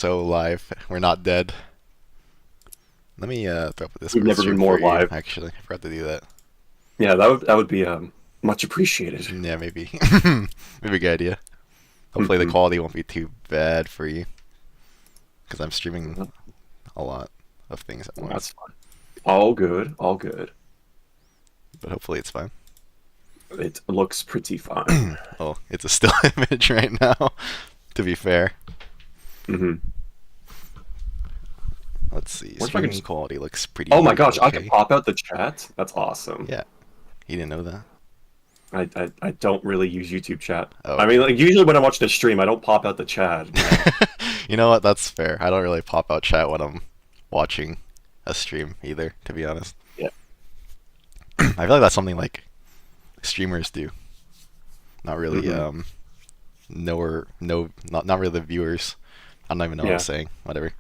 So live. We're not dead. Let me throw up a We've Discord never been stream more for you, live. actually. I forgot to do that. Yeah, that would be much appreciated. Yeah, maybe. Maybe a good idea. Hopefully the Hmm. quality won't be too bad for you. Because I'm streaming a lot of things at That's once. fine. All good, all good. But hopefully it's fine. It looks pretty fine. Oh, it's a still image right now, to be fair. Hmm. Let's see. What if I could Streaming just? quality looks Oh my pretty gosh, I could okay. pop out the chat. That's awesome. Yeah, he didn't know that. I don't really use YouTube chat. Oh, I mean, okay. like usually when I watch the stream, I don't pop out the chat. You know what? That's fair. I don't really pop out chat when I'm watching a stream either, to be honest. Yeah. I feel like that's something like streamers do. Not really Hmm. not really the viewers. I don't even know what I'm Yeah. saying. Whatever.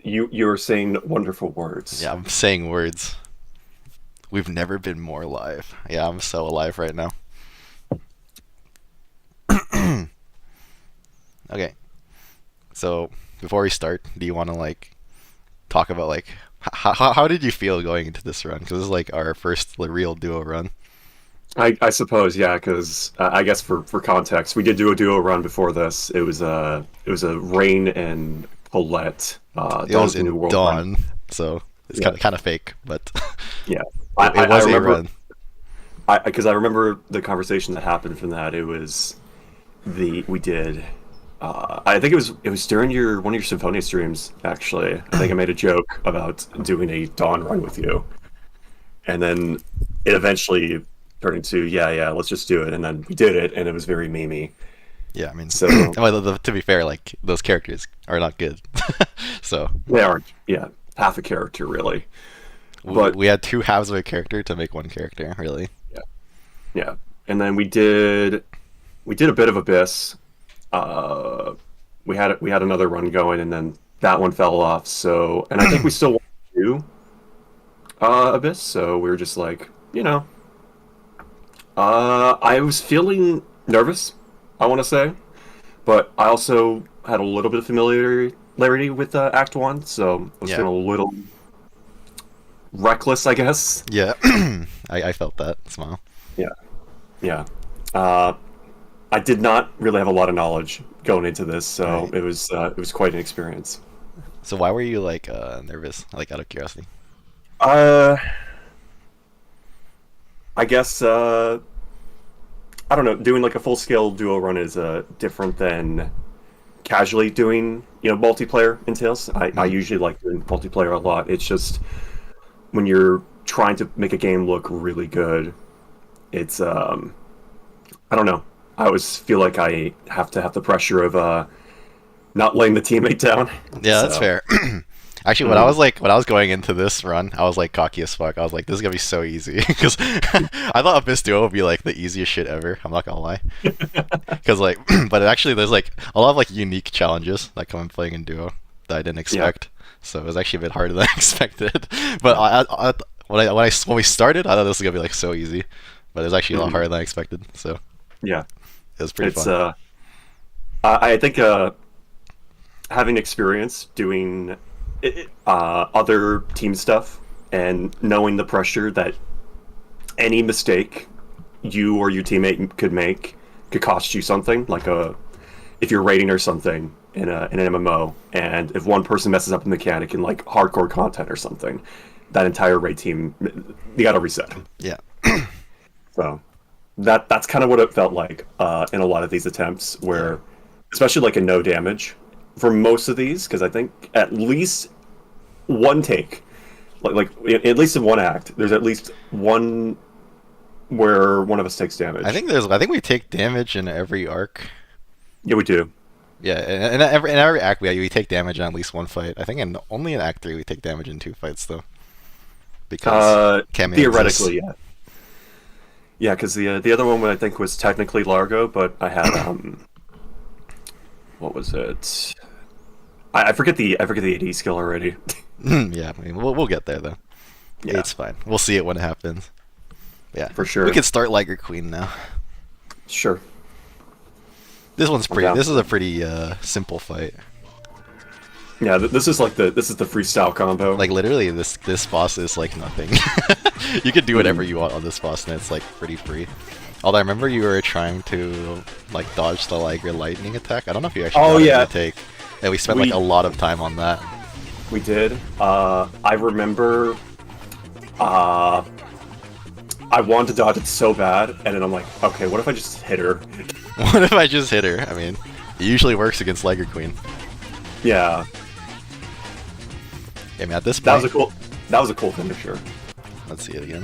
You're saying wonderful words. Yeah, I'm saying words. We've never been more alive. Yeah, I'm so alive right now. Okay. So, before we start, do you want to like talk about like how did you feel going into this run? Because this is like our first real duo run. I suppose, yeah, because I guess for context, we did do a duo run before this. It was a Rain and Colette It was Dawn's New in World run. dawn, so it's Yeah, kind of fake, but yeah. it I was a remember run. I remember the conversation that happened from that. It was the we did. I think it was during your one of your Symphonia streams. Actually, I think I made a joke about doing a Dawn run with you, and then it eventually turned into yeah, let's just do it, and then we did it, and it was very memey. Yeah, I mean, So well, to be fair, like those characters are not good, so they aren't, yeah, half a character really, but we had two halves of a character to make one character, really. yeah, yeah. And then we did a bit of Abyss. Uh, we had another run going, and then that one fell off. So, and I think we still want to do Abyss. So we were just like, I was feeling nervous. I want to say, but I also had a little bit of familiarity with Act One, so I was Yeah, feeling a little reckless, I guess. yeah, I felt that smile. Yeah, yeah. Uh, I did not really have a lot of knowledge going into this, so Right. it was quite an experience. So why were you like nervous? Like out of curiosity. Uh, I guess I don't know. Doing like a full scale duo run is different than casually doing multiplayer entails. I Hmm. usually like doing multiplayer a lot. It's just when you're trying to make a game look really good, it's I don't know. I always feel like I have to have the pressure of not laying the teammate down. Yeah, that's So. fair. Actually, Mhm. when I was going into this run, I was like cocky as fuck. I was like, this is gonna be so easy because I thought Abyss Duo would be like the easiest shit ever. I'm not gonna lie. Because like, but actually, there's like a lot of like unique challenges that come in playing in duo that I didn't Yeah. expect. So it was actually a bit harder than I expected. But when we started, I thought this was gonna be like so easy, but it was actually a lot Mhm. harder than I expected. So Yeah. it was pretty It's fun. I think having experience doing other team stuff and knowing the pressure that any mistake you or your teammate could make could cost you something, like a if you're raiding or something in an MMO, and if one person messes up a mechanic in like hardcore content or something, that entire raid team you got to reset. Yeah. So that's kind of what it felt like in a lot of these attempts, Yeah. where especially like a no damage for most of these, because I think at least one take, like at least in one act, there's at least one where one of us takes damage. I think we take damage in every arc. Yeah, we do. Yeah, in every act we take damage in at least one fight. I think only in Act 3 we take damage in two fights though, because cameo exists. Theoretically, yeah, yeah, because the other one I think was technically Largo, but I had what was it? I forget the AD skill already. Yeah, I mean, we'll get there though. Yeah, It's fine. We'll see it when it happens. Yeah, for we sure. can start Liger Queen now. Sure, This one's I'm pretty. down. This is a pretty simple fight. Yeah, this is like this is the freestyle combo. Like literally, this boss is like nothing. You can do whatever you want on this boss, and it's like pretty free. Although I remember you were trying to like dodge the Liger lightning attack. I don't know if you actually got it to take. And we spent like a lot of time on that. We did. I remember. I wanted to dodge it so bad, and then I'm like, okay, what if I just hit her? What if I just hit her? I mean, it usually works against Liger Queen. Yeah. I mean, at this point, that was a cool finisher. Let's see it again.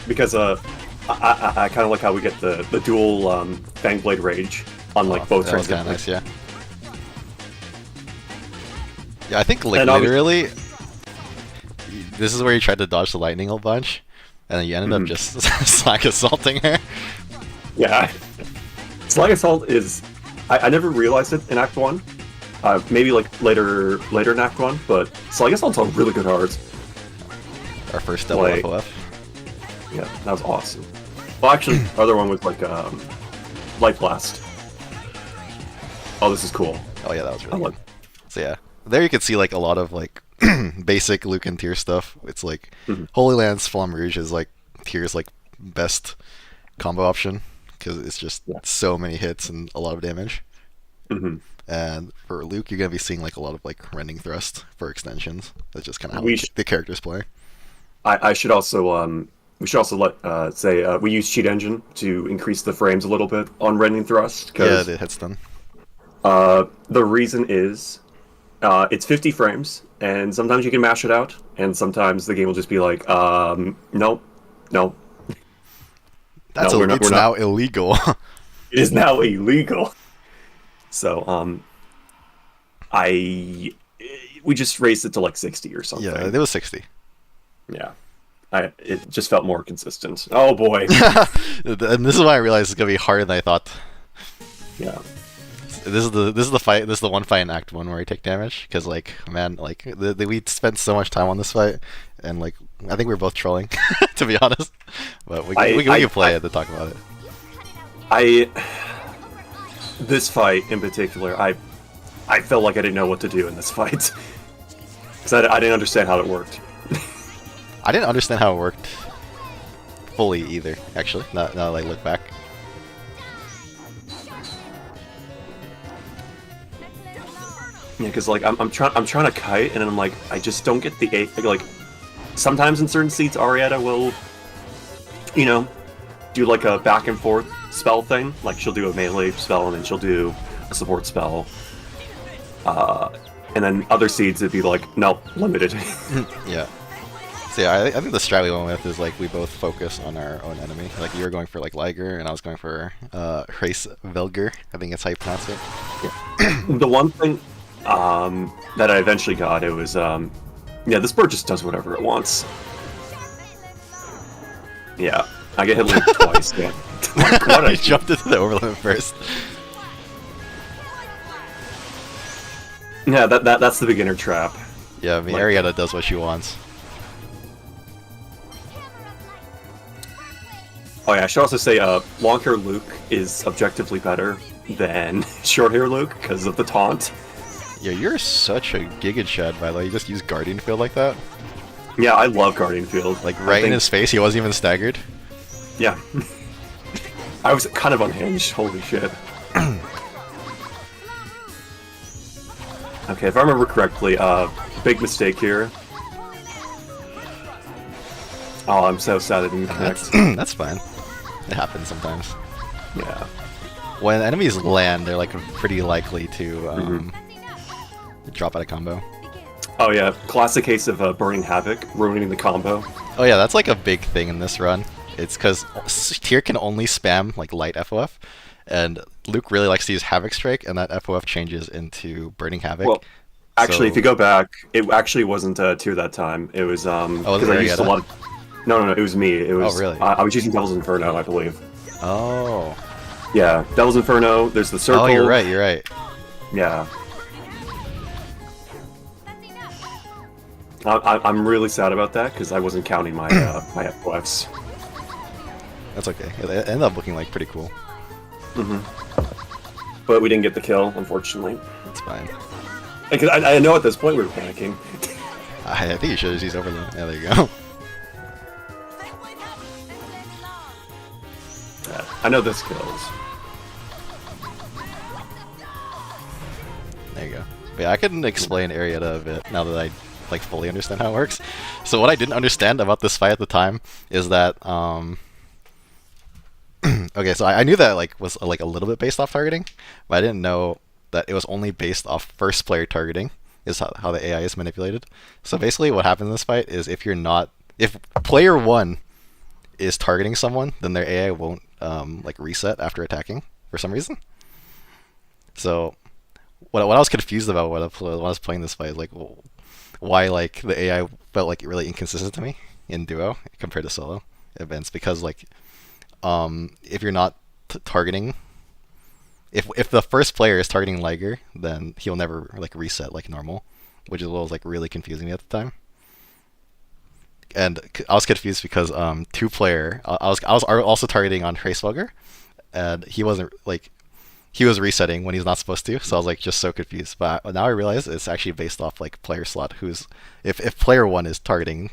Because I kind of like how we get the dual Fang Blade Rage on like both that was transitions. nice, yeah. Yeah, I think like literally, this is where you tried to dodge the lightning a bunch, and then you ended up just slack assaulting her. Yeah, Slag Assault is. I never realized it in Act 1. Maybe like later in Act 1, but Slag Assault's on really good hearts. Our first double FOF. Yeah, that was awesome. Well, actually, the other one was like Light Blast. Oh, this is cool. Oh yeah, that was really good. So yeah, there you can see like a lot of like basic Lucan tier stuff. It's like Holy Lance Flamme Rouge is like tier's like best combo option because it's just so many hits and a lot of damage. And for Luke, you're gonna be seeing like a lot of like Rending Thrust for extensions. That's just kind of how the characters play. I should also we should also say we use Cheat Engine to increase the frames a little bit on Rending Thrust. Yeah, the hit stun. The reason is it's 50 frames, and sometimes you can mash it out, and sometimes the game will just be like, nope. That's we're now illegal. It is now illegal. So, we just raised it to like 60 or something. Yeah, it was 60. Yeah. It just felt more consistent. Oh boy. And this is why I realized it's gonna be harder than I thought. Yeah. This is the fight. This is the one fight in Act 1 where I take damage because like man, like we spent so much time on this fight, and like I think we were both trolling, to be honest. But we can play it to talk about it. This fight in particular, I felt like I didn't know what to do in this fight because I didn't understand how it worked. I didn't understand how it worked fully either. Actually, now that I look back. Yeah, because like I'm trying to kite, and then I'm like I just don't get the like. Sometimes in certain seats, Arietta will, do like a back and forth spell thing. Like she'll do a melee spell, and then she'll do a support spell. And then other seeds it'd be like nope, limited. Yeah. So yeah, I think the strat we went with is like we both focus on our own enemy. Like you were going for like Liger, and I was going for Hrace Velger. I think that's how you pronounce it. Yeah. The one thing that I eventually got, it was this bird just does whatever it wants. Yeah, I get hit like twice. Yeah. What I jumped into the overlimit first. Yeah, that's the beginner trap. Yeah, I mean Arietta does what she wants. Oh yeah, I should also say long hair Luke is objectively better than short hair Luke because of the taunt. Yeah, you're such a Giga Chad, by the way. You just use Guardian Field like that? Yeah, I love Guardian Field. Like right in his face, he wasn't even staggered? Yeah. I was kind of unhinged, holy shit. Okay, if I remember correctly, big mistake here. Oh, I'm so sad I didn't connect. That's fine. It happens sometimes. Yeah. When enemies land, they're like pretty likely to drop out of combo. Oh yeah, classic case of Burning Havoc, ruining the combo. Oh yeah, that's like a big thing in this run. It's because Tyr can only spam like light FOF, and Luke really likes to use Havoc Strike, and that FOF changes into Burning Havoc. Well, actually, if you go back, it actually wasn't Tyr that time. It was because I used a lot of... No, it was me. It was. Oh really? I was using Devil's Inferno, I believe. Oh. Yeah, Devil's Inferno. There's the circle. Oh, you're right. You're right. Yeah. I'm really sad about that because I wasn't counting my my FOFs. That's okay. It ended up looking like pretty cool. but we didn't get the kill, unfortunately. It's fine. Like, I know at this point we were panicking. I think you should have used overload. Yeah, there you go. Yeah, I know this kills. There you go. But yeah, I can explain Arietta a bit now that I like fully understand how it works. So what I didn't understand about this fight at the time is that okay, so I knew that like was like a little bit based off targeting, but I didn't know that it was only based off first player targeting is how the AI is manipulated. So basically what happens in this fight is if player 1 is targeting someone, then their AI won't like reset after attacking for some reason. So what I was confused about when I was playing this fight is like why like the AI felt like really inconsistent to me in duo compared to solo events, because like if you're not targeting, if the first player is targeting Liger, then he'll never like reset like normal, which is what was like really confusing me at the time. And I was confused because two player I was also targeting on Tracefelger, and he wasn't like he was resetting when he's not supposed to, so I was like just so confused. But now I realize it's actually based off like player slot. Who's if player 1 is targeting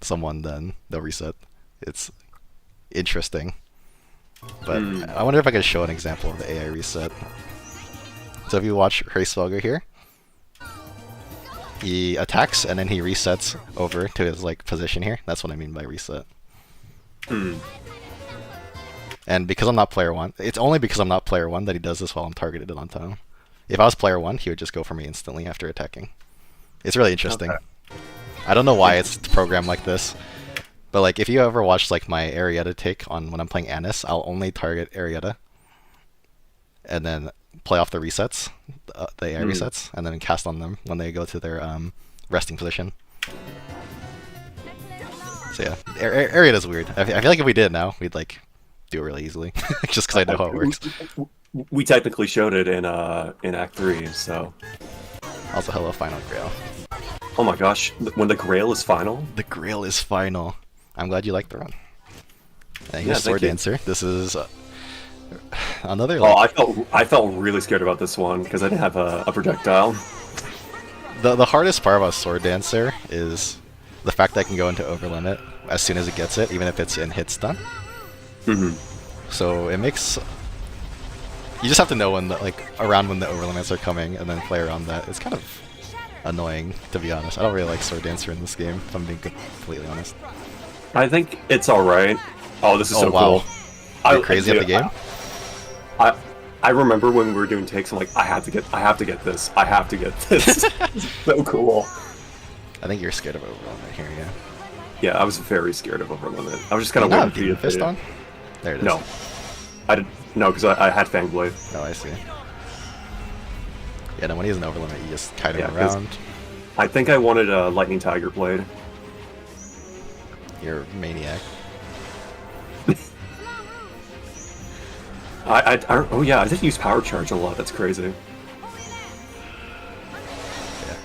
someone, then they'll reset. It's interesting. But I wonder if I could show an example of the AI reset. So if you watch Tracefelger here, he attacks and then he resets over to his like position here. That's what I mean by reset. And because I'm not player 1, it's only because I'm not player 1 that he does this while I'm targeted on time. If I was player 1, he would just go for me instantly after attacking. It's really interesting. Okay. I don't know why it's programmed like this, but like if you ever watched like my Arietta take on when I'm playing Annis, I'll only target Arietta and then play off the resets, the AI resets, and then cast on them when they go to their resting position. So yeah, Arietta's weird. I feel like if we did it now, we'd like do it really easily, just because I know how it works. We technically showed it in Act 3, so. Also, hello, Final Grail. Oh my gosh, when the Grail is final? The Grail is final. I'm glad you liked the run. Here's Sword Dancer. This is another. Like, I felt really scared about this one because I didn't have a projectile. The hardest part about Sword Dancer is the fact that I can go into overlimit as soon as it gets it, even if it's in hit stun. So it makes you just have to know when around when the overlimits are coming and then play around that. It's kind of annoying, to be honest. I don't really like Sword Dancer in this game, if I'm being completely honest. I think it's alright. Oh, this is so cool. You're crazy at the game? I remember when we were doing takes, I'm like, I have to get this. I have to get this. It's so cool. I think you're scared of overlimit here, yeah. Yeah, I was very scared of overlimit. I was just kind of waiting for you to fist on? There it is. No. No, because I had Fangblade. Oh, I see. Yeah, no, when he's in overlimit, you just kite him around. I think I wanted a Lightning Tiger Blade. You're a maniac. Oh yeah, I did use Power Charge a lot. That's crazy. Yeah.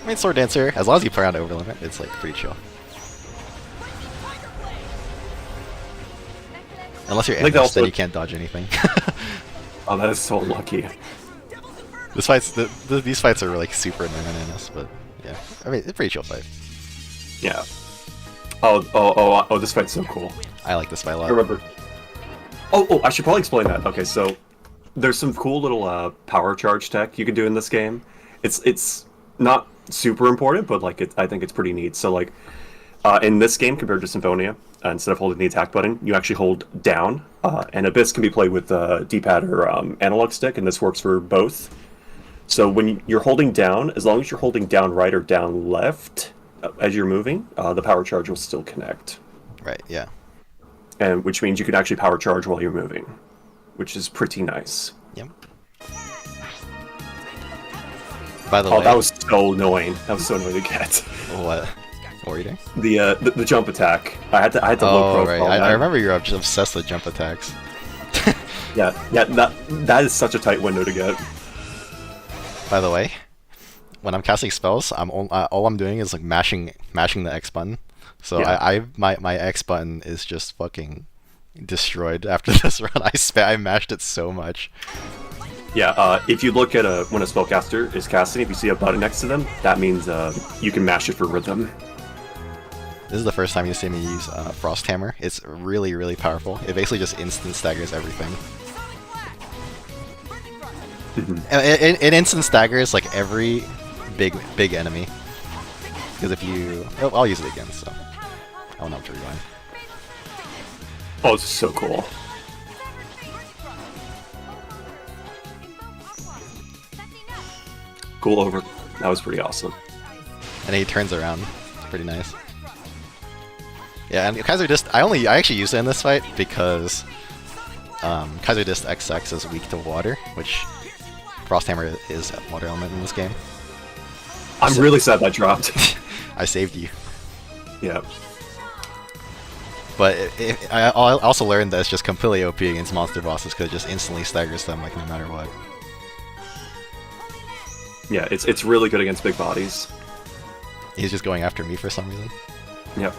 I mean, Sword Dancer, as long as you play around overlimit, it's like pretty chill. Unless you're Annis, then you can't dodge anything. Oh, that is so lucky. These fights are like super annoying on Annis, but yeah, I mean, it's a pretty chill fight. Yeah. Oh, this fight's so cool. I like this fight a lot. I remember. Oh, I should probably explain that. Okay, so there's some cool little power charge tech you can do in this game. It's not super important, but like I think it's pretty neat. So like in this game compared to Symphonia, instead of holding the attack button, you actually hold down. And Abyss can be played with D-pad or analog stick, and this works for both. So when you're holding down, as long as you're holding down right or down left as you're moving, the power charge will still connect. Right, yeah. And which means you can actually power charge while you're moving, which is pretty nice. Yep. By the way, that was so annoying. That was so annoying to get. What? What were you doing? The jump attack. I had to low profile. Right. I remember you're obsessed with jump attacks. yeah. That is such a tight window to get. By the way, when I'm casting spells, all I'm doing is like mashing the X button. So yeah. My X button is just fucking destroyed after this run. I mashed it so much. Yeah, if you look at when a spellcaster is casting, if you see a button next to them, that means you can mash it for rhythm. This is the first time you see me use Frost Hammer. It's really, really powerful. It basically just instant staggers everything. It instant staggers like every big enemy. Because if you... Oh, I'll use it again, so... I don't have to rewind. Oh, it's so cool. Cool over. That was pretty awesome. And he turns around. It's pretty nice. Yeah, and Kaiser Disc, I actually used it in this fight because Kaiser Disc XX is weak to water, which Frost Hammer is a water element in this game. I'm really sad that dropped. I saved you. Yeah. But I also learned that it's just completely OP against monster bosses because it just instantly staggers them like no matter what. Yeah, it's really good against big bodies. He's just going after me for some reason. Yep.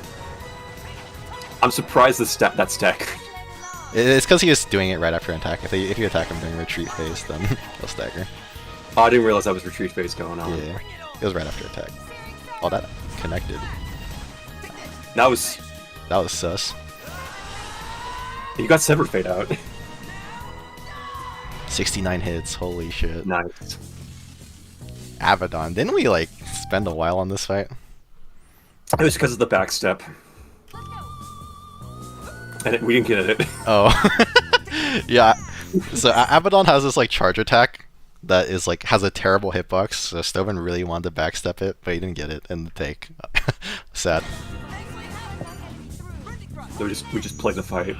I'm surprised that stack. It's because he was doing it right after an attack. If you attack him during retreat phase, then he'll stagger. Oh, I didn't realize that was retreat phase going on. Yeah, it was right after attack. Oh, that connected. That was sus. You got Severed Fate out. 69 hits, holy shit. Nice. Abaddon, didn't we like spend a while on this fight? It was because of the backstep. And we didn't get it. Oh. Yeah. So Abaddon has this like charge attack that is like has a terrible hitbox, so Stoven really wanted to backstep it, but he didn't get it in the take. Sad. So we just play the fight.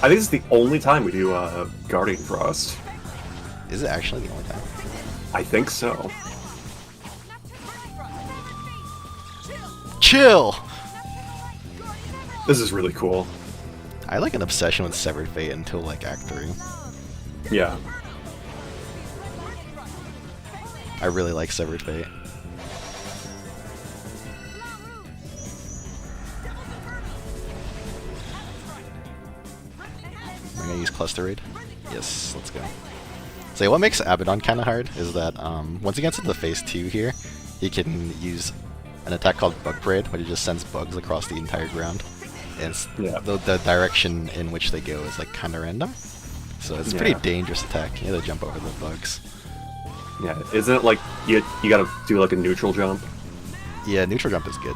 I think this is the only time we do Guardian Frost. Is it actually the only time? I think so. Chill! This is really cool. I had like an obsession with Severed Fate until like Act 3. Yeah. I really like Severed Fate. I'm gonna use Cluster Raid. Yes, let's go. So what makes Abaddon kind of hard is that once he gets into phase 2 here, he can use an attack called Bug Parade, which just sends bugs across the entire ground. And the direction in which they go is like kind of random. So it's a pretty dangerous attack. You have to jump over the bugs. Yeah, isn't it like you gotta do like a neutral jump? Yeah, neutral jump is good.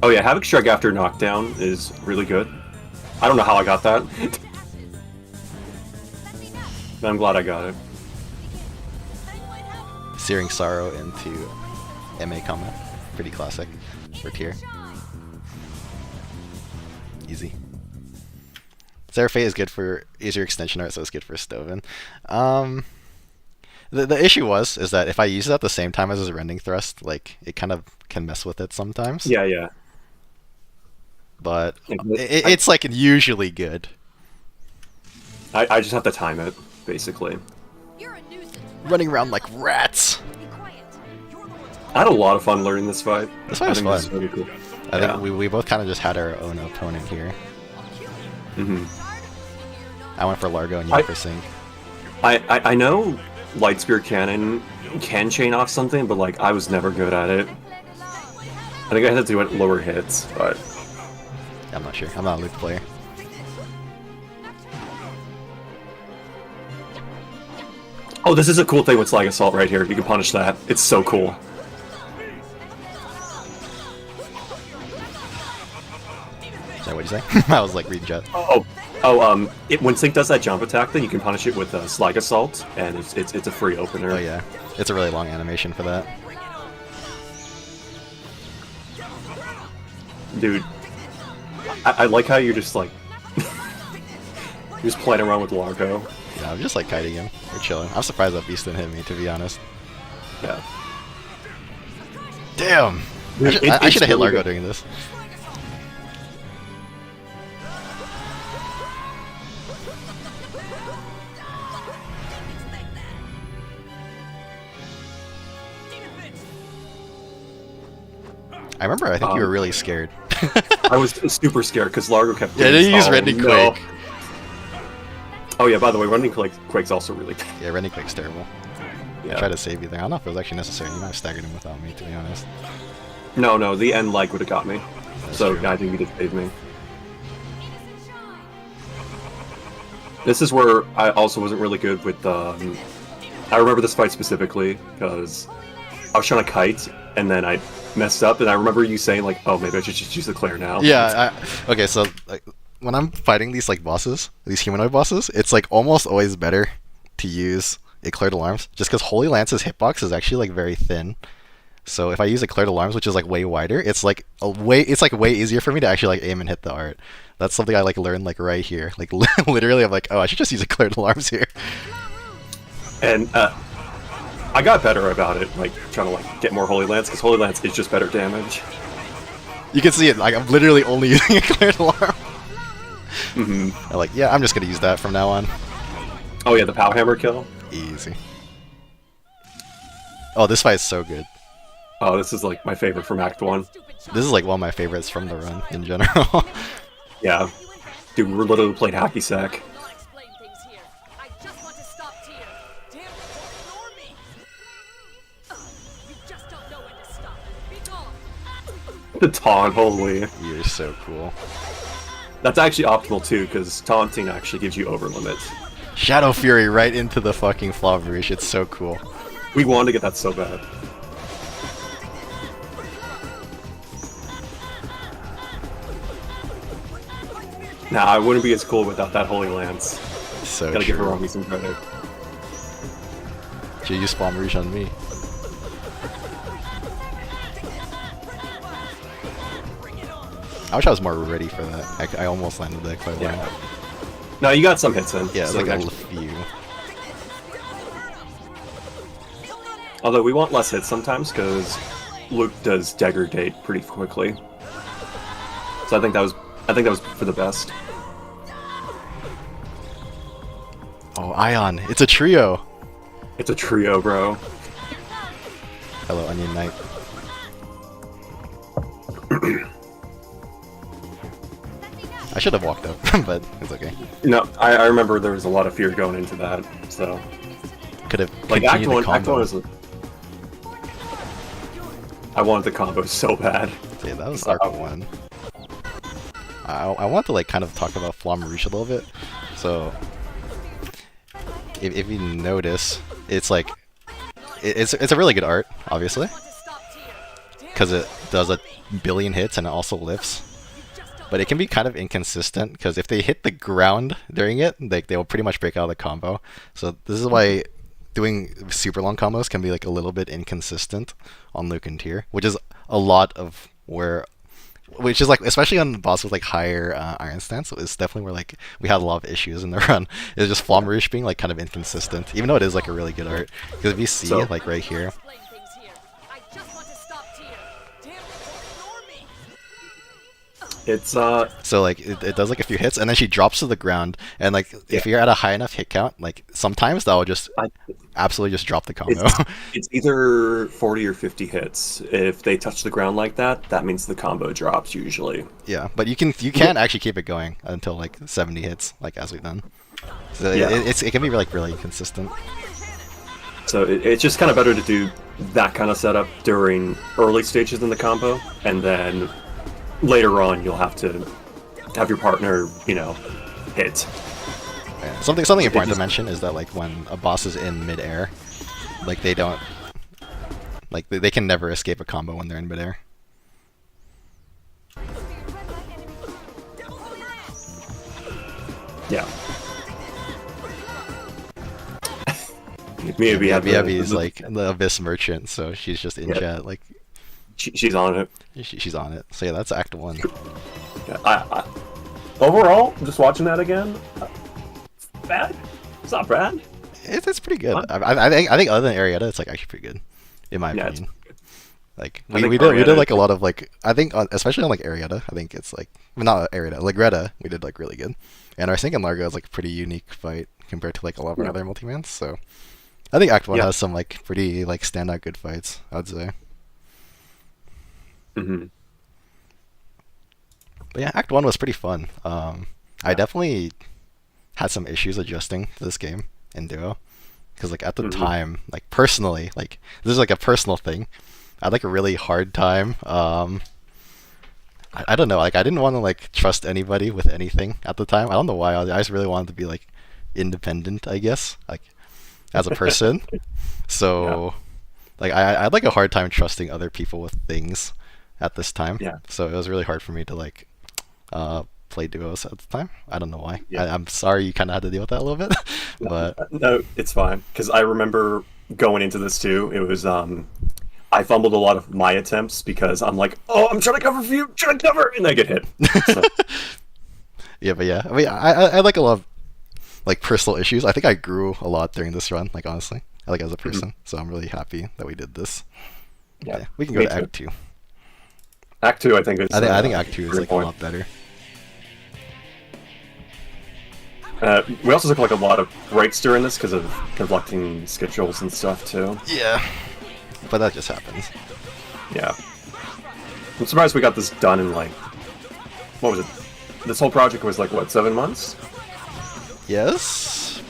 Oh yeah, Havoc Strike after knockdown is really good. I don't know how I got that. But I'm glad I got it. Searing Sorrow into MA combat. Pretty classic for tier. Easy. Severed Fate is good for easier extension art, so it's good for Stoven. The issue is that if I use it at the same time as his Rending Thrust, like it kind of can mess with it sometimes. Yeah, yeah. But it's like usually good. I just have to time it, basically. Running around like rats. I had a lot of fun learning this fight. This fight was fun. This really cool. I think we both kind of just had our own opponent here. I went for Largo and you went for Sync. I know Light Spear Cannon can chain off something, but like I was never good at it. I think I had to do it lower hits, but I'm not sure. I'm not a loop player. oh, this is a cool thing with Slag Assault right here. You can punish that. It's so cool. Sorry, what'd you say? I was like reading chat. When Sync does that jump attack, then you can punish it with Slag Assault, and it's a free opener. Oh yeah, it's a really long animation for that. Dude, I like how you're just like you're just playing around with Largo. Yeah, I'm just like kiting him. We're chilling. I'm surprised that beast didn't hit me, to be honest. Yeah. Damn! I should have hit Largo doing this. I remember, I think you were really scared. I was super scared because Largo kept Yeah, doing they use oh, Rending no. Quake. Oh yeah, by the way, Rending Quake's also really bad. Yeah, Rending Quake's terrible. I Yeah. tried to save you there. I don't know if it was actually necessary. You might have staggered him without me, to be honest. No, the end leg would have got me. That's So true. I think he did save me. This is where I also wasn't really good with. I remember this fight specifically because I was trying to kite and then I messed up, and I remember you saying like, "Oh, maybe I should just use the Claire now." Yeah, okay, so like when I'm fighting these like bosses, these humanoid bosses, it's like almost always better to use Eclair d'Alarms, just because Holy Lance's hitbox is actually like very thin. So if I use Eclair d'Alarms, which is like way wider, it's like way easier for me to actually like aim and hit the art. That's something I like learned like right here. Like literally, I'm like, oh, I should just use Eclair d'Alarms here. And I got better about it, like trying to like get more Holy Lance because Holy Lance is just better damage. You can see it. Like I'm literally only using Eclair d'Alarm. Hmm. I'm like, yeah, I'm just gonna use that from now on. Oh yeah, the Pow Hammer kill. Easy. Oh, this fight is so good. Oh, this is like my favorite from Act 1. This is like one of my favorites from the run in general. Yeah. Dude, we're literally playing hacky sack. The taunt, holy. You're so cool. That's actually optimal too, because taunting actually gives you over limit. Shadow Fury right into the fucking Flamme Rouge. It's so cool. We wanted to get that so bad. Nah, I wouldn't be as cool without that Holy Lance. So Gotta give true. Hiromi some credit. Should use Flamme Rouge on me. I wish I was more ready for that. I almost landed that quite well. Yeah. No, you got some hits in. Yeah, it's so like a actually- few. Although we want less hits sometimes, because Luke does degrade pretty quickly. So I think that was for the best. Oh, Ion. It's a trio. It's a trio, bro. Hello, Onion Knight. I should have walked up, but it's okay. No, I remember there was a lot of fear going into that, so... Could have Like, Act continued the 1 combo. is... I wanted the combo so bad. So yeah, that was Arc 1. I want to like kind of talk about Flamme Rouge a little bit. So, if you notice, it's like it's a really good art, obviously, because it does a billion hits and it also lifts. But it can be kind of inconsistent because if they hit the ground during it, like they will pretty much break out of the combo. So this is why doing super long combos can be like a little bit inconsistent on Luke and Tyr, which is a lot of which is like especially on the boss with like higher iron stance, it's definitely where like we had a lot of issues in the run. It's just Flamme Rouge being like kind of inconsistent, even though it is like a really good art. Because if you see like right here, It's, so like it does like a few hits and then she drops to the ground, and like if you're at a high enough hit count, like sometimes that will just absolutely just drop the combo. it's either 40 or 50 hits. If they touch the ground like that, that means the combo drops usually. Yeah, but you can actually keep it going until like 70 hits, like as we've done. So Yeah. it can be like really consistent. So it's just kind of better to do that kind of setup during early stages in the combo, and then later on you'll have to have your partner, hit. Yeah. Something important to mention is that like when a boss is in midair, like they don't, like they can never escape a combo when they're in midair. Yeah. Miyabi is like the Abyss Merchant, so she's just in chat, like she's on it. she's on it. So yeah, that's Act 1. Yeah, overall, just watching that again, it's bad. It's not bad. It's pretty good. I think other than Arietta, it's like actually pretty good, in my Yeah, opinion. Like I think we did Arietta- like a lot of like I think especially on like Arietta, I think it's like not Arietta, like Greta, we did like really good. And our Sync and Largo is like a pretty unique fight compared to like a lot of our other multimans. So I think Act 1 has some like pretty like standout good fights, I'd say. Mm-hmm. But yeah, Act 1 was pretty fun. I definitely had some issues adjusting to this game in Duo. Because like at the Hmm. time, like personally, like this is like a personal thing. I had like a really hard time. I don't know. Like I didn't want to like trust anybody with anything at the time. I don't know why. I just really wanted to be like independent, I guess, like as a person. Yeah, So like I had like a hard time trusting other people with things at this time. yeah, So it was really hard for me to like play duos at the time. I don't know why. yeah. I'm sorry you kind of had to deal with that a little bit, No, but no, it's fine. Because I remember going into this too. It was I fumbled a lot of my attempts because I'm like, oh, I'm trying to cover for you, trying to cover, and I get hit. So yeah, but yeah. I mean, I had like a lot of like personal issues. I think I grew a lot during this run. Like honestly, like as a mhm. person. So I'm really happy that we did this. Yeah, Yeah, we can go me to too. Act Two. Act two, I think is I think Act Two is great like a point. lot better. We also took like a lot of breaks during this because of conflicting schedules and stuff too. Yeah, but that just happens. Yeah, I'm surprised we got this done in like what was it? This whole project was like what 7 months? Yes,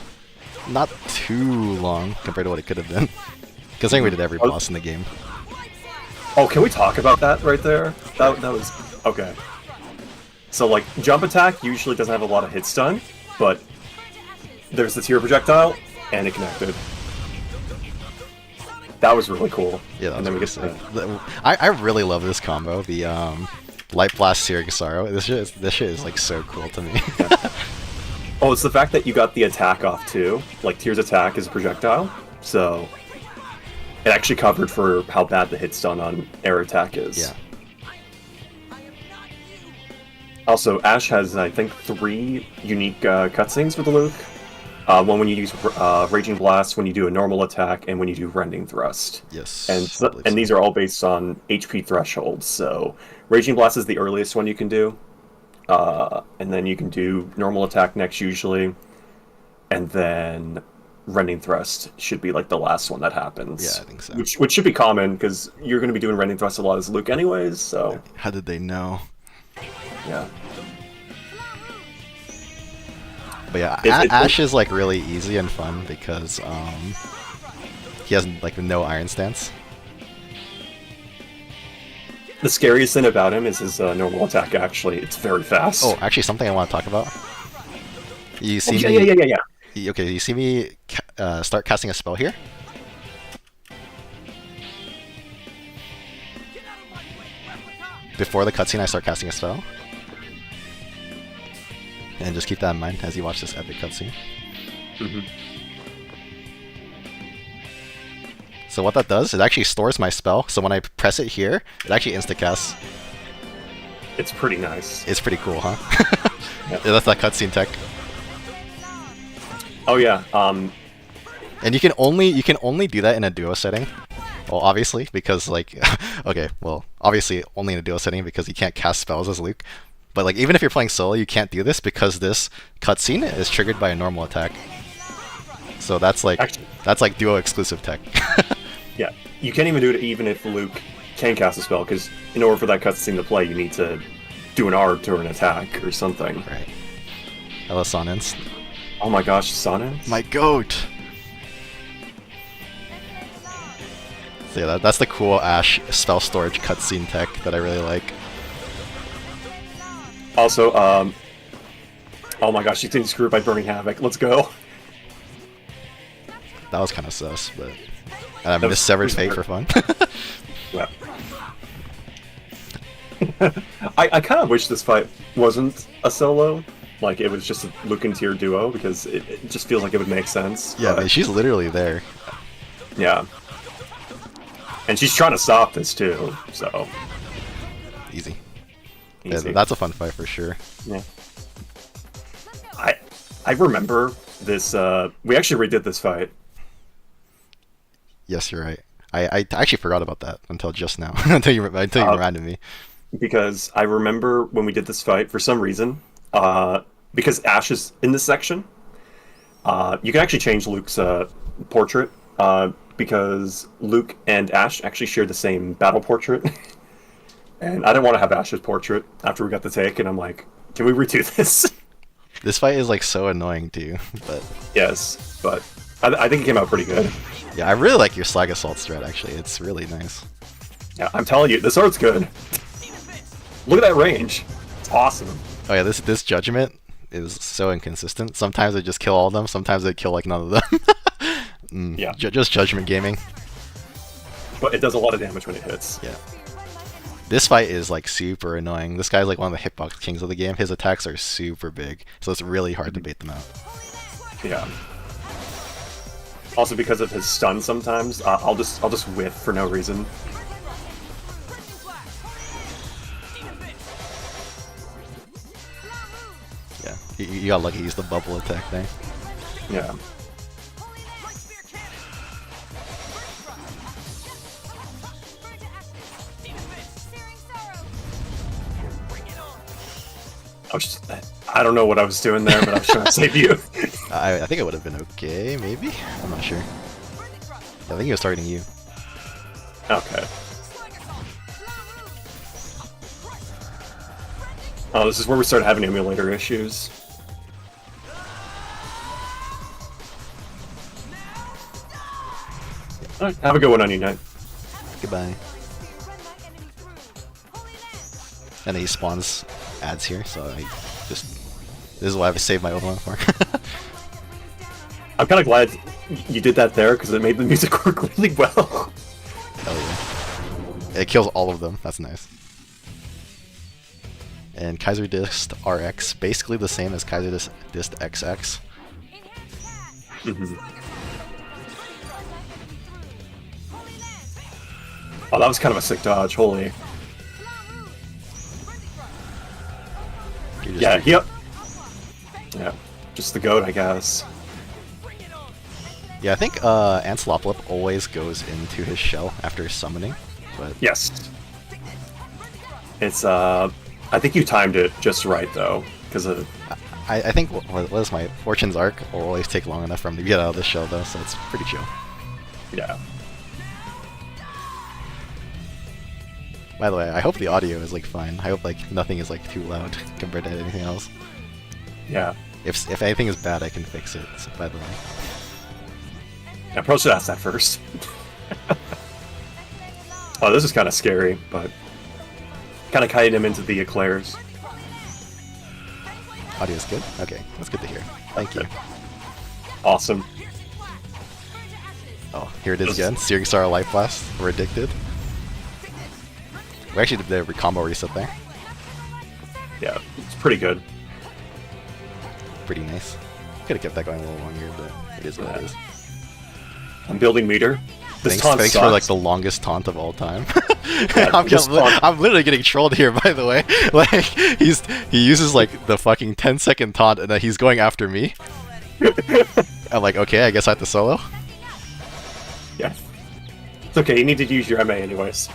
not too long compared to what it could have been. Considering we did every Oh, boss in the game. oh, can we talk about that right there? That was okay. So like jump attack usually doesn't have a lot of hit stun, but there's the tier projectile and it connected. That was really cool. Yeah, that And was then we really get sick. I really love this combo. The Light Blast Searing Sorrow. This shit is like so cool to me. yeah. Oh, it's the fact that you got the attack off too. Like Tier's attack is a projectile, so it actually covered for how bad the hit stun on air attack is. Yeah. Also, Ash has I think 3 unique cutscenes with the Luke. One when you use Raging Blast, when you do a normal attack, and when you do Rending Thrust. Yes, I believe And so. these are all based on HP thresholds. So Raging Blast is the earliest one you can do, and then you can do normal attack next usually, and then Rending Thrust should be like the last one that Yeah, happens, I think so. which should be common because you're going to be doing Rending Thrust a lot as Luke anyways. So How did they know? yeah, But yeah, it, Ash is like really easy and fun because he has like no iron stance. the scariest thing about him is his normal attack. Actually, it's very fast. Oh, actually, something I want to talk about. You Oh, see yeah, me? yeah, yeah, yeah, Okay, you see me start casting a spell here? Before the cutscene, I start casting a spell. And just keep that in mind as you watch this epic cutscene. yeah. Hmm. So what that does, it actually stores my spell. So when I press it here, it actually insta-casts. It's pretty nice. It's pretty cool, huh? Yeah. Yeah, that's that cutscene tech. Oh yeah. And you can only do that in a duo setting. Well, obviously, because like, okay, well, obviously only in a duo setting because you can't cast spells as Luke. But like, even if you're playing solo, you can't do this because this cutscene is triggered by a normal attack. So Actually, that's like duo exclusive tech. yeah. You can't even do it even if Luke can cast a spell because in order for that cutscene to play, you need to do an R to an attack or something. Right. Hello, Sonins. Oh my gosh, Sonins? My goat. So yeah, that's the cool Ash spell storage cutscene tech that I really like. Also, oh my gosh, she's getting screwed by Burning Havoc. Let's go. That was kind of sus, but and I That missed Severed was Fate weird. for fun. Yeah. I kind of wish this fight wasn't a solo. Like, it was just a Luke and Tyr duo, because it just feels like it would make sense. Yeah, but, man, she's literally there. yeah. And she's trying to stop this, too, so... Easy. Yeah, Easy. that's a fun fight for sure. Yeah. I remember this, we actually redid this fight. Yes, you're right. I actually forgot about that until just now. until you reminded me. Because I remember when we did this fight, for some reason, because Ash is in this section, you can actually change Luke's portrait, because Luke and Ash actually share the same battle portrait. And I didn't want to have Ash's portrait after we got the take, and I'm like, can we redo this? This fight is like so annoying too, but Yes, but I think it came out pretty good. yeah, I really like your Slag Assault strat actually. It's really nice. Yeah, I'm telling you, this art's good. Look at that range. It's awesome. Oh yeah, this Judgment is so inconsistent. Sometimes they just kill all of them, sometimes they kill like none of them. Yeah. Just Judgment gaming. But it does a lot of damage when it hits. Yeah. This fight is like super annoying. This guy's like one of the hitbox kings of the game. His attacks are super big, so it's really hard to bait them out. Yeah. Also, because of his stun, sometimes I'll just whiff for no reason. Yeah, you got lucky. Use the bubble attack there. Yeah. I don't know what I was doing there, but I was trying to save you. I think it would have been okay, maybe? I'm not sure. I think he was targeting you. Okay. Oh, this is where we start having emulator issues. Alright, have a good one on your night. Goodbye. And he spawns ads here, so I just... This is why I've saved my old one for. I'm kind of glad you did that there, because it made the music work really well. Hell yeah. It kills all of them, that's nice. And Kaiser Dist RX, basically the same as Kaiser Dist XX. Oh, that was kind of a sick dodge, holy. Yeah, yep. Yeah, just the goat, I guess. Yeah, I think Anceloplip always goes into his shell after summoning, but... Yes. It's, I think you timed it just right, though, because of... I think, what is my Fortune's Arc will always take long enough for him to get out of the shell, though, so it's pretty chill. Yeah. By the way, I hope the audio is, like, fine. I hope, like, nothing is, like, too loud compared to anything else. Yeah. If anything is bad, I can fix it, so, by the way. I probably should ask that first. Oh, this is kind of scary, but... Kind of kited him into the eclairs. Audio's good? Okay, that's good to hear. Thank you. Awesome. Oh, here it is again. Searing Star Life Blast. We're addicted. We actually did the combo reset there. Yeah, it's pretty good. Pretty nice. Could have kept that going a little longer, but it is what it is. I'm building meter. This taunt Thanks sucks. for like the longest taunt of all time. Yeah, I'm literally getting trolled here, by the way. Like he uses like the fucking 10-second taunt, and then he's going after me. I'm like, okay, I guess I have to solo. Yeah. It's okay. You need to use your MA anyways.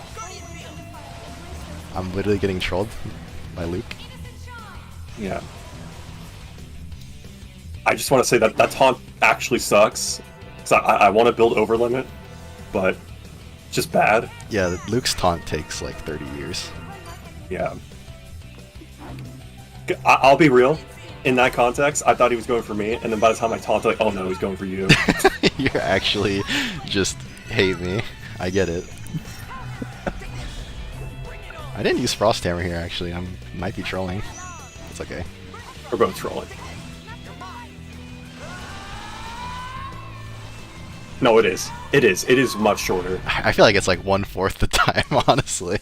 I'm literally getting trolled by Luke. Yeah. I just want to say that that taunt actually sucks. Cause I want to build over limit, but it's just bad. Yeah, Luke's taunt takes like 30 years. Yeah. I'll be real. In that context, I thought he was going for me, and then by the time I taunted, like, oh no, he's going for you. You're actually just hate me. I get it. I didn't use Frost Hammer here, actually. I might be trolling. It's okay. We're both trolling. No, it is. It is. It is much shorter. I feel like it's like 1/4 the time, honestly.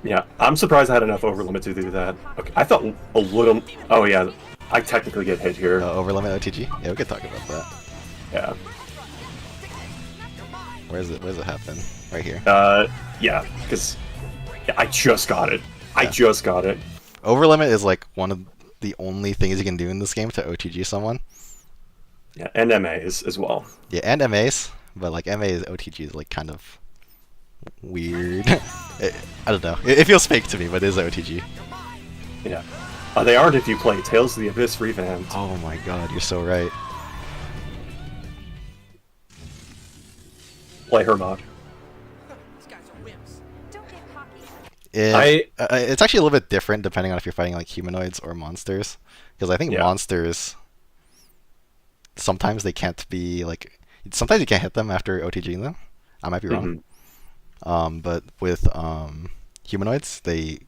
Yeah, I'm surprised I had enough over limit to do that. Okay, I thought a little... Oh yeah, I technically get hit here. Over limit OTG? Yeah, we could talk about that. Yeah. Where does it happen? Right here. Yeah, because I just got it. Yeah. I just got it. Over limit is like one of the only things you can do in this game to OTG someone. Yeah, and MAs as well. Yeah, and MAs, but like MAs OTG is like kind of weird. I don't know. It feels fake to me, but it is OTG. Yeah. They aren't if you play Tales of the Abyss revamped. Oh my god, you're so right. Play her mod. It's actually a little bit different depending on if you're fighting like humanoids or monsters, because I think monsters sometimes they can't be like sometimes you can't hit them after OTGing them. I might be wrong. But with humanoids, they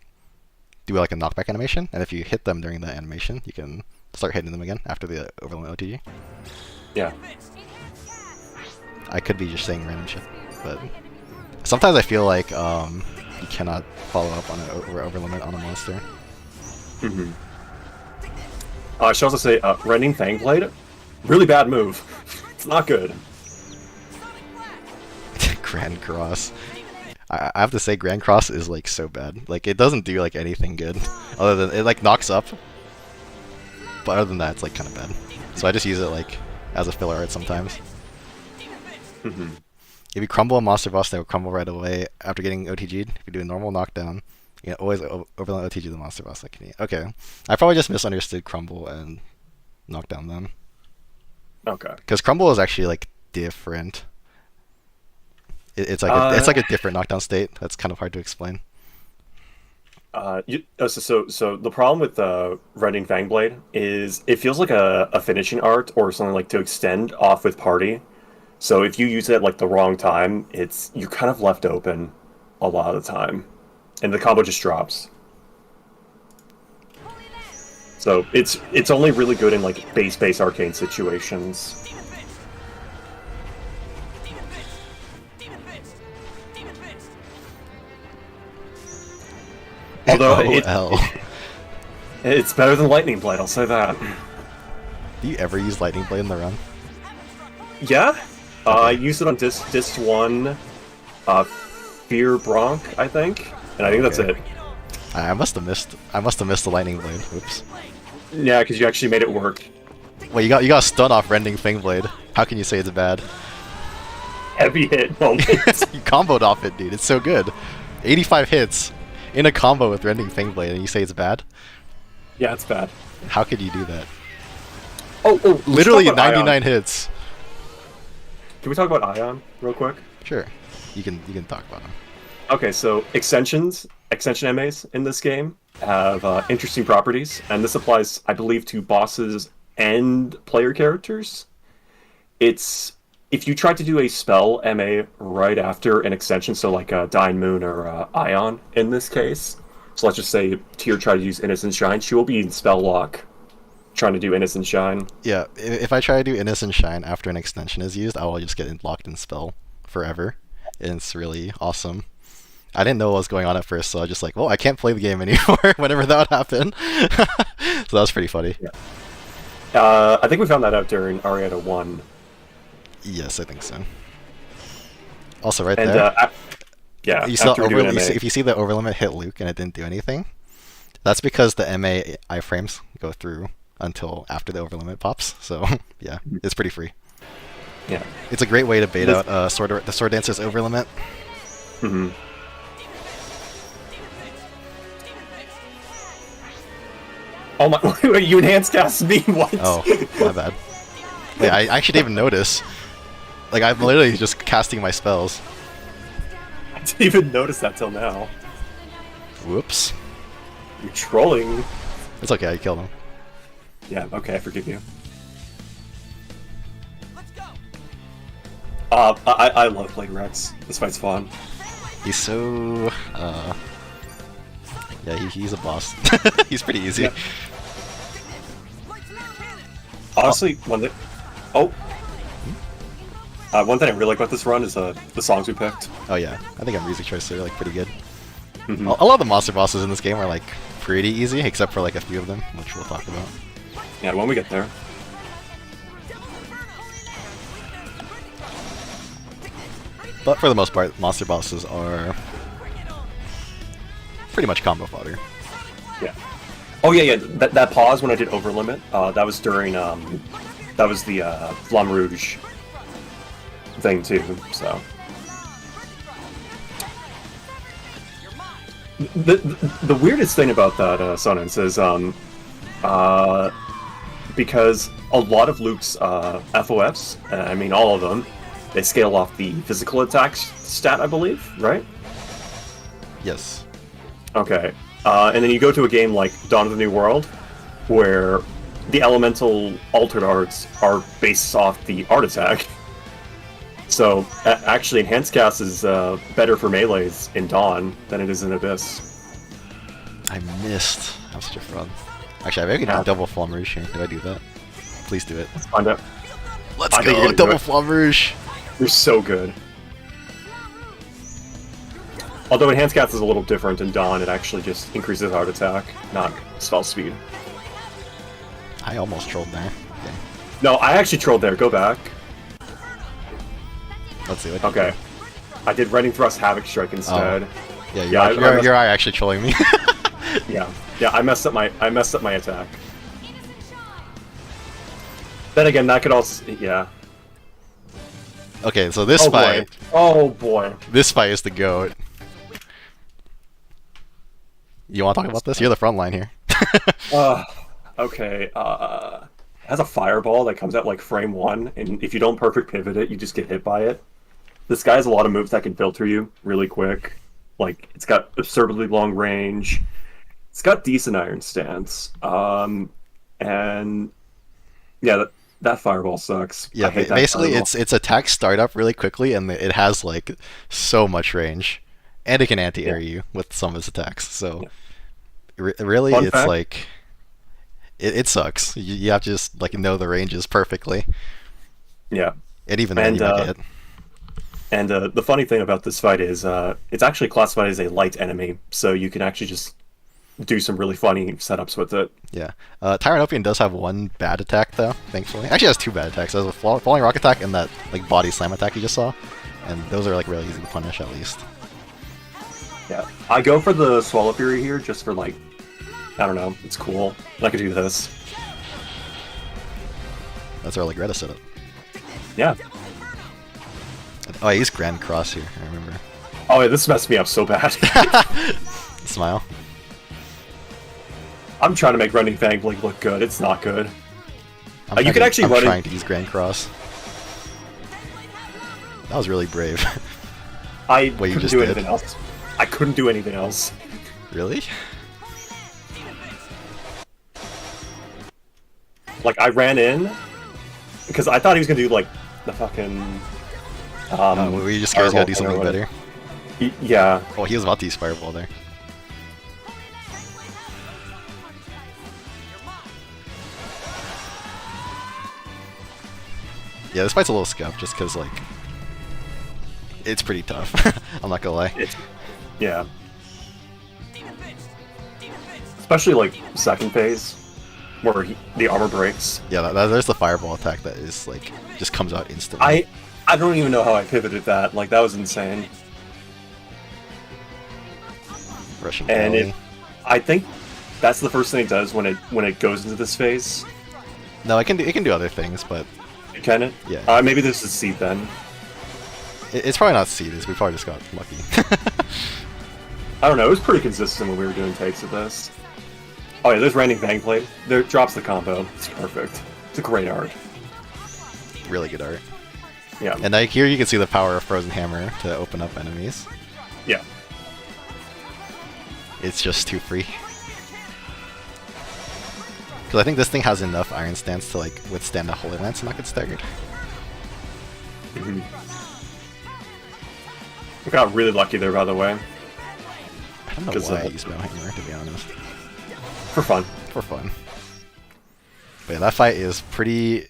do like a knockback animation, and if you hit them during that animation, you can start hitting them again after the overlimit OTG. Yeah. I could be just saying random shit, but sometimes I feel like you cannot follow up on an overlimit on a monster. I should also say, Rending Fangblade, really bad move. It's not good. Grand Cross. I have to say, Grand Cross is like so bad. Like it doesn't do like anything good, other than it like knocks up. But other than that, it's like kind of bad. So I just use it like as a filler art sometimes. If you crumble a monster boss, they will crumble right away after getting OTG'd. If you do a normal knockdown, you can always overland OTG the monster boss. Okay, I probably just misunderstood crumble and knockdown then. Okay. Because crumble is actually like different. It's like a different knockdown state. That's kind of hard to explain. So the problem with Rending Fangblade is it feels like a finishing art or something like to extend off with party. So if you use it at like the wrong time, you're kind of left open a lot of the time, and the combo just drops. So it's only really good in like base arcane situations. Although it's better than Lightning Blade, I'll say that. Do you ever use Lightning Blade in the run? Yeah. I used it on Disc 1, Fear Bronc, I think. And I think that's it. I must have missed the Lightning Blade. Oops. Yeah, because you actually made it work. Wait, you got a stun off Rending Fangblade. How can you say it's bad? Heavy hit moment. You comboed off it, dude. It's so good. 85 hits in a combo with Rending Fangblade, and you say it's bad? Yeah, it's bad. How could you do that? Oh, literally 99 hits. Can we talk about Ion real quick? Sure. You can talk about him. Okay, so extension MAs in this game have interesting properties, and this applies, I believe, to bosses and player characters. If you try to do a spell MA right after an extension, so like Dying Moon or Ion in this case, so let's just say Tyr tried to use Innocent Shine, she will be in spell lock trying to do Innocent Shine. Yeah, if I try to do Innocent Shine after an extension is used, I will just get locked in spell forever. And it's really awesome. I didn't know what was going on at first, so I was just like, well, I can't play the game anymore whenever that would happen. So that was pretty funny. Yeah. I think we found that out during Arietta 1. Yes, I think so. Also, right there. Yeah, you saw if you see the overlimit hit Luke and it didn't do anything, that's because the MA iframes go through until after the overlimit pops. So yeah, it's pretty free. Yeah, it's a great way to bait out the Sword Dancer's overlimit. Oh my! You enhanced cast me once. Oh, my bad. Wait, I actually didn't even notice. Like I'm literally just casting my spells. I didn't even notice that till now. Whoops. You're trolling. It's okay, I killed him. Yeah, okay, I forgive you. I love playing Rex. This fight's fun. He's so... Yeah, he's a boss. He's pretty easy. Yeah. Honestly, one thing I really like about this run is the songs we picked. Oh yeah, I think our music choices are like pretty good. A lot of the monster bosses in this game are like pretty easy, except for like a few of them, which we'll talk about. Yeah, when we get there. But for the most part, monster bosses are pretty much combo fodder. Yeah. Oh yeah. That pause when I did Overlimit, that was during that was the Flamme Rouge thing too. So the weirdest thing about that Sonance is because a lot of Luke's FOFs, I mean all of them, they scale off the physical attack stat, I believe, right? Yes. Okay. And then you go to a game like Dawn of the New World, where the elemental altered arts are based off the art attack. So, actually, Enhanced Cast is better for melees in Dawn than it is in Abyss. I missed. I'm such a fraud. Actually, I maybe can do double Flamme Rouge here. Did I do that? Please do it. Let's find out. Let's go! Double Flamme Rouge! You're so good. Although Enhanced Cast is a little different in Dawn, it actually just increases art attack, not spell speed. I almost trolled there. Okay. No, I actually trolled there. Go back. Let's see what. Okay. I did Rending Thrust Havoc Strike instead. Oh. Yeah, you're actually trolling me. Yeah, I messed up my attack. Then again, that could also Okay, so this fight. Boy. Oh boy. This fight is the GOAT. You want to talk about this? You're the front line here. Okay. It has a fireball that comes out like frame 1, and if you don't perfect pivot it, you just get hit by it. This guy has a lot of moves that can filter you really quick. Like, it's got absurdly long range. It's got decent iron stance. And yeah, that fireball sucks. Yeah, basically its attacks start up really quickly, and it has like so much range, and it can anti-air you with some of its attacks. So really, Fun it's fact? like it sucks. You have to just like know the ranges perfectly, Yeah. and even then you might get hit. And the funny thing about this fight is it's actually classified as a light enemy, so you can actually just do some really funny setups with it. Yeah. Tyranopian does have one bad attack, though, thankfully. Actually, it has two bad attacks. It has a falling rock attack and that like body slam attack you just saw. And those are like really easy to punish, at least. Yeah. I go for the Swallow Fury here just for like, I don't know, it's cool. I could do this. That's our like Greta setup. Yeah. Oh, I used Grand Cross here, I remember. Oh, yeah, this messed me up so bad. Smile. I'm trying to make Running Fang Blink look good. It's not good. You can actually run trying to use Grand Cross. That was really brave. I What you couldn't just do did. anything else. I couldn't do anything else. Really? Like, I ran in because I thought he was gonna do like the fucking. Were you just scared he was gonna do Fireball something or better? Yeah. Oh, he was about to use Fireball there. Yeah, this fight's a little scuffed just because, like, it's pretty tough. I'm not gonna lie. Yeah. Especially like second phase, where the armor breaks. Yeah, there's the Fireball attack that is, like, just comes out instantly. I don't even know how I pivoted that. Like, that was insane. Russian And Valley. I think that's the first thing it does when it goes into this phase. No, it can do other things, but Can it? Yeah. Maybe this is Seed then. it's probably not Seed. We probably just got lucky. I don't know. It was pretty consistent when we were doing takes of this. Oh yeah, there's Raining Fang Blade. There drops the combo. It's perfect. It's a great art. Really good art. Yeah. And like here you can see the power of Frozen Hammer to open up enemies. Yeah. It's just too free. Because I think this thing has enough Iron Stance to like withstand a Holy Lance and not get staggered. Mm-hmm. We got really lucky there, by the way. I don't know why I use Metal Hammer, to be honest. For fun. For fun. But yeah, that fight is pretty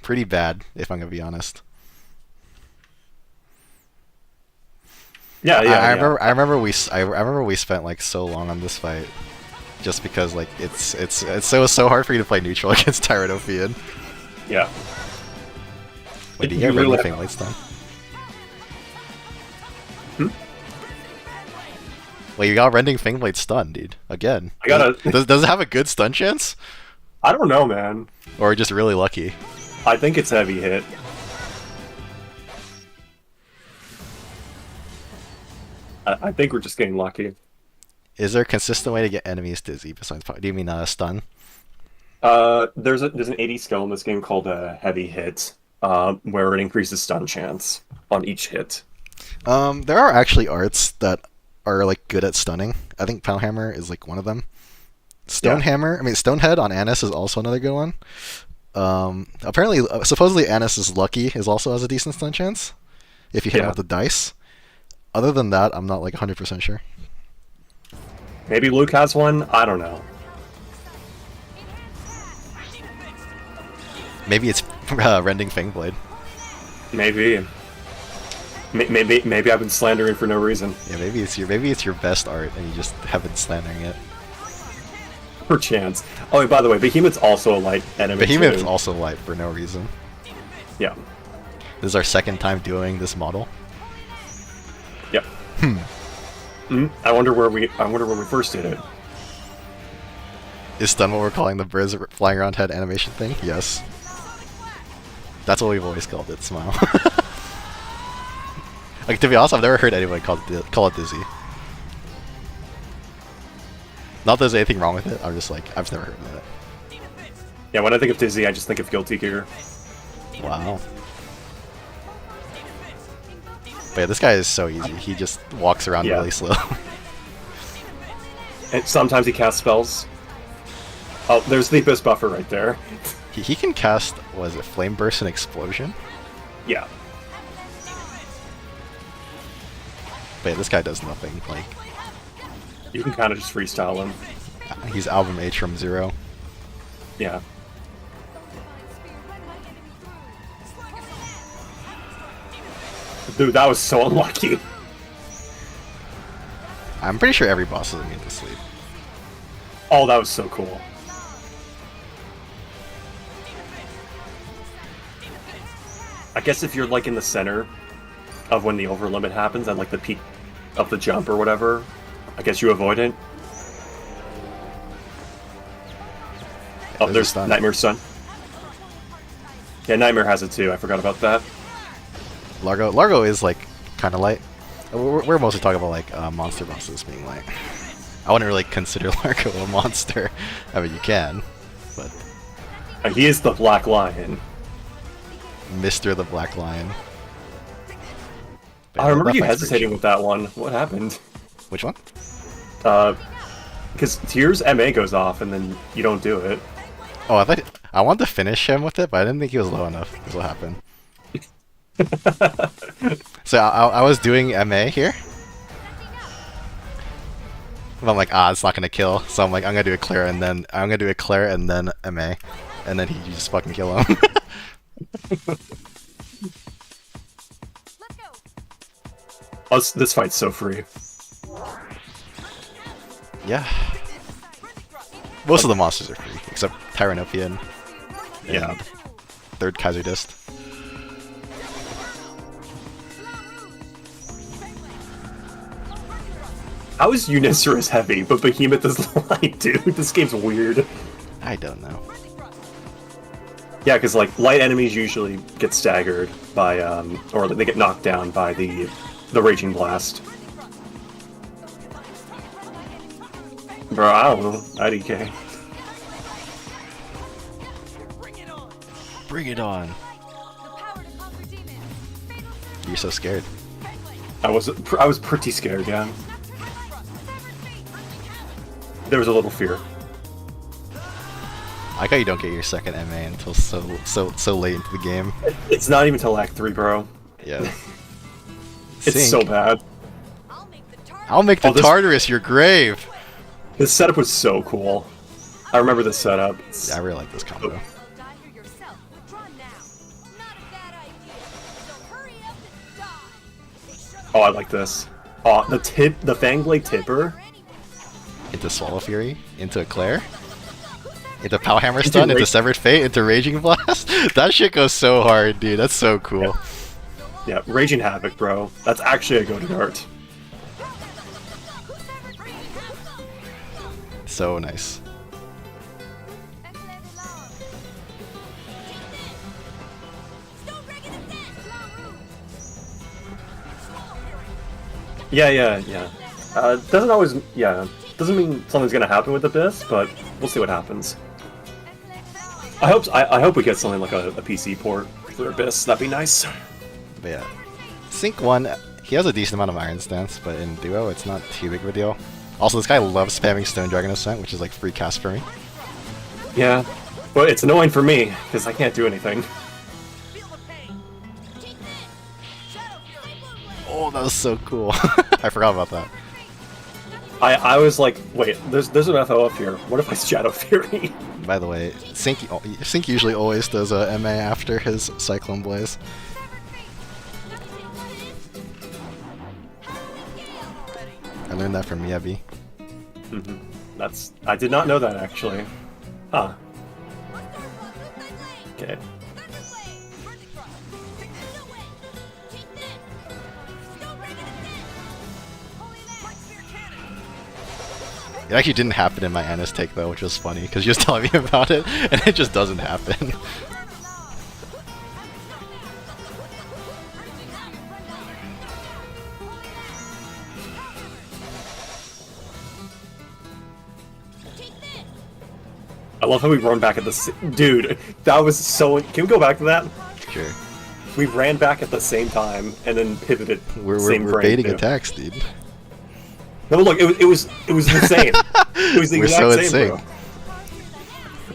bad, if I'm gonna be honest. Yeah, yeah. I remember we spent like so long on this fight, just because like it's so hard for you to play neutral against Tyranopian. Yeah. Wait, did you get Rending Fang Blade stun? Wait, you got Rending Fang Blade stun, dude. Again. I got a. Does it have a good stun chance? I don't know, man. Or just really lucky? I think it's heavy hit. I think we're just getting lucky. Is there a consistent way to get enemies dizzy besides? Do you mean stun? There's an 80 skill in this game called a heavy hit, where it increases stun chance on each hit. There are actually arts that are like good at stunning. I think Poundhammer is like one of them. Yeah. Stonehead on Annis is also another good one. Apparently, supposedly Annis is lucky is also has a decent stun chance if you hit him Yeah. with the dice. Other than that, I'm not like 100% sure. Maybe Luke has one. I don't know. Maybe it's Rending Fangblade. Maybe. Maybe I've been slandering for no reason. Yeah, maybe it's your best art and you just have been slandering it. Perchance. Oh, and by the way, Behemoth's also a light enemy. Behemoth's too. also light for no reason. Yeah. This is our second time doing this model. Yep. I wonder where we first did it. Is stun what we're calling the birds flying around head animation thing? Yes. That's what we've always called it, Smile. Like, to be honest, I've never heard anybody call it Dizzy. Not that there's anything wrong with it, I'm just like, I've just never heard of it. Yeah, when I think of Dizzy, I just think of Guilty Gear. Wow. But yeah, this guy is so easy. He just walks around really slow. And sometimes he casts spells. Oh, there's the Abyss buffer right there. He can cast, what is it, Flame Burst and Explosion? Yeah. But yeah, this guy does nothing. Like, You can kind of just freestyle him. he's Album H from Zero. Yeah. Dude, that was so unlucky. I'm pretty sure every boss is immune to sleep. Oh, that was so cool. I guess if you're like in the center of when the overlimit happens and like the peak of the jump or whatever, I guess you avoid it. Oh, there's Nightmare's son. Yeah, Nightmare has it too. I forgot about that. Largo is like kind of light. We're mostly talking about like monster bosses being light. I wouldn't really consider Largo a monster. I mean, you can, but He is the Black Lion. Mr. the Black Lion. But I remember that you fight's pretty hesitating chill. with that one. What happened? Which one? Because Tears MA goes off and then you don't do it. Oh, I wanted to finish him with it, but I didn't think he was low enough. That's what happened. So I was doing MA here. But I'm like, it's not gonna kill. So I'm like, I'm gonna do a Claire and then MA, and then you just fucking kill him. Oh, this fight's so free. Yeah. Most of the monsters are free, except Tyranopian. Yeah. And third Kaiser Dist. How is Unicerus heavy, but Behemoth is light, dude? This game's weird. I don't know. Yeah, because like light enemies usually get staggered by, or they get knocked down by the Raging Blast. Bro, I don't know. IDK. Bring it on. You're so scared. I was pretty scared, yeah. There was a little fear. I like how you don't get your second MA until so late into the game. It's not even till Act 3, bro. Yeah. It's so bad. I'll make the Oh, this- Tartarus your grave. This setup was so cool. I remember this setup. Yeah, I really like this combo. Oh, I like this. Oh, the Fangblade tipper. Into Swallow Fury, into Eclair, into Powhammer Stun, into Severed Fate, into Raging Blast. That shit goes so hard, dude. That's so cool. Yeah, Raging Havoc, bro. That's actually a go-to dart. So nice. Yeah. Doesn't always, doesn't mean something's gonna happen with Abyss, but we'll see what happens. I hope we get something like a PC port for Abyss. That'd be nice. But yeah, Sync 1, He has a decent amount of Iron Stance, but in duo, it's not too big of a deal. Also, this guy loves spamming Stone Dragon Ascent, which is like free cast for me. Yeah, but it's annoying for me because I can't do anything. Oh, that was so cool. I forgot about that. I was like, wait, there's an FO up here. What if I Shadow Fury? By the way, Sync usually always does a MA after his Cyclone Blaze. I learned that from Miyabi. I did not know that actually. Huh. Okay. It actually didn't happen in my Anna's take though, which was funny, because she was telling me about it, and it just doesn't happen. I love how we run back at the dude. That was so. Can we go back to that? Sure. We ran back at the same time and then pivoted. We're baiting attacks, dude. No, look, it was insane. It was the We're exact so in same, sync. bro.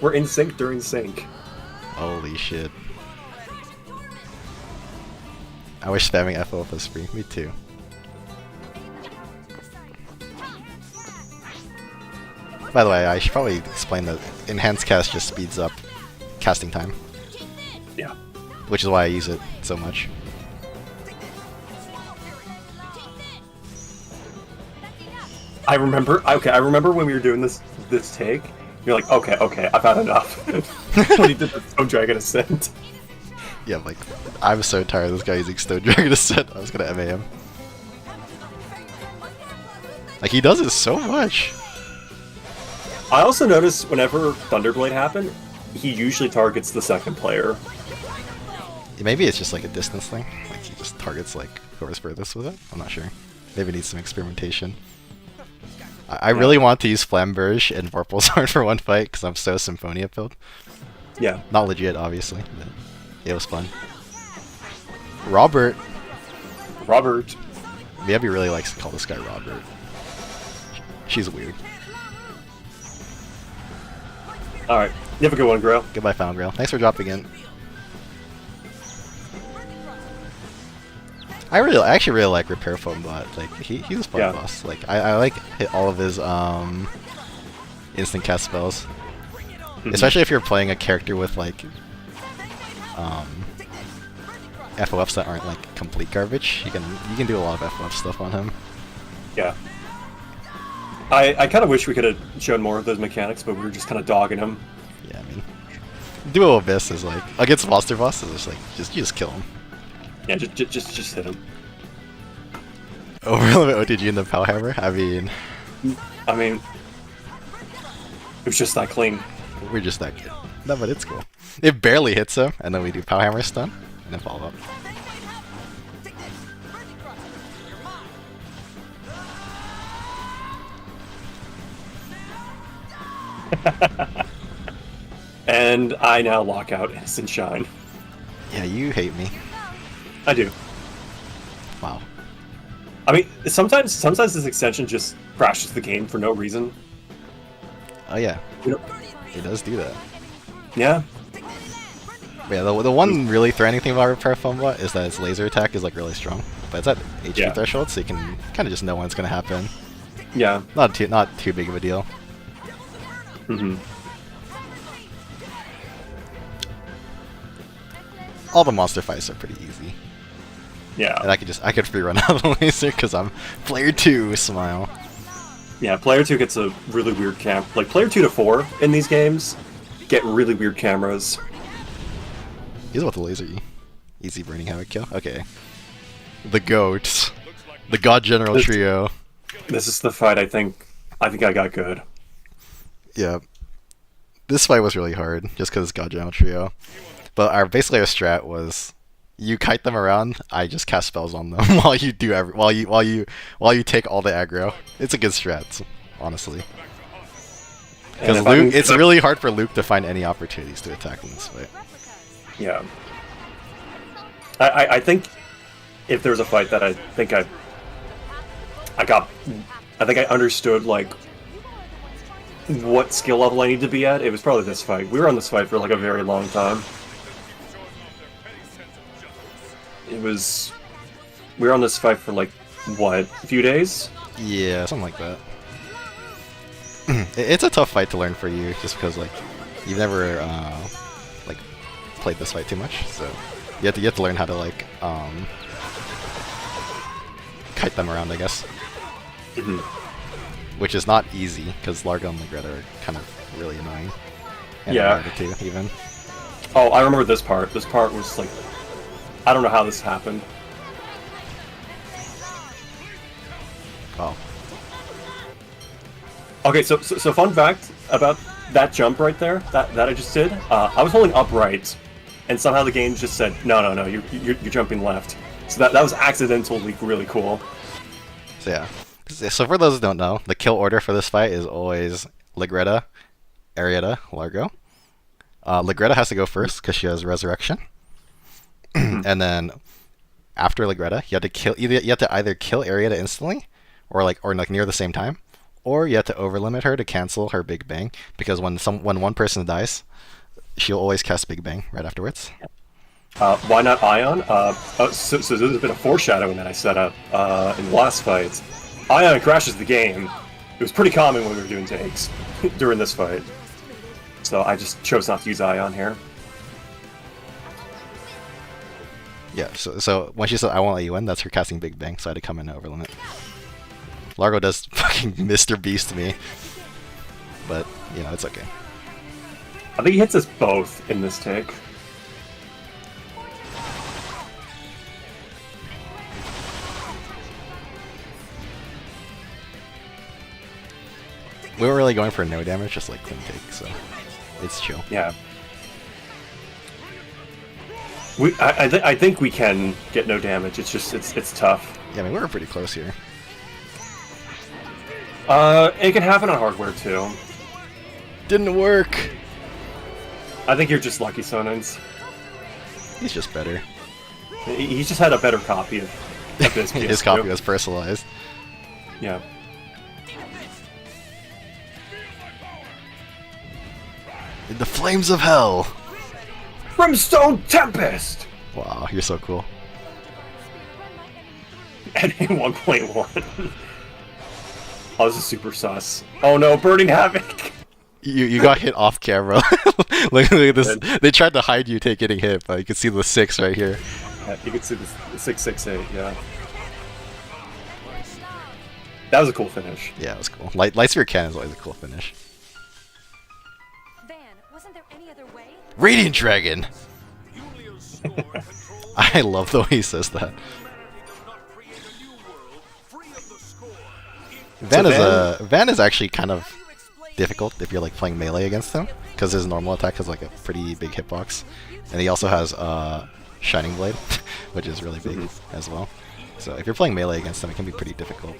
We're in sync during sync. Holy shit. I wish spamming FO was free. Me too. By the way, I should probably explain that Enhanced Cast just speeds up casting time. Yeah. Which is why I use it so much. I remember. Okay, I remember when we were doing this take. You're like, okay, I've had enough. When he did the Stone Dragon Ascent. Yeah, like, I'm so tired of this guy using Stone Dragon Ascent. I was gonna MA him. Like, he does it so much. I also noticed whenever Thunderblade happened, he usually targets the second player. Maybe it's just like a distance thing. Like, he just targets, like, whoever's furthest with it. I'm not sure. Maybe it needs some experimentation. I really want to use Flamberge and Vorpal's for one fight, because I'm so Symphonia build. Yeah. Not legit, obviously, but it was fun. Robert. Miyabi really likes to call this guy Robert. She's weird. Alright. You have a good one, Grail. Goodbye, Found Grail. Thanks for dropping in. I actually really like Repair Foam Bot. Like, he's a fun boss. Like, I like hit all of his instant cast spells. Especially if you're playing a character with like FOFs that aren't like complete garbage. You can do a lot of FOF stuff on him. Yeah. I kind of wish we could have shown more of those mechanics, but we were just kind of dogging him. Yeah, I mean, Duo Abyss is like against monster bosses. It's like you just kill him. Yeah, just hit him. Overlimit OTG in the Pow Hammer. I mean, it was just that clean. We're just that good. No, but it's cool. It barely hits him, and then we do Pow Hammer stun, and then follow up. And I now lock out Instant Shine. Yeah, you hate me. I do. Wow. I mean, sometimes this extension just crashes the game for no reason. Oh yeah, You know? it does do that. Yeah. But yeah, the one really threatening thing about Repair Foam Bot is that its laser attack is like really strong, but it's at HP threshold, so you can kind of just know when it's gonna happen. Yeah. Not too big of a deal. All the monster fights are pretty easy. Yeah. And I could free run out of the laser because I'm player 2, smile. Yeah, player 2 gets a really weird cam. Like, player 2 to 4 in these games get really weird cameras. He's about the laser E. Easy burning havoc kill. Okay. The goats. The God General trio. This is the fight I think I got good. Yeah. This fight was really hard, just because it's God General trio. But basically our strat was you kite them around, I just cast spells on them while you do while you take all the aggro. It's a good strat, honestly. Because it's really hard for Luke to find any opportunities to attack in this fight. Yeah. I think if there was a fight that I think I think I understood like what skill level I need to be at, it was probably this fight. We were on this fight for like a very long time. We were on this fight for like, what, a few days? Yeah, something like that. It's a tough fight to learn for you, just because like you've never like played this fight too much, so you have to learn how to like kite them around, I guess. Which is not easy, because Largo and Legretta are kind of really annoying. And Yeah. Largo too, even. Oh, I remember this part. This part was like, I don't know how this happened. Oh. Okay, so fun fact about that jump right there, that I just did. I was holding up right, and somehow the game just said, no, you're jumping left. So that was accidentally really cool. So yeah. So for those who don't know, the kill order for this fight is always Legretta, Arietta, Largo. Legretta has to go first because she has Resurrection, and then after Legretta, you have to either kill Arietta instantly, or like near the same time, or you have to overlimit her to cancel her Big Bang, because when one person dies, she'll always cast Big Bang right afterwards. Why not Ion? So there's a bit of foreshadowing that I set up in the last fight. Ion crashes the game. It was pretty common when we were doing takes during this fight. So I just chose not to use Ion here. Yeah, so when she said I won't let you in, that's her casting Big Bang, so I had to come in and overlimit. Largo does fucking Mr. Beast me. But, you know, it's okay. I think he hits us both in this take. We weren't really going for no damage, just like clean take, so it's chill. Yeah. I think we can get no damage. It's just it's tough. Yeah, I mean we were pretty close here. It can happen on hardware too. Didn't work. I think you're just lucky, Sonens. He's just better. He just had a better copy of this. His copy was personalized. Yeah. In the flames of hell. Brimstone Tempest! Wow, you're so cool. At 1.1. Oh, this is super sus. Oh no, Burning Havoc! You got hit off camera. look at this. They tried to hide you getting hit, but you can see the 6 right here. Yeah, you can see the 668, yeah. That was a cool finish. Yeah, it was cool. Lightsphere Cannon is always a cool finish. Van, wasn't there any other way? Radiant Dragon! I love the way he says that. Van is actually kind of difficult if you're like playing melee against him, because his normal attack has like a pretty big hitbox, and he also has Shining Blade, which is really big as well. So if you're playing melee against him, it can be pretty difficult.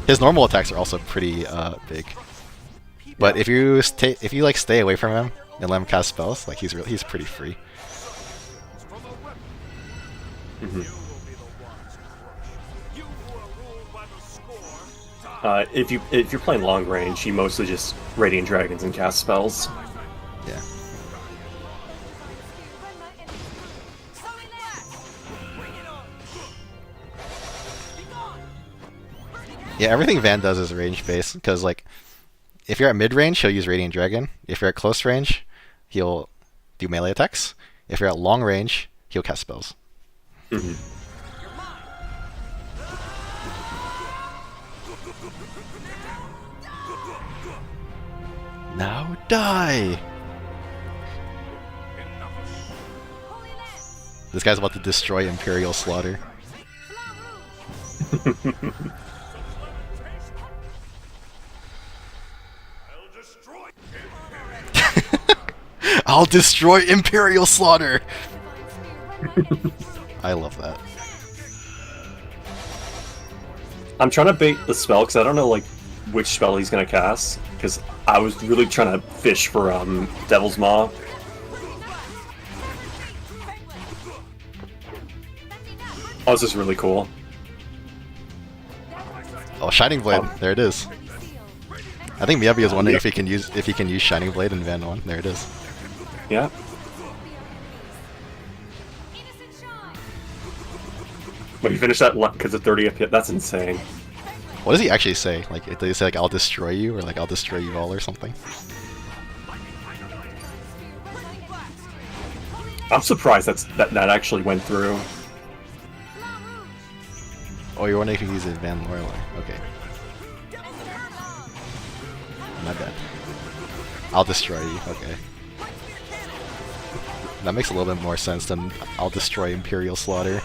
His normal attacks are also pretty big, but if you like stay away from him and let him cast spells, like he's pretty free. If you're playing long range, you mostly just Radiant Dragons and cast spells. Yeah. Yeah, everything Van does is range based, because like if you're at mid range, he'll use Radiant Dragon. If you're at close range, he'll do melee attacks. If you're at long range, he'll cast spells. Now die! This guy's about to destroy Imperial Slaughter. I'll destroy Imperial Slaughter! I love that. I'm trying to bait the spell because I don't know like which spell he's gonna cast, because I was really trying to fish for Devil's Maw. Oh, this is really cool. Oh, Shining Blade. Oh. There it is. I think Miyabi was wondering Yep. if he can use Shining Blade in Van 1. There it is. Yeah. But you finish that because of 30 FPS. That's insane. What does he actually say? Like, does he say like "I'll destroy you" or like "I'll destroy you all" or something? I'm surprised that actually went through. Oh, you're wondering if he uses Van Lorelei. Okay. My bad. I'll destroy you. Okay. That makes a little bit more sense than "I'll destroy Imperial Slaughter."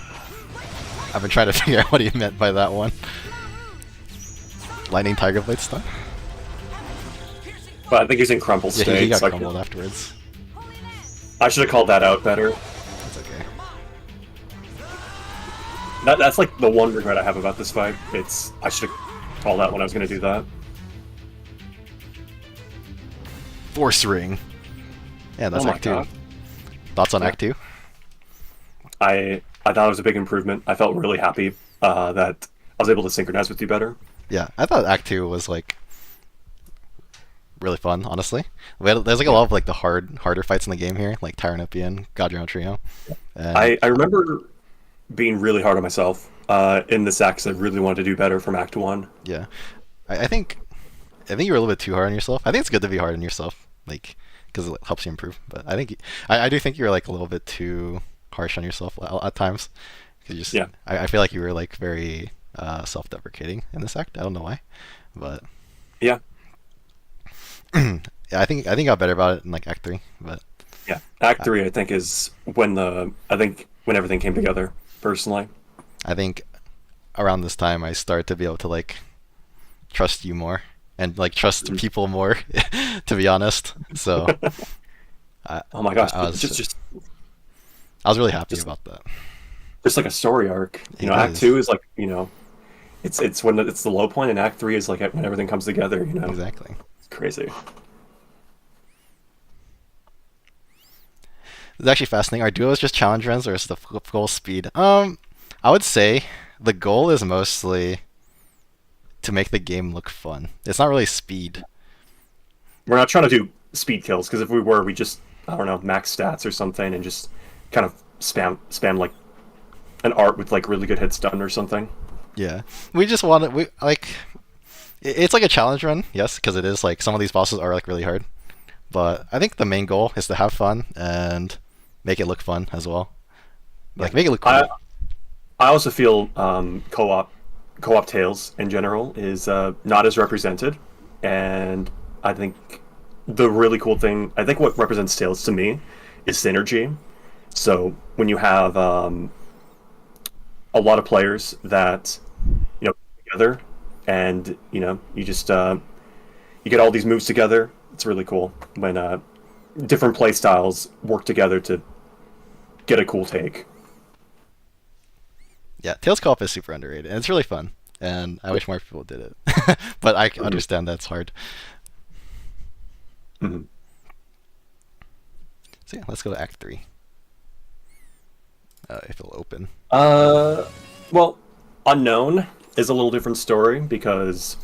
I've been trying to figure out what he meant by that one. Lightning Tiger Blade stun? But I think he's in crumple state. Yeah, he got so crumbled afterwards. I should have called that out better. That's okay. That's like the one regret I have about this fight. I should have called out when I was going to do that. Force Ring. Yeah, that's Oh my Act 2. God. Thoughts on Yeah. Act 2? I thought it was a big improvement. I felt really happy that I was able to synchronize with you better. Yeah, I thought Act 2 was like really fun, honestly. There's like a lot of like the harder fights in the game here, like Tyrannopian, Gadriano Trio. And I remember being really hard on myself in this act 'cause I really wanted to do better from Act 1. yeah, I think you're a little bit too hard on yourself. I think it's good to be hard on yourself, like because it helps you improve. But I think I do think you're like a little bit too harsh on yourself at times. You just Yeah. I feel like you were like very self-deprecating in this act. I don't know why, but Yeah. yeah, I think I got better about it in like Act 3. But Yeah. Act 3, I think, is when everything came together, personally. I think around this time I started to be able to like trust you more and like trust people more, to be honest. So Oh my gosh. I was Just really happy about that. just like a story arc. It Act is. 2 is like, it's when it's the low point, and Act 3 is like when everything comes together, Exactly. It's crazy. It's actually fascinating. Are duos just challenge runs or is the goal speed? I would say the goal is mostly to make the game look fun. It's not really speed. We're not trying to do speed kills, because if we were, we just, I don't know, max stats or something and just kind of spam like an art with like really good hits done or something. Yeah, we just want it. It's like a challenge run, yes, because it is like some of these bosses are like really hard. But I think the main goal is to have fun and make it look fun as well. Like make it look cool. I also feel co-op Tales in general is not as represented, and I think the really cool thing, I think what represents Tales to me is synergy. So when you have a lot of players that together, and you just you get all these moves together, it's really cool when different play styles work together to get a cool take. Yeah, Tales co-op is super underrated and it's really fun. And I wish more people did it. But I understand that's hard. Mm-hmm. So yeah, let's go to Act 3. If it'll open. Well, Unknown is a little different story, because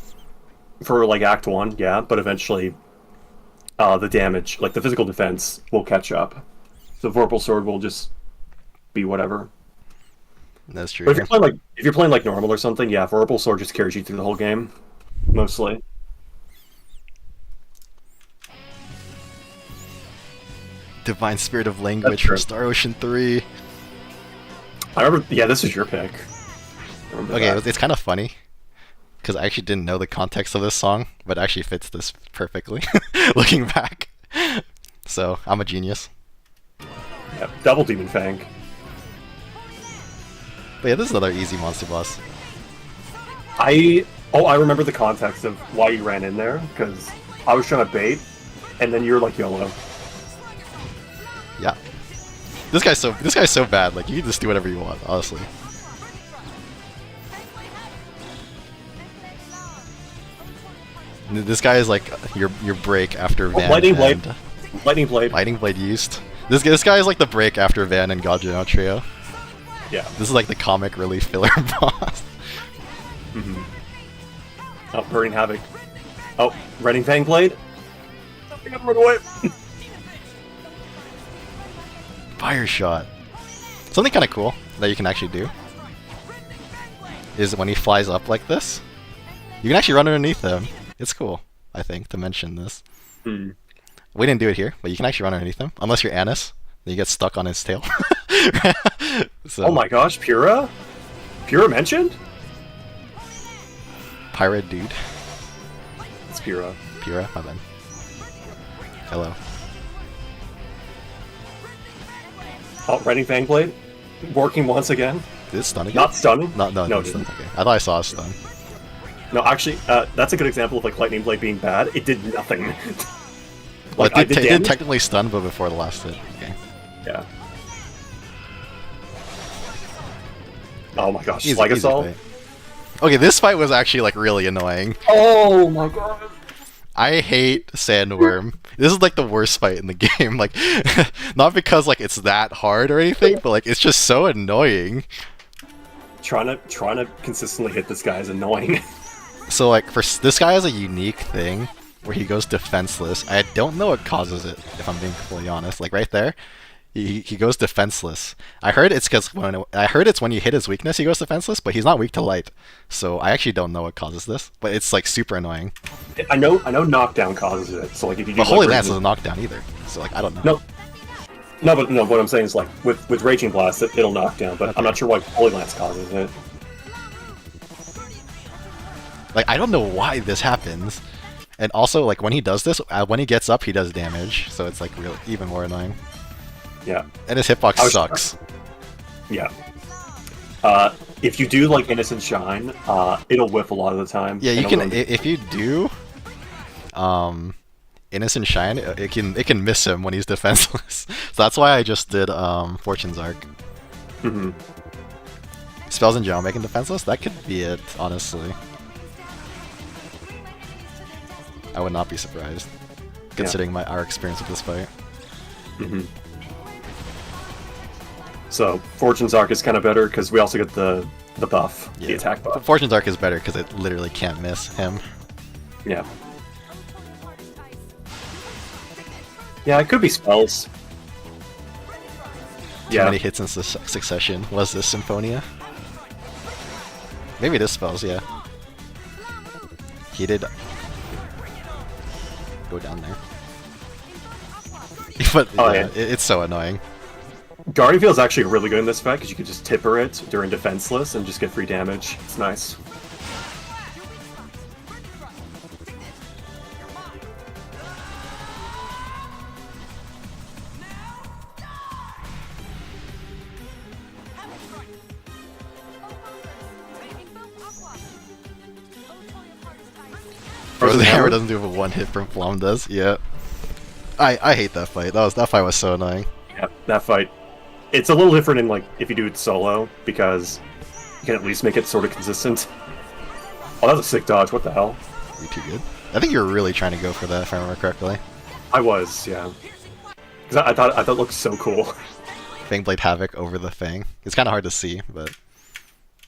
for like Act 1, yeah, but eventually the damage, like the physical defense, will catch up. So Vorpal Sword will just be whatever. That's true. But if you're playing like normal or something, yeah, Vorpal Sword just carries you through the whole game, mostly. Divine Spirit of Language That's from true. Star Ocean 3. I remember, yeah, this is your pick. I remember Okay, that. it's kind of funny because I actually didn't know the context of this song, but it actually fits this perfectly looking back. So I'm a genius. Yeah, Double Demon Fang. But yeah, this is another easy monster boss. I remember the context of why you ran in there, because I was trying to bait, and then you're like YOLO. Yeah. This guy's so bad. Like you can just do whatever you want, honestly. This guy is like your break after Van. Lightning Blade. and- Lightning Blade. Lightning Blade used. This guy is like the break after Van and Gadriano Trio. Yeah. This is like the comic relief filler boss. Oh, Burning Havoc. Oh, Running Fang Blade. I gotta run away. Fire shot. Something kind of cool that you can actually do is when he flies up like this, you can actually run underneath him. It's cool, I think, to mention this. We didn't do it here, but you can actually run underneath him. Unless you're Annis, then you get stuck on his tail. So, Oh my gosh, Pura? Pura mentioned? pirate dude. It's Pura. Pura, my bad. Hello. Oh, Running Fang Blade. Working once again. Did it stun again? Not stunning. No, no, it's it didn't. okay. I thought I saw a stun. No, actually, that's a good example of like Lightning Blade being bad. It did nothing. Well, I it did damage. technically stun, but before the last hit. Okay. Yeah. Oh my gosh, Easy Legasol. fight. Okay, this fight was actually like really annoying. Oh my god. I hate Sandworm. This is like the worst fight in the game. Like, not because like it's that hard or anything, but like it's just so annoying. Trying to consistently hit this guy is annoying. So like this guy has a unique thing where he goes defenseless. I don't know what causes it, if I'm being fully honest. Like right there, he goes defenseless. I heard it's when you hit his weakness he goes defenseless, but he's not weak to light. So I actually don't know what causes this, but it's like super annoying. I know knockdown causes it. So like if you do But Holy like, Lance doesn't knock down either. So like I don't know. No, but what I'm saying is like with Raging Blast it'll knock down, but I'm not sure why Holy Lance causes it. Like I don't know why this happens. And also like when he does this, when he gets up he does damage. So it's like really even more annoying. Yeah. And his hitbox sucks. Yeah. If you do like Innocent Shine, it'll whiff a lot of the time. Yeah, you can if you do Innocent Shine, it can miss him when he's defenseless. So that's why I just did Fortune's Arc. Spells in general making defenseless? That could be it, honestly. I would not be surprised, considering our experience with this fight. So Fortune's Arc is kind of better because we also get the buff, the attack buff. Fortune's Arc is better because it literally can't miss him. Yeah. Yeah, it could be spells. Too many hits in succession. Was this Symphonia? Maybe it is spells, yeah. He did go down there. But it's so annoying. Guardian Field's actually really good in this fight because you can just tipper it during defenseless and just get free damage. It's nice. Frozen Hammer doesn't do what one hit from Flom does. Yeah. I hate that fight. That fight was so annoying. Yeah, that fight. It's a little different in like if you do it solo because you can at least make it sort of consistent. Oh, that was a sick dodge. What the hell? You're too good. I think you're really trying to go for that, if I remember correctly. I was, yeah. Because I thought it looked so cool. Fangblade Havoc over the Fang. It's kind of hard to see, but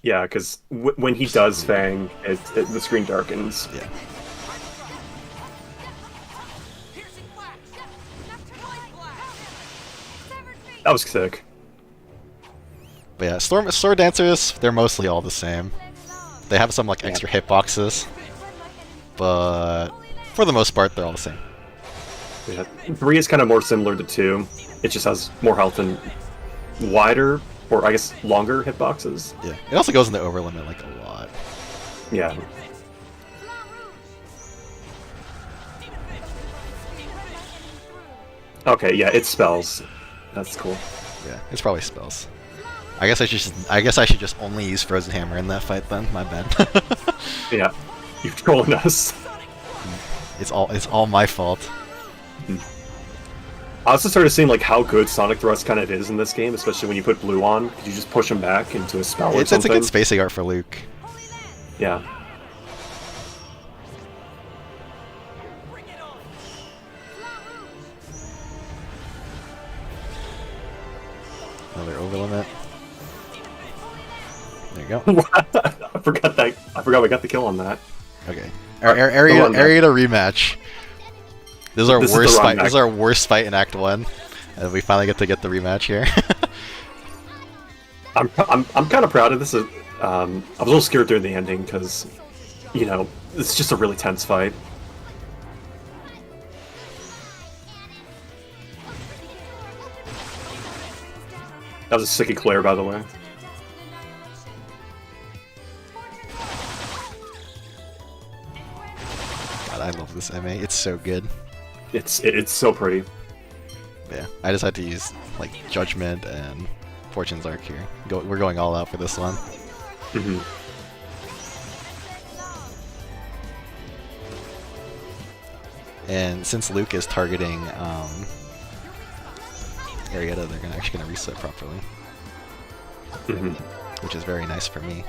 Yeah, because when he does Fang, the screen darkens. yeah. That was sick. But yeah, Sword Dancers, they're mostly all the same. They have some like extra hitboxes, but for the most part, they're all the same. Yeah. 3 is kind of more similar to 2. It just has more health and wider, or I guess longer hitboxes. Yeah, it also goes into overlimit like a lot. Yeah. Okay, yeah, it's spells. That's cool. Yeah, it's probably spells. I guess I should just only use Frozen Hammer in that fight then. My bad. Yeah, you're trolling us. It's all my fault. I also started seeing like how good Sonic Thrust kind of is in this game, especially when you put Blue on. You just push him back into a spell or It's something. a good spacing art for Luke. Yeah. Another overlimit. you go. I forgot we got the kill on that. Okay. Go on, Area to rematch. This is our This is the worst run fight. back. This is our worst fight in Act 1. And we finally get the rematch here. I'm kind of proud of this. I was a little scared during the ending because, you know, it's just a really tense fight. That was a sick eclair, by the way. God, I love this MA. It's so good. It's so pretty. Yeah, I just had to use like Judgment and Fortune's Arc here. We're going all out for this one. Hmm. And since Luke is targeting Arietta, they're actually gonna reset properly, Hmm. which is very nice for me.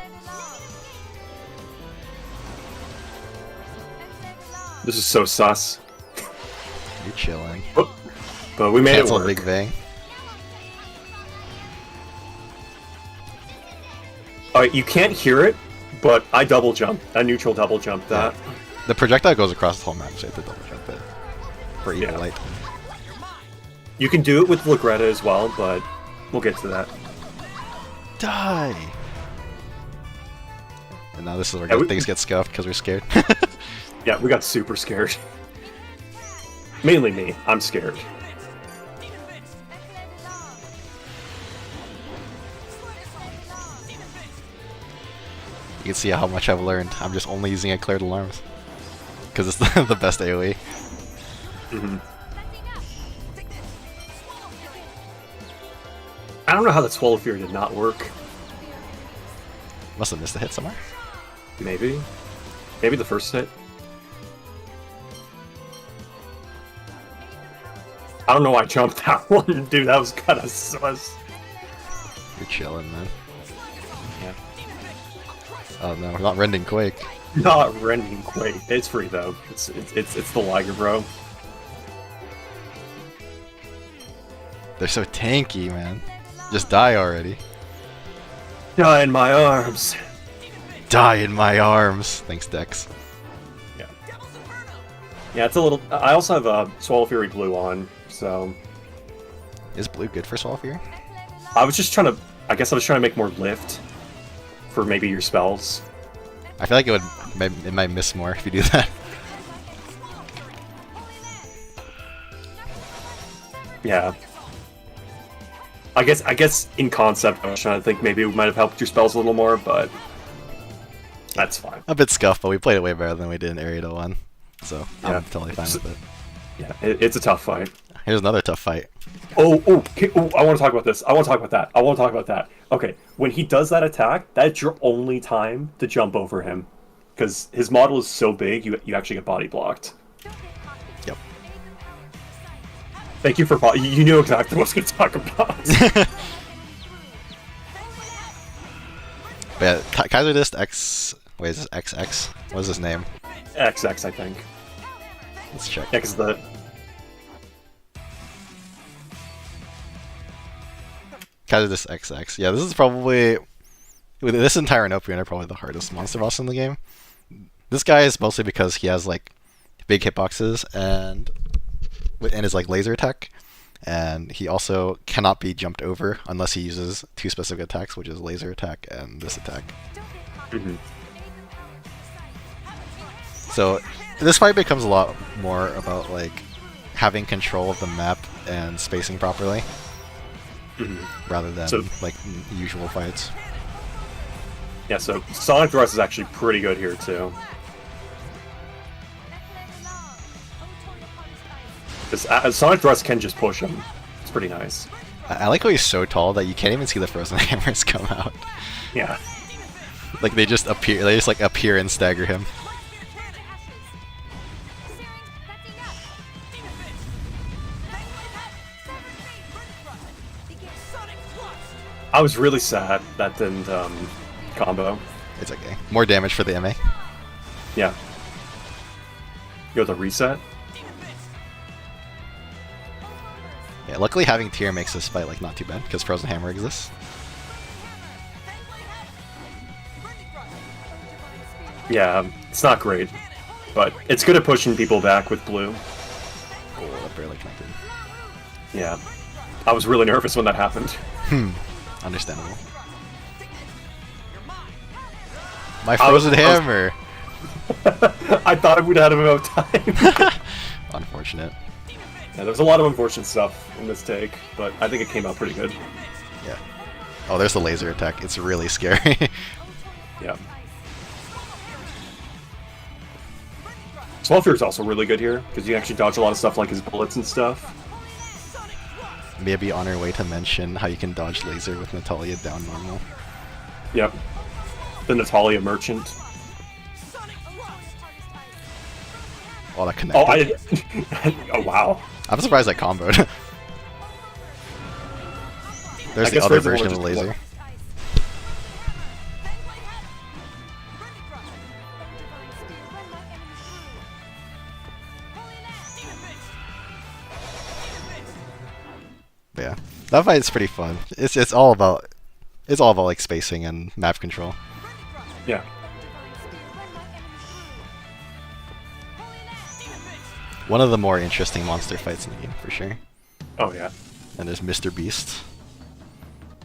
This is so sus. You're chilling. But we made Cancel it work. Big Bang. You can't hear it, but I double jumped. I neutral double jumped that. The projectile goes across the whole map, so you have to double jump it for equal Yeah. light. You can do it with Lagretta as well, but we'll get to that. Die! And now this is where Yeah, we- things get scuffed because we're scared. Yeah, we got super scared. Mainly me. I'm scared. You can see how much I've learned. I'm just only using Eclaired Alarms. Because it's the best AoE. Hmm. I don't know how that Swallow Fury did not work. Must have missed a hit somewhere. Maybe. Maybe the first hit. I don't know why I jumped that one, dude. That was kind of sus. You're chilling, man. Yeah. Oh no, we're not Rending Quake. Not Rending Quake. It's free though. It's the Liger, bro. They're so tanky, man. Just die already. Die in my arms. Die in my arms. Thanks, Dex. Yeah. Yeah, it's a little. I also have a Swallow Fury Blue on, so Is blue good for Swallow Fury? I was just trying to. I guess I was trying to make more lift for maybe your spells. I feel like it might miss more if you do that. Yeah. I guess in concept, I was trying to think maybe it might have helped your spells a little more, but that's fine. A bit scuffed, but we played it way better than we did in Area 1. So Yeah. I'm totally fine with it. Yeah, it's a tough fight. Here's another tough fight. Oh, I want to talk about this. I want to talk about that. I want to talk about that. Okay, when he does that attack, that's your only time to jump over him. Because his model is so big, you actually get body blocked. Yep. Thank you for... You knew exactly what I was going to talk about. But yeah, Kaiser Disc X... Wait, is this XX? What is his name? XX, I think. Let's check. Yeah, because the... Kaiser Disc XX. Yeah, this is probably... With this entire Nopian are probably the hardest monster boss in the game. This guy is mostly because he has like big hitboxes and his like laser attack, and he also cannot be jumped over unless he uses two specific attacks, which is laser attack and this attack. Mhm. So this fight becomes a lot more about like having control of the map and spacing properly, Mhm. rather than So- like usual fights. Yeah, so Sonic Thrust is actually pretty good here, too. Because Sonic Thrust can just push him. It's pretty nice. I like how he's so tall that you can't even see the frozen hammers come out. Yeah. Like they just appear. They just like appear and stagger him. I was really sad that didn't combo. It's okay. More damage for the MA. Yeah. Yo, the reset? Yeah. Luckily, having tier makes this fight like not too bad because frozen hammer exists. Yeah, it's not great, but it's good at pushing people back with blue. Oh, that barely connected. Yeah, I was really nervous when that happened. Understandable. My frozen hammer! I thought I would have had enough time. Unfortunate. Yeah, there was a lot of unfortunate stuff in this take, but I think it came out pretty good. Yeah. Oh, there's the laser attack. It's really scary. Yeah. Swelfer is also really good here, because you can actually dodge a lot of stuff like his bullets and stuff. Maybe on our way to mention how you can dodge laser with Natalia down normal. Yep. The Natalia Merchant. Oh, that connected. Oh, oh wow. I'm surprised that comboed. There's the other version of the laser. But yeah, that fight's pretty fun. It's all about like spacing and map control. Yeah. One of the more interesting monster fights in the game for sure. Oh yeah. And there's Mr. Beast.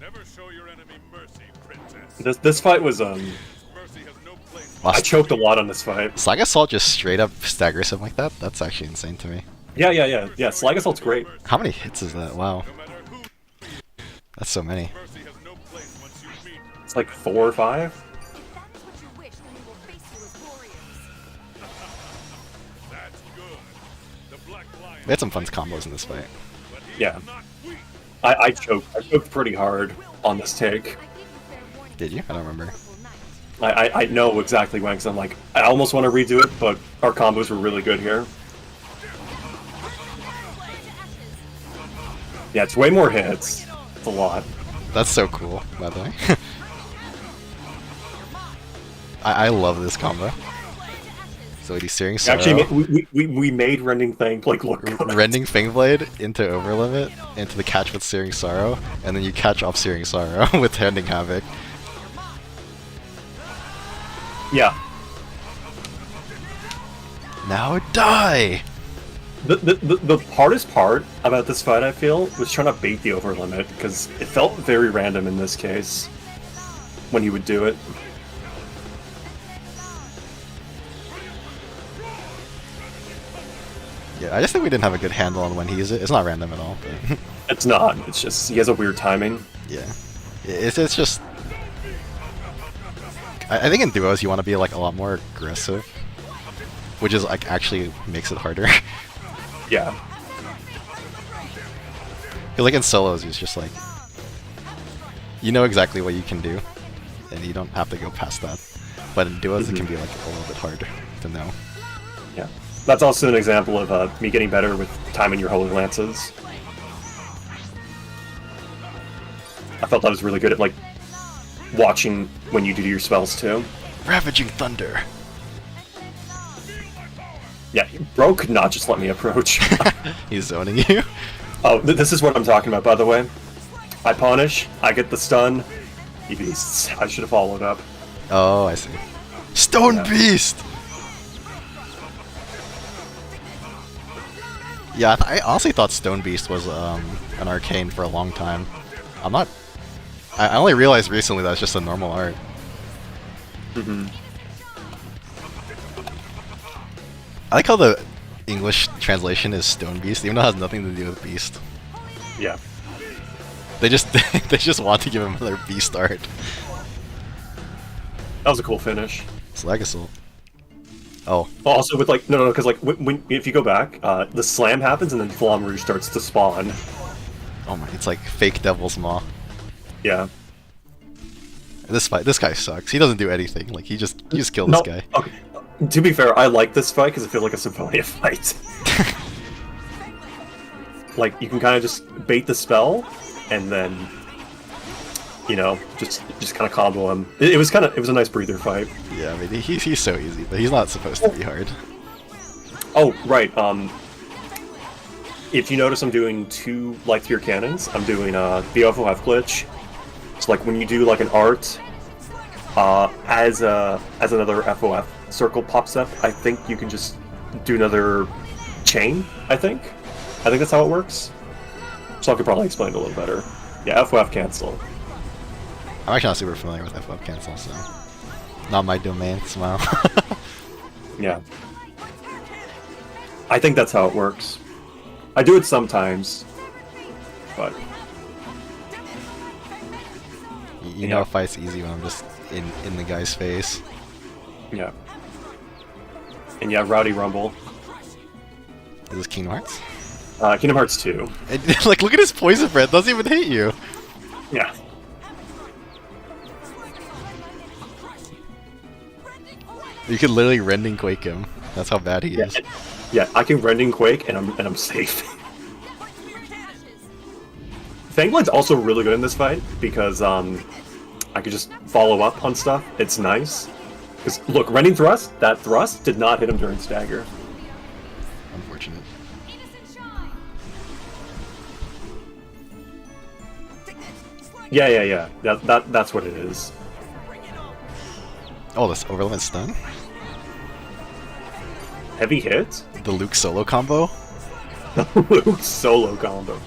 Never show your enemy mercy, princess. This fight was Mercy has no place. I choked a lot on this fight. Slag Assault just straight up staggers him like that. That's actually insane to me. Yeah. Slag Assault's great. How many hits is that? Wow, No matter who, that's so many. mercy has no place once you meet. It's like 4 or 5. If that is what you wish, then we will face you as warriors. That's good. The Black Lion. We had some fun combos in this fight. But he Yeah. is not weak. I choked pretty hard on this take. I gave you fair warning. Did you? I don't remember. Purple Knight. I know exactly when, because I'm like, I almost want to redo it, but our combos were really good here. Yeah, it's way more hits. It's a lot. That's so cool, by the way. I love this combo. So he's Searing Sorrow, Actually, we made Rending Thing like look good. Rending Fangblade into Overlimit, into the catch with Searing Sorrow, and then you catch off Searing Sorrow with Rending Havoc. Yeah. Now die! The hardest part about this fight, I feel, was trying to bait the overlimit, because it felt very random in this case when he would do it. Yeah, I just think we didn't have a good handle on when he uses it. It's not random at all. But It's not. It's just he has a weird timing. yeah, it's just. I think in duos you want to be like a lot more aggressive, which is like actually makes it harder. Yeah. Because like in solos, it's just like you know exactly what you can do, and you don't have to go past that. But in duos, it can be like a little bit harder to know. Yeah. That's also an example of me getting better with timing your Holy Lances. I felt I was really good at like watching when you do your spells too. Ravaging Thunder. Yeah, bro could not just let me approach. He's zoning you. Oh, this is what I'm talking about, by the way. I punish, I get the stun. He beasts. I should have followed up. Oh, I see. Stone Yeah. Beast. Yeah, I honestly thought Stone Beast was an arcane for a long time. I'm not. I only realized recently that's just a normal art. I like how the English translation is Stone Beast, even though it has nothing to do with Beast. Yeah. They just they just want to give him another Beast art. That was a cool finish. Slag Assault. Oh, Also with like, no, because like, when if you go back, the slam happens and then Flamme Rouge starts to spawn. oh my! It's like fake Devil's Maw. Yeah. This guy sucks. He doesn't do anything. Like you just kill this guy. Okay. To be fair, I like this fight because it feels like a Symphonia fight. Like, you can kind of just bait the spell, and then, you know, just kind of combo him. It was a nice breather fight. Yeah, I mean he's so easy, but he's not supposed to be hard. Oh, right. If you notice, I'm doing 2 light spear cannons. I'm doing the OFOF glitch. It's like when you do like an art, As another FOF circle pops up, I think you can just do another chain. I think that's how it works. So I could probably explain it a little better. Yeah, FOF cancel. I'm actually not super familiar with FF cancel, so not my domain. Smile. Yeah. I think that's how it works. I do it sometimes, but you know, a fight's easy when I'm just in the guy's face. yeah. And yeah, Rowdy Rumble. Is this Kingdom Hearts? Kingdom Hearts 2. Like, look at his poison breath. Doesn't even hit you. Yeah. You could literally rending quake him. That's how bad he is. Yeah, I can Rending Quake and I'm safe. Fangblade's also really good in this fight because I could just follow up on stuff. It's nice. Because look, Rending Thrust, that thrust did not hit him during stagger. Unfortunate. Yeah. That's what it is. Oh, this overlimit stun? Heavy hit? The Luke solo combo? Luke solo combo.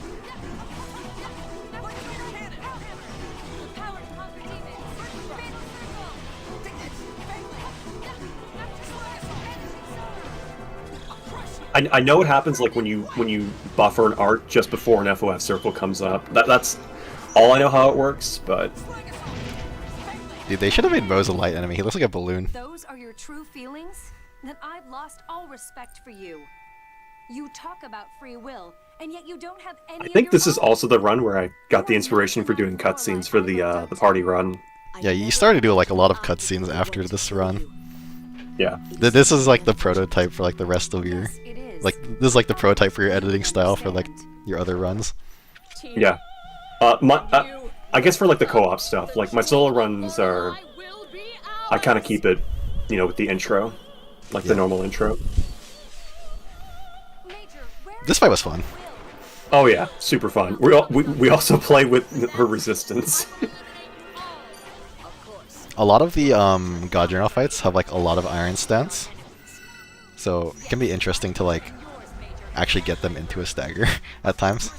I know it happens like when you buffer an art just before an FOF circle comes up. That's all I know how it works, but Dude, they should have made Rose a light enemy. He looks like a balloon. Those are your true feelings? Then I've lost all respect for you. You talk about free will, and yet you don't have any. I think this is also the run where I got the inspiration for doing cutscenes for the party run. Yeah, you started to do like a lot of cutscenes after this run. Yeah. This is like the prototype for like the rest of your, Yes, it is. like this is like the prototype for your editing style for like your other runs. Yeah. I guess for like the co-op stuff, like my solo runs are, I kind of keep it, you know, with the intro, like the normal intro. This fight was fun. Oh yeah, super fun. We also play with her resistance. A lot of the God Journal fights have like a lot of iron stance, so it can be interesting to like actually get them into a stagger at times.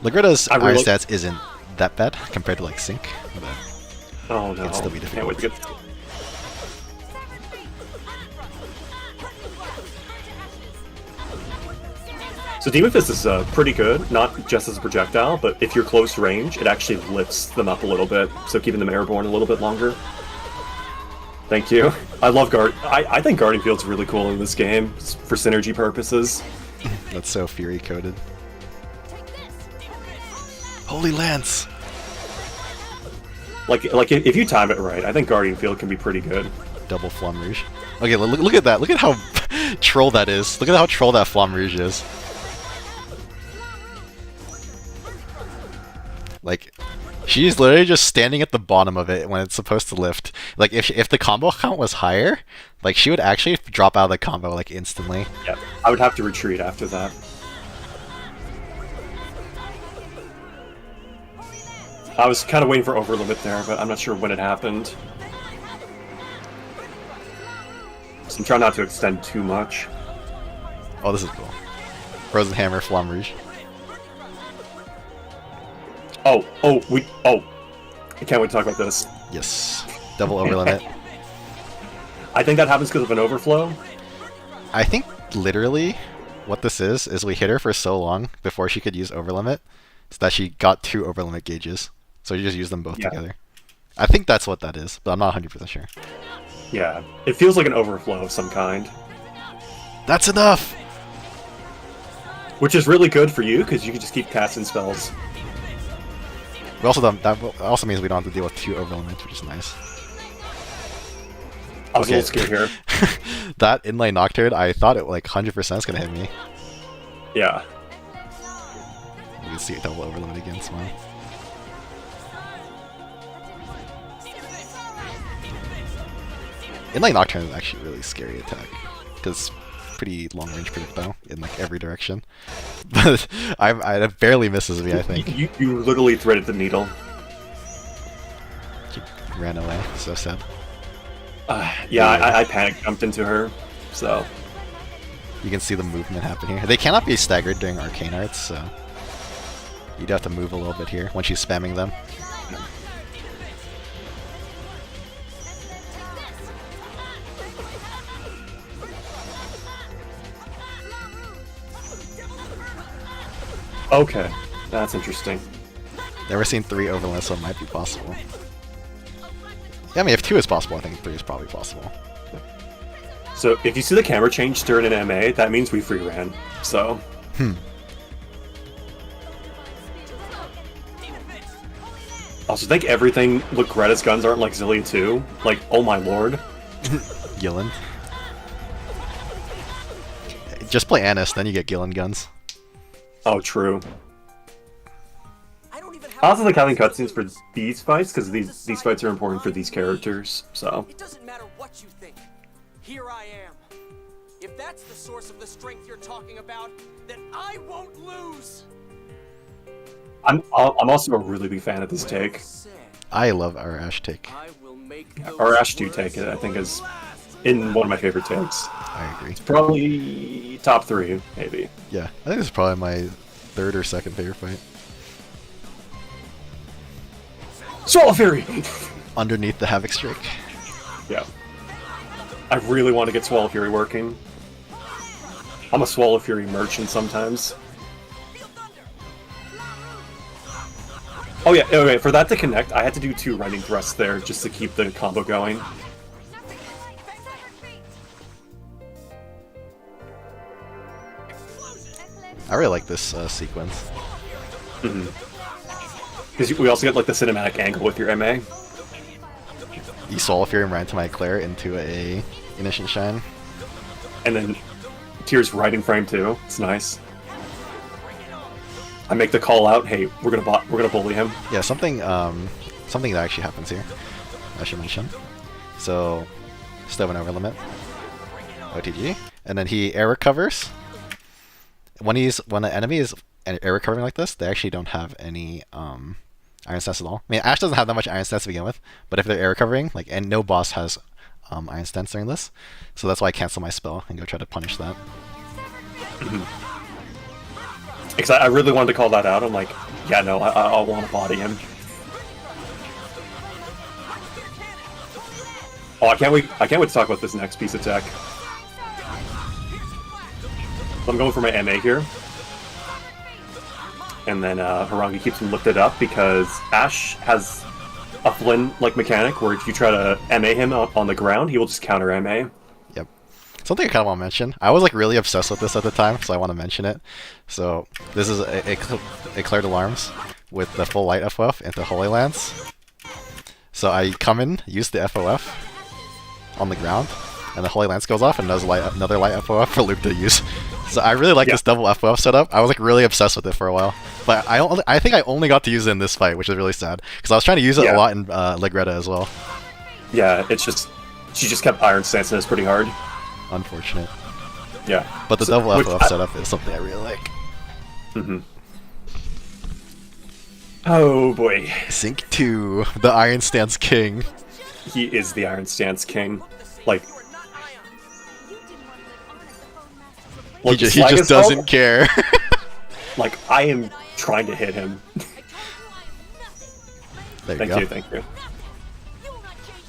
Ligretta's iron stance isn't that bad compared to like Sync, but Oh no! it'd still be Can't wait difficult. to get. So Demon Fist is pretty good, not just as a projectile, but if you're close range, it actually lifts them up a little bit, so keeping them airborne a little bit longer. Thank you. I love Guard. I think Guardian Field's really cool in this game for synergy purposes. That's so Fury coded. Holy Lance! Like if you time it right, I think Guardian Field can be pretty good. Double Flamme Rouge. Okay, look at that. Look at how troll that is. Look at how troll that Flamme Rouge is. Like, she's literally just standing at the bottom of it when it's supposed to lift. Like, if the combo count was higher, like, she would actually drop out of the combo, like, instantly. Yeah, I would have to retreat after that. I was kind of waiting for overlimit there, but I'm not sure when it happened. So I'm trying not to extend too much. Oh, this is cool. Frozen Hammer, Flamme Rouge. Oh, I can't wait to talk about this. Yes. Double overlimit. I think that happens because of an overflow. I think, literally, what this is we hit her for so long before she could use overlimit, so that she got 2 overlimit gauges. So you just use them both together. I think that's what that is, but I'm not 100% sure. Yeah, it feels like an overflow of some kind. That's enough! Which is really good for you, because you can just keep casting spells. We also don't, that also means we don't have to deal with 2 overlimits, which is nice. I was a little scared here. That inlay Nocturne, I thought it like 100% is gonna hit me. Yeah. You can see it double overlimit again, smile. Inlay Nocturne is actually a really scary attack, because pretty long range projectile in like every direction. But it barely misses me, I think. You literally threaded the needle. ran away. So sad. Yeah, I panic jumped into her, so... You can see the movement happen here. They cannot be staggered during arcane arts, so... You'd have to move a little bit here when she's spamming them. Okay, that's interesting. Never seen 3 overland, so it might be possible. Yeah, I mean, if 2 is possible, I think 3 is probably possible. So if you see the camera change during an MA, that means we free ran. So. Also, think everything with Greta's guns aren't like Zillia 2. Like, oh my lord. Gillen. Just play Annis, then you get Gillen guns. Oh, true. I also like having cutscenes for these fights, because these fights are important for these characters, so. It doesn't matter what you think. Here I am. If that's the source of the strength you're talking about, then I won't lose. I'm also a really big fan of this take. I love our Ash take. Our Ash 2 take, I think, is in one of my favorite takes. I agree. It's probably top 3, maybe. Yeah, I think this is probably my 3rd or 2nd favorite fight. Swallow Fury! Underneath the Havoc Streak. Yeah. I really want to get Swallow Fury working. I'm a Swallow Fury merchant sometimes. Oh yeah, okay, for that to connect, I had to do 2 running thrusts there just to keep the combo going. I really like this sequence. Because we also get like the cinematic angle with your MA. You Soul Fury and ran to my Claire into a Innocent Shine. And then Tyr's right in frame too. It's nice. I make the call out, hey, we're gonna bully him. Yeah, something that actually happens here, I should mention. So, Stoven over limit, OTG, and then he air recovers. When an enemy is air recovering like this, they actually don't have any Iron Stance at all. I mean, Ash doesn't have that much Iron Stance to begin with, but if they're air recovering, like, and no boss has Iron Stance during this, so that's why I cancel my spell and go try to punish that. Because I really wanted to call that out. I'm like, yeah, no, I want to body him. Oh, I can't wait to talk about this next piece of tech. I'm going for my MA here. And then Harangi keeps him lifted up because Ash has a Flynn-like mechanic where if you try to MA him on the ground, he will just counter MA. Yep. Something I kind of want to mention. I was like really obsessed with this at the time, so I want to mention it. So this is a Claire d'Alarms with the full light FOF into Holy Lance. So I come in, use the FOF on the ground, and the Holy Lance goes off, and another light FOF for Luke to use. So I really like this double FOF setup. I was like really obsessed with it for a while, but I think I only got to use it in this fight, which is really sad because I was trying to use it a lot in Legreta as well. Yeah, it's just she just kept Iron Stance and it's pretty hard. Unfortunate. Yeah, but the double FOF setup is something I really like. Oh boy. Sync 2, the Iron Stance King. He is the Iron Stance King. Like he just doesn't care. Like, I am trying to hit him. Thank you.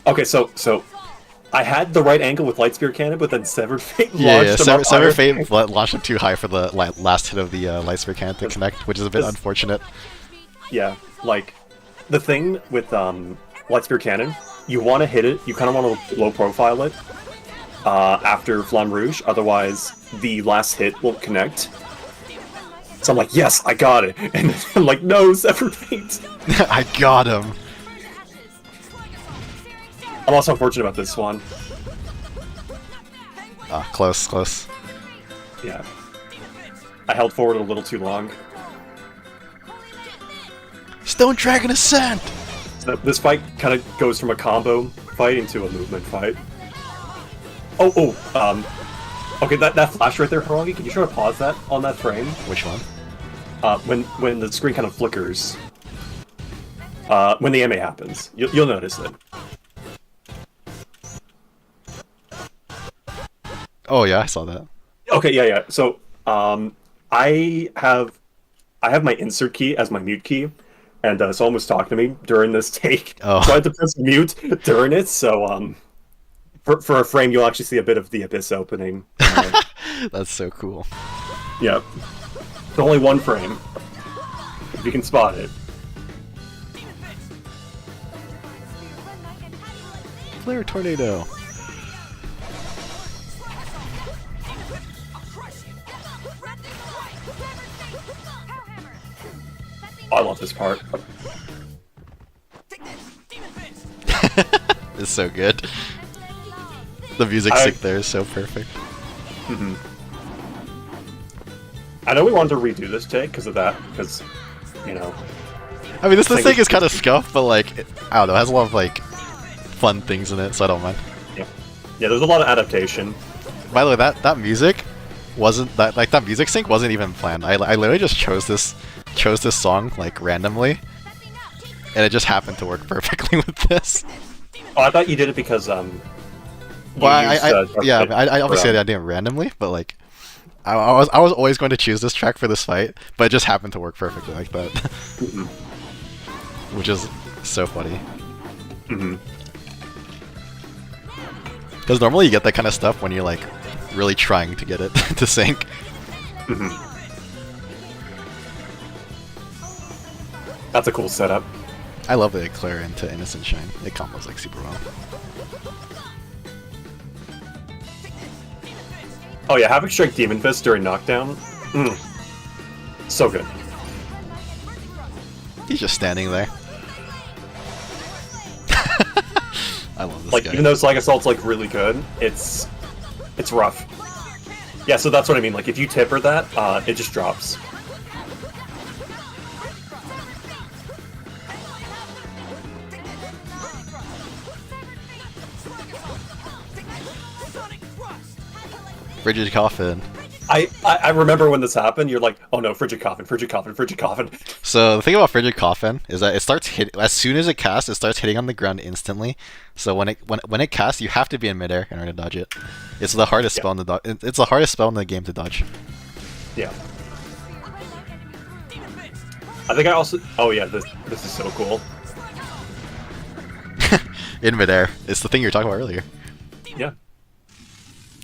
Okay, so I had the right angle with Light Spear Cannon, but then Severed Fate launched him Severed Fate launched him too high for the last hit of the Light Spear Cannon to connect, which is a bit unfortunate. Yeah, like, the thing with Light Spear Cannon, you want to hit it, you kind of want to low profile it after Flamme Rouge, otherwise the last hit won't connect. So I'm like, yes, I got it. And then I'm like, no, Severed Fate. I got him. I'm also unfortunate about this one. Close. Yeah. I held forward a little too long. Stone Dragon Ascent! So this fight kind of goes from a combo fight into a movement fight. Okay, that flash right there, Harangi, can you try to pause that on that frame? Which one? When the screen kind of flickers. When the MA happens. You'll notice it. Oh yeah, I saw that. Okay, yeah. So, I have my insert key as my mute key, and someone was talking to me during this take, Oh. so I had to press mute during it. So, for a frame, you'll actually see a bit of the abyss opening. That's so cool. Yeah, it's only one frame. If you can spot it. Flare tornado. I love this part. It's so good. The music sync there is so perfect. I know we wanted to redo this take because of that, because, you know. I mean, this Think thing it's- is kind of scuffed, but like, I don't know, it has a lot of like fun things in it, so I don't mind. Yeah, there's a lot of adaptation. By the way, that music wasn't that music sync wasn't even planned. I literally just chose this song like randomly, and it just happened to work perfectly with this. Oh, I thought you did it because Well, used, I obviously I didn't randomly, but like, I was always going to choose this track for this fight, but it just happened to work perfectly like that, which is so funny. Because normally you get that kind of stuff when you're like really trying to get it to sync. That's a cool setup. I love the Eclair into Innocent Shine. It combos like super well. Oh yeah, Havoc Strike Demon Fist during knockdown. So good. He's just standing there. I love this Like guy. even though Slag Assault's like really good, it's rough. Yeah, so that's what I mean. Like if you tipper that, it just drops. Frigid Coffin. I remember when this happened. You're like, oh no, Frigid Coffin, Frigid Coffin, Frigid Coffin. So the thing about Frigid Coffin is that it starts hit as soon as it casts, it starts hitting on the ground instantly. So when it casts, you have to be in midair in order to dodge it. It's the hardest spell in the it's the hardest spell in the game to dodge. Yeah. I think I also. Oh yeah, this is so cool. In midair. It's the thing you were talking about earlier. Yeah.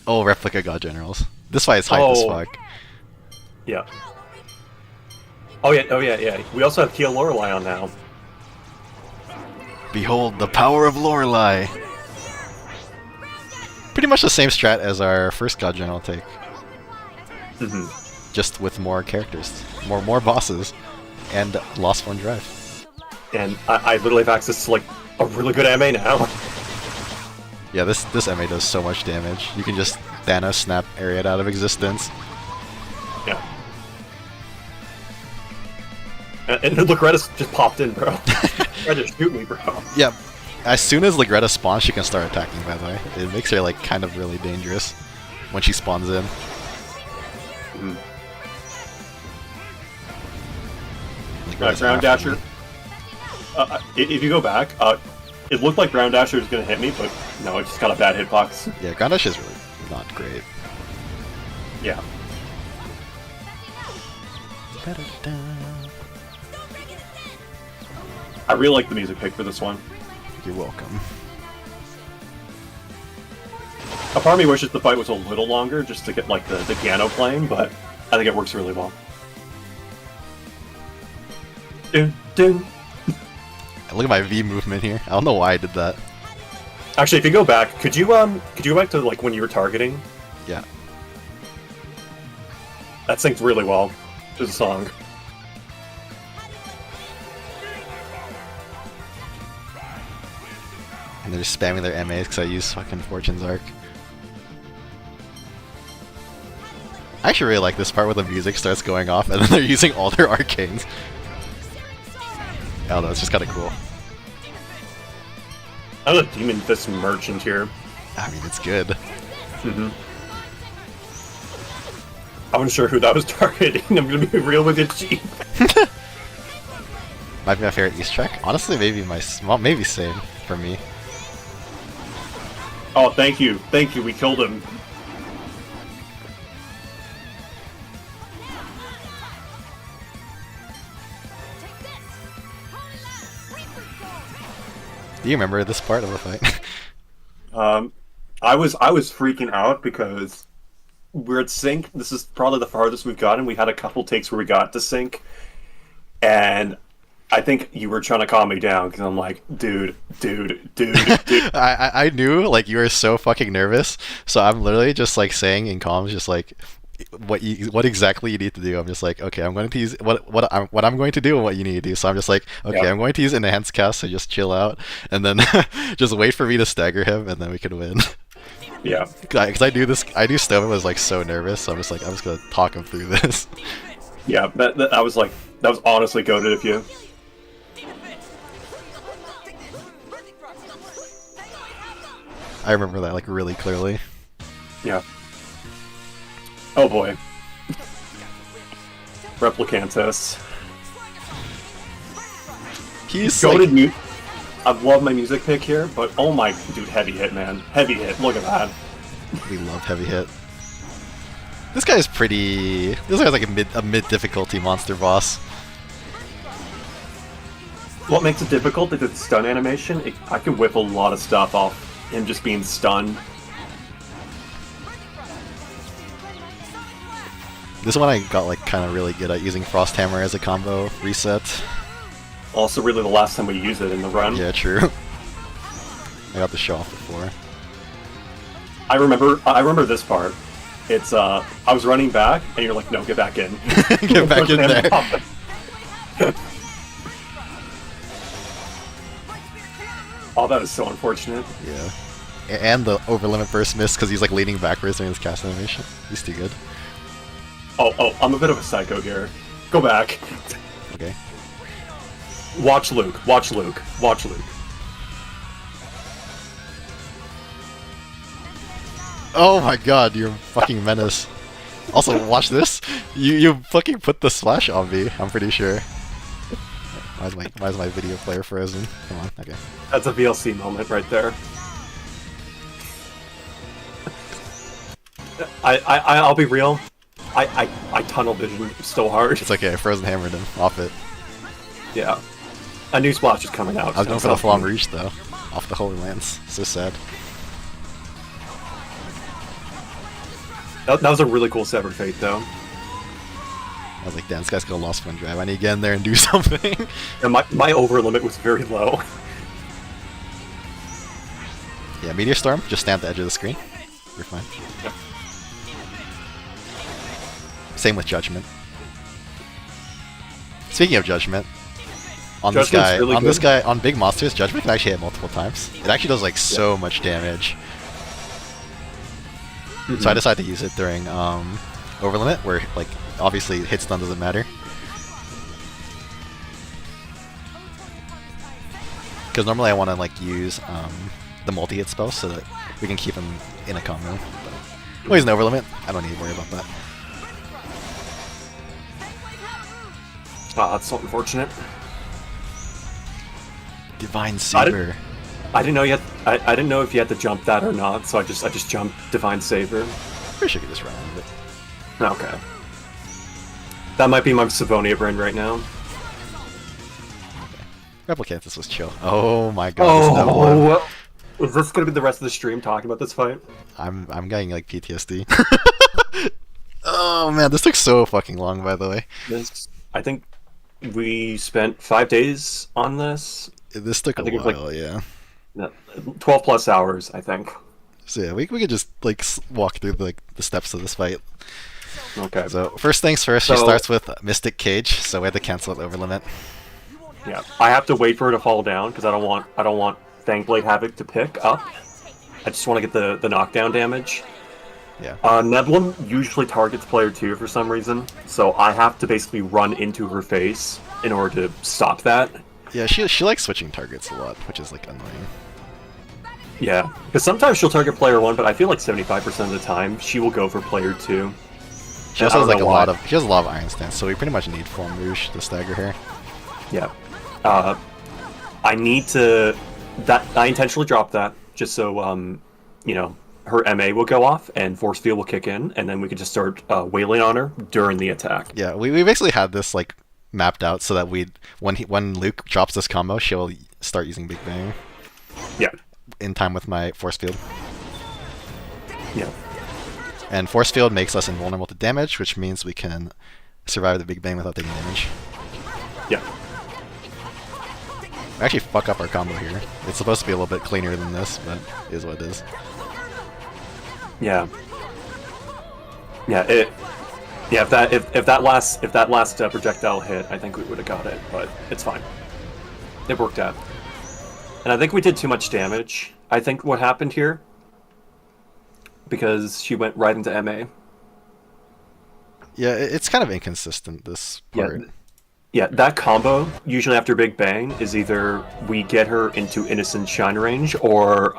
Oh, replica god generals. This fight is hype as Oh. fuck. Yeah. Oh yeah. We also have Kia Lorelei on now. Behold the power of Lorelei. Pretty much the same strat as our first god general take. Just with more characters, more bosses, and lost one drive. And I literally have access to like a really good MA now. Yeah, this MA does so much damage. You can just Thanos snap Ariad out of existence. Yeah. And Legretta's just popped in, bro. Try to shoot me, bro. Yeah, as soon as Legretta spawns, she can start attacking, by the way. It makes her like kind of really dangerous when she spawns in. Legretta's Ground after Dasher. me. If you go back, it looked like Ground Dasher was going to hit me, but no, it just got a bad hitbox. Yeah, Ground Dash is really not great. Yeah. I really like the music pick for this one. You're welcome. A part of me wishes the fight was a little longer just to get like the piano playing, but I think it works really well. Dun, dun. Look at my V movement here. I don't know why I did that. Actually, if you go back, could you go back to like when you were targeting? Yeah. That syncs really well to the song. And they're just spamming their MAs because I use fucking Fortune's Arc. I actually really like this part where the music starts going off and then they're using all their arcanes. I don't know, it's just kind of cool. I have a Demon Fist Merchant here. I mean, it's good. I wasn't sure who that was targeting. I'm gonna be real with you, Chief. Might be my favorite East track. Honestly, maybe maybe same for me. Oh, thank you. We killed him. Do you remember this part of the fight? I was freaking out because we're at sync. This is probably the farthest we've gotten. We had a couple takes where we got to sync, and I think you were trying to calm me down because I'm like, dude. I knew like you were so fucking nervous, so I'm literally just like saying in comms, just like what exactly you need to do. I'm just like, okay, I'm going to use what I'm going to do and what you need to do. So I'm just like, okay, Yeah. I'm going to use enhanced cast, so just chill out, and then just wait for me to stagger him, and then we can win. Yeah. Because I do Stoven was like so nervous, so I'm just like, I'm just gonna talk him through this. Yeah, I was like, that was honestly goated of you. I remember that like really clearly. Yeah. Oh boy. Replicantus. He's Goated like, mute. I love my music pick here, but oh my, dude, heavy hit, man. Heavy hit, look at that. we love heavy hit. This guy's pretty. This guy's like a mid difficulty monster boss. What makes it difficult is its stun animation. I can whip a lot of stuff off him just being stunned. This one I got like kind of really good at using Frost Hammer as a combo reset. Also, really the last time we used it in the run. Yeah, true. I got the show off before. I remember this part. It's I was running back, and you're like, no, get back in. Get back in there. Oh, that is so unfortunate. Yeah. And the over limit burst miss because he's like leaning backwards during his cast animation. He's too good. Oh, I'm a bit of a psycho here. Go back. Okay. Watch Luke. Watch Luke. Watch Luke. Oh my god, you're a fucking menace. Also, watch this. You fucking put the splash on me, I'm pretty sure. Why is my video player frozen? Come on, okay. That's a VLC moment right there. I'll be real. I tunnel vision so hard. It's okay, Frozen hammered him off it. Yeah. A new splash is coming out. I was going for the Flam Reach though. Off the Holy Lance. So sad. That was a really cool Severed Fate though. I was like, damn, this guy's got a lost one drive. I need to get in there and do something. And my over limit was very low. Yeah, Meteor Storm, just stand at the edge of the screen. You're fine. Yep. Same with Judgment. Speaking of Judgment, on Judgment's really this good. guy, on big monsters, Judgment can actually hit multiple times. It actually does like so much damage. So I decided to use it during over limit, where like obviously hit stun doesn't matter. Because normally I want to like use the multi-hit spell so that we can keep him in a combo. But when he's an over limit, I don't need to worry about that. That's so unfortunate. Divine Saber. I didn't know you had. I didn't know if you had to jump that or not. So I just jumped Divine Saber. Pretty sure I could just run with it. Okay. That might be my Savonia brain right now. Replicantus was chill. Oh my god. this level one. Is this gonna be the rest of the stream talking about this fight? I'm getting like PTSD. Oh man, this took so fucking long, by the way. I think we spent 5 days on this. This took a think it was, while, yeah. 12 plus hours, I think. So yeah, we could just like walk through like the steps of this fight. Okay. So first things first, she So- starts with Mystic Cage, so we had to cancel it over limit. Yeah, I have to wait for her to fall down because I don't want Fangblade Havoc to pick up. I just want to get the knockdown damage. Yeah. Nebulum usually targets player 2 for some reason, so I have to basically run into her face in order to stop that. Yeah, she likes switching targets a lot, which is like annoying. Yeah, because sometimes she'll target player 1, but I feel like 75% of the time she will go for player 2. She also has like a lot of Iron Stance, so we pretty much need Form Rouge to stagger her. Yeah. I need to... I intentionally dropped that, just so, you know, her MA will go off and Force Field will kick in, and then we could just start wailing on her during the attack. Yeah, we basically had this like mapped out so that when Luke drops this combo, she'll start using Big Bang. Yeah. in time with my force field. Yeah. And force field makes us invulnerable to damage, which means we can survive the Big Bang without taking damage. Yeah. We actually fuck up our combo here. It's supposed to be a little bit cleaner than this, but it is what it is. Yeah. Yeah. Yeah. If that last projectile hit, I think we would have got it, but it's fine. It worked out. And I think we did too much damage. I think what happened here, because she went right into MA. Yeah, it's kind of inconsistent, this part. Yeah, that combo, usually after Big Bang, is either we get her into Innocent Shine range, or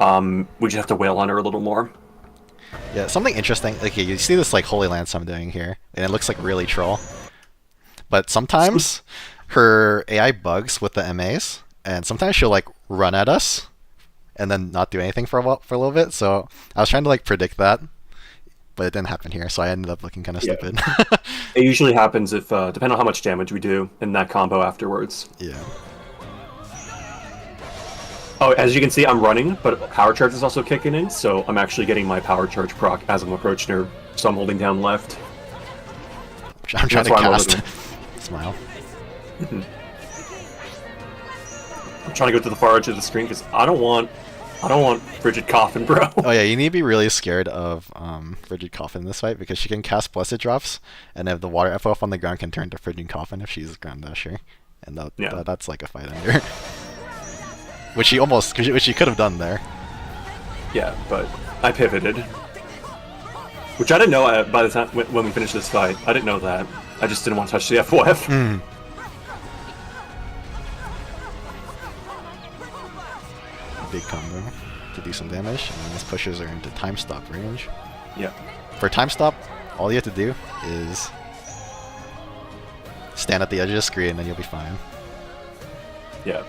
we just have to wail on her a little more. Yeah, something interesting, like you see this like Holy Lance I'm doing here, and it looks like really troll. But sometimes her AI bugs with the MAs, and sometimes she'll like run at us, and then not do anything for a little bit. So I was trying to like predict that, but it didn't happen here, so I ended up looking kind of stupid. It usually happens if, depending on how much damage we do in that combo afterwards. Yeah. Oh, as you can see, I'm running, but Power Charge is also kicking in, so I'm actually getting my Power Charge proc as I'm approaching her, so I'm holding down left. I'm trying to cast. Smile. I'm trying to go to the far edge of the screen because I don't want Frigid Coffin, bro. Oh yeah, you need to be really scared of Frigid Coffin in this fight, because she can cast Blessed Drops, and if the water FOF on the ground can turn to Frigid Coffin if she's Ground Dasher, and that's like a fight under. Which she could have done there. Yeah, but I pivoted. Which I didn't know by the time when we finished this fight. I didn't know that. I just didn't want to touch the FOF. Big combo to do some damage, and then this pushes her into time stop range. Yeah. For time stop, all you have to do is stand at the edge of the screen, and then you'll be fine. Yeah.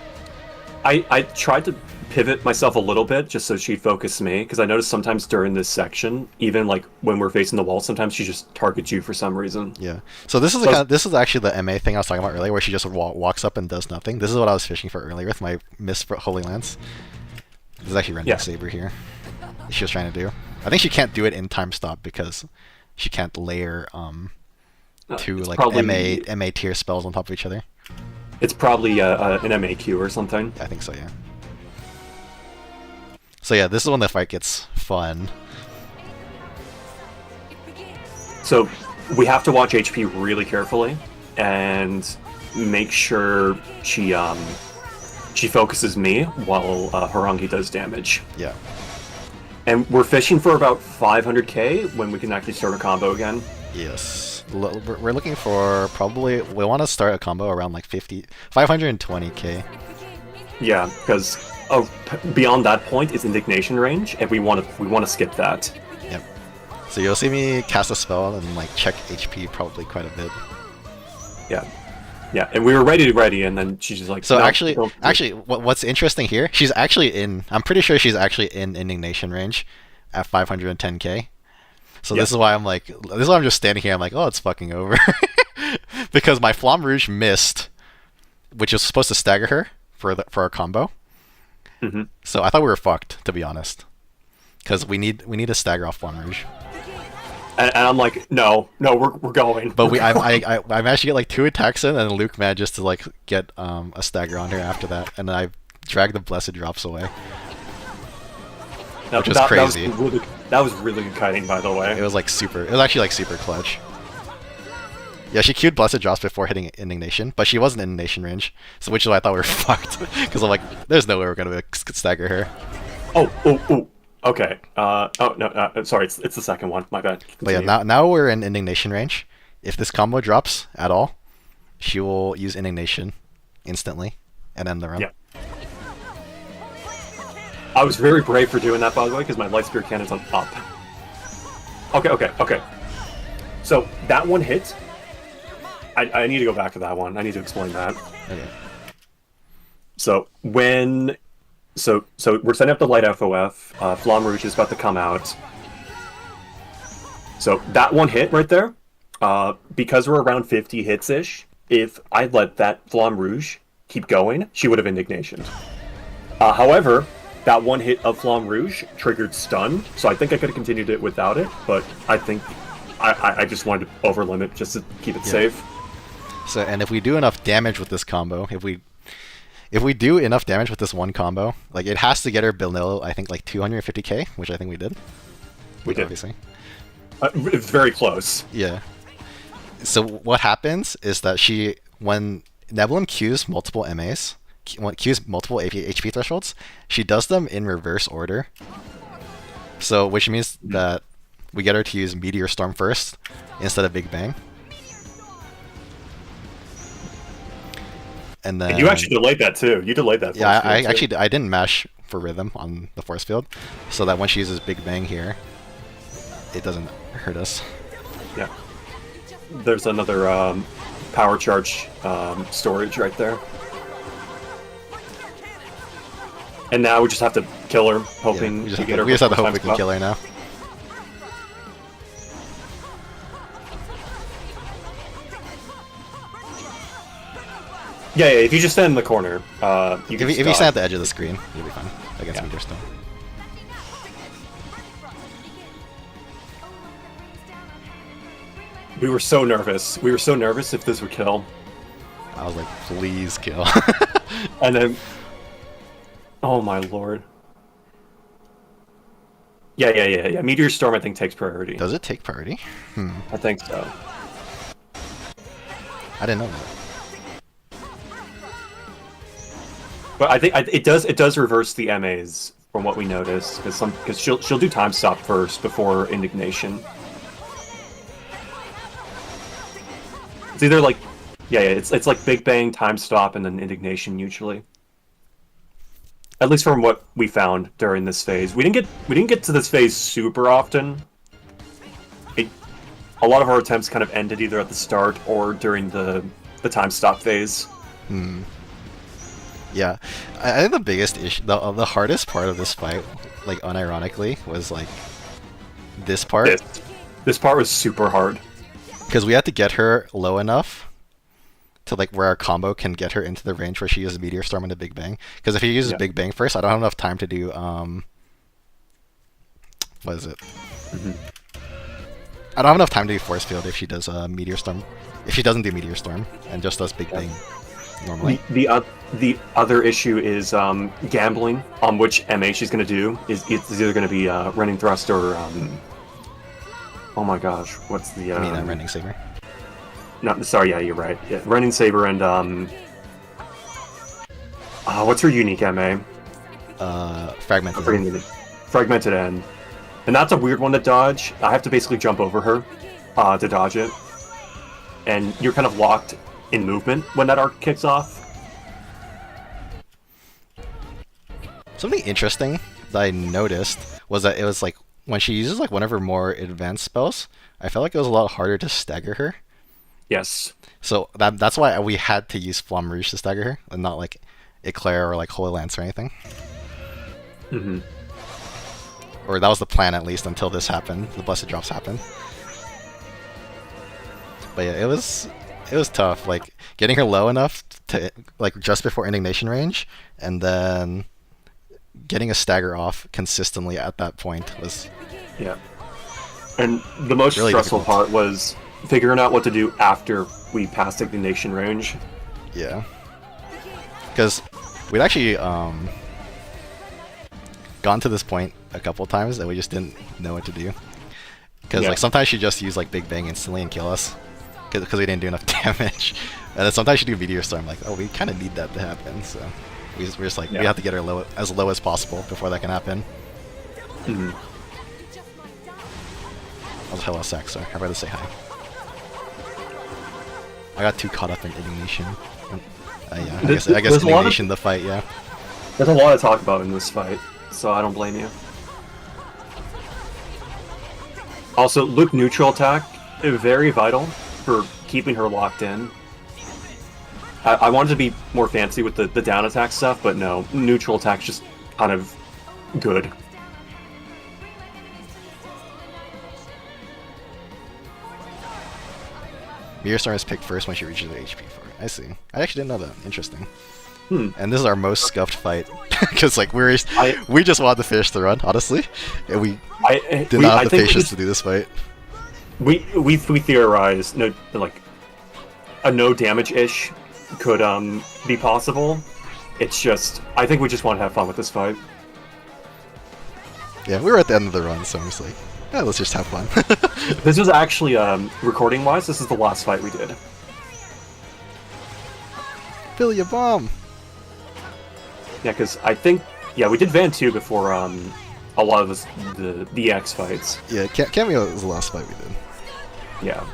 I tried to pivot myself a little bit just so she'd focus me, because I noticed sometimes during this section, even like when we're facing the wall, sometimes she just targets you for some reason. Yeah. So this is this is actually the MA thing I was talking about earlier, where she just walks up and does nothing. This is what I was fishing for earlier with my Miss Holy Lance. This is actually Rending Saber here. She was trying to do. I think she can't do it in time stop because she can't layer two like probably MA tier spells on top of each other. It's probably an MAQ or something. I think so, yeah. So yeah, this is when the fight gets fun. So we have to watch HP really carefully and make sure she focuses me while Harangi does damage. Yeah. And we're fishing for about 500k when we can actually start a combo again. Yes. We're looking for probably, we want to start a combo around like 520k. Yeah, because beyond that point is Indignation range, and we want to skip that. Yep. So you'll see me cast a spell and like check HP probably quite a bit. Yeah. Yeah, and we were ready, and then she's just like... So no, actually, what's interesting here, she's actually in, I'm pretty sure she's actually in Indignation range at 510k. So this is why I'm like, this is why I'm just standing here, I'm like, oh, it's fucking over. Because my Flamme Rouge missed, which is supposed to stagger her for our combo. Mm-hmm. So I thought we were fucked, to be honest. Because we need to stagger off Flamme Rouge. And I'm like, no, we're going. But I managed to get like 2 attacks in, and Luke managed to like get a stagger on her after that, and then I dragged the Blessed Drops away. Which was crazy. That was really good kiting, by the way. It was actually like super clutch. Yeah, she queued Blessed Drops before hitting Indignation, but she wasn't in Indignation range, so which is why I thought we were fucked. Because I'm like, there's no way we're gonna stagger her. Oh. Okay. No. Sorry, it's the second one. My bad. Continue. But yeah, now we're in Indignation range. If this combo drops at all, she will use Indignation instantly and end the run. Yeah. I was very brave for doing that, by the way, because my Light Spear Cannon's on up. Okay. So that one hit. I need to go back to that one. I need to explain that. Okay. So we're setting up the light FOF. Flamme Rouge is about to come out. So that one hit right there, because we're around 50 hits-ish, if I let that Flamme Rouge keep going, she would have Indignation. However, that one hit of Flamme Rouge triggered stun, so I think I could have continued it without it, but I think I just wanted to overlimit just to keep it safe. So, and if we do enough damage with this combo, if we do enough damage with this one combo, like it has to get her below, I think like 250k, which I think we did. We did. Obviously. It's very close. Yeah. So what happens is that when Nebulum Qs multiple MAs, Qs multiple HP thresholds, she does them in reverse order. So, which means that we get her to use Meteor Storm first instead of Big Bang. And then You actually delayed that too. You delayed that. Yeah, I actually I didn't mash for rhythm on the force field, so that when she uses Big Bang here, it doesn't hurt us. Yeah. There's another power charge storage right there. And now we just have to kill her, hoping we just to get her. have to hope we can kill her now. Yeah, if you just stand in the corner, you can If you stand at the edge of the screen, you'll be fine against Meteor Storm. We were so nervous. We were so nervous if this would kill. I was like, please kill. And then, oh my lord. Yeah. Meteor Storm, I think, takes priority. Does it take priority? I think so. I didn't know that. But I think it does reverse the MAs from what we noticed, because she'll do time stop first before indignation. It's either like it's like Big Bang, time stop, and then indignation usually. At least from what we found during this phase, we didn't get to this phase super often. A lot of our attempts kind of ended either at the start or during the time stop phase. Yeah, I think the biggest issue, the hardest part of this fight, like unironically, was like this part. This part was super hard. Because we had to get her low enough to like where our combo can get her into the range where she uses Meteor Storm and a Big Bang. Because if he uses Big Bang first, I don't have enough time to do what is it? I don't have enough time to do Force Field if she does Meteor Storm. If she doesn't do Meteor Storm and just does Big Bang normally. The other issue is gambling on which MA she's going to do. It's either going to be Running Thrust or oh my gosh, what's the? I mean, Rending Saber. No, sorry, yeah, you're right. Yeah, Running Saber and what's her unique MA? Fragmented End. Fragmented End. And that's a weird one to dodge. I have to basically jump over her to dodge it. And you're kind of locked in movement when that arc kicks off. Something interesting that I noticed was that it was like when she uses like one of her more advanced spells, I felt like it was a lot harder to stagger her. Yes. So that's why we had to use Flamme Rouge to stagger her, and not like Eclair or like Holy Lance or anything. Or that was the plan at least until this happened. The Blessed Drops happened. But yeah, it was tough. Like getting her low enough to like just before indignation range, and then getting a stagger off consistently at that point was And the most really stressful difficult part was figuring out what to do after we passed indignation range. Yeah, because we'd actually gone to this point a couple times and we just didn't know what to do. Because like sometimes she just used like Big Bang instantly and kill us because we didn't do enough damage, and then sometimes she do Meteor Storm. Like, oh, we kind of need that to happen, so we're just like we have to get her as low as possible before that can happen. I was hella sack, so I'd rather say hi. I got too caught up in indignation. Yeah, I guess indignation the fight. Yeah. There's a lot to talk about in this fight, so I don't blame you. Also, Luke neutral attack is very vital for keeping her locked in. I wanted to be more fancy with the down attack stuff, but no, neutral attack's just kind of good. Meteor Storm is picked first when she reaches the HP for it. I see. I actually didn't know that. Interesting. And this is our most scuffed fight because like I- we just wanted to finish the run, honestly, and we did not have the patience to do this fight. We theorized no like a no damage ish could be possible. It's just I think we just want to have fun with this fight. Yeah, we were at the end of the run, so I'm just like, yeah, let's just have fun. This was actually recording wise. This is the last fight we did. Billy a bomb. Yeah, because I think we did Van 2 before a lot of the X fights. Yeah, Cameo was the last fight we did. Yeah,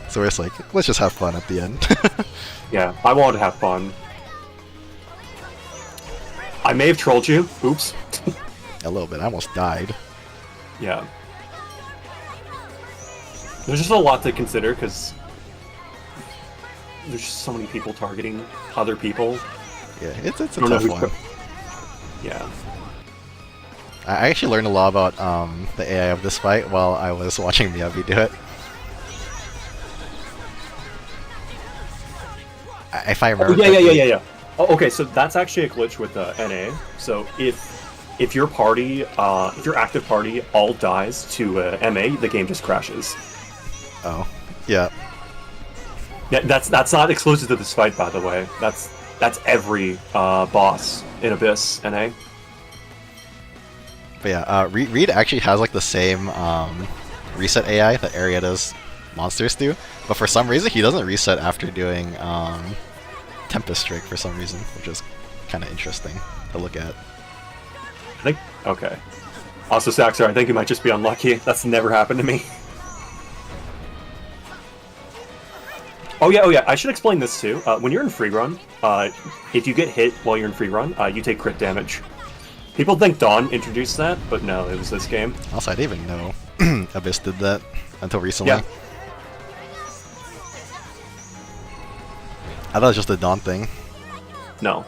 So we're just like, let's just have fun at the end. yeah. I wanted to have fun. I may have trolled you. Oops. A little bit. I almost died. Yeah. There's just a lot to consider because there's just so many people targeting other people. Yeah, it's a don't know tough who's one. Yeah. I actually learned a lot about the AI of this fight while I was watching Miyabi do it. If I remember. Yeah. Oh, okay, so that's actually a glitch with NA. So if your party, if your active party all dies to MA, the game just crashes. Oh, yeah. Yeah, that's not exclusive to this fight, by the way. That's every boss in Abyss NA. But yeah, Reed actually has like the same reset AI that Arietta's monsters do, but for some reason he doesn't reset after doing Tempest Strike for some reason, which is kind of interesting to look at. I think okay. Also, Saxer, I think you might just be unlucky. That's never happened to me. Oh yeah. I should explain this too. When you're in free run, if you get hit while you're in free run, you take crit damage. People think Dawn introduced that, but no, it was this game. Also, I didn't even know Abyss did that until recently. Yeah. I thought it was just a Dawn thing. No.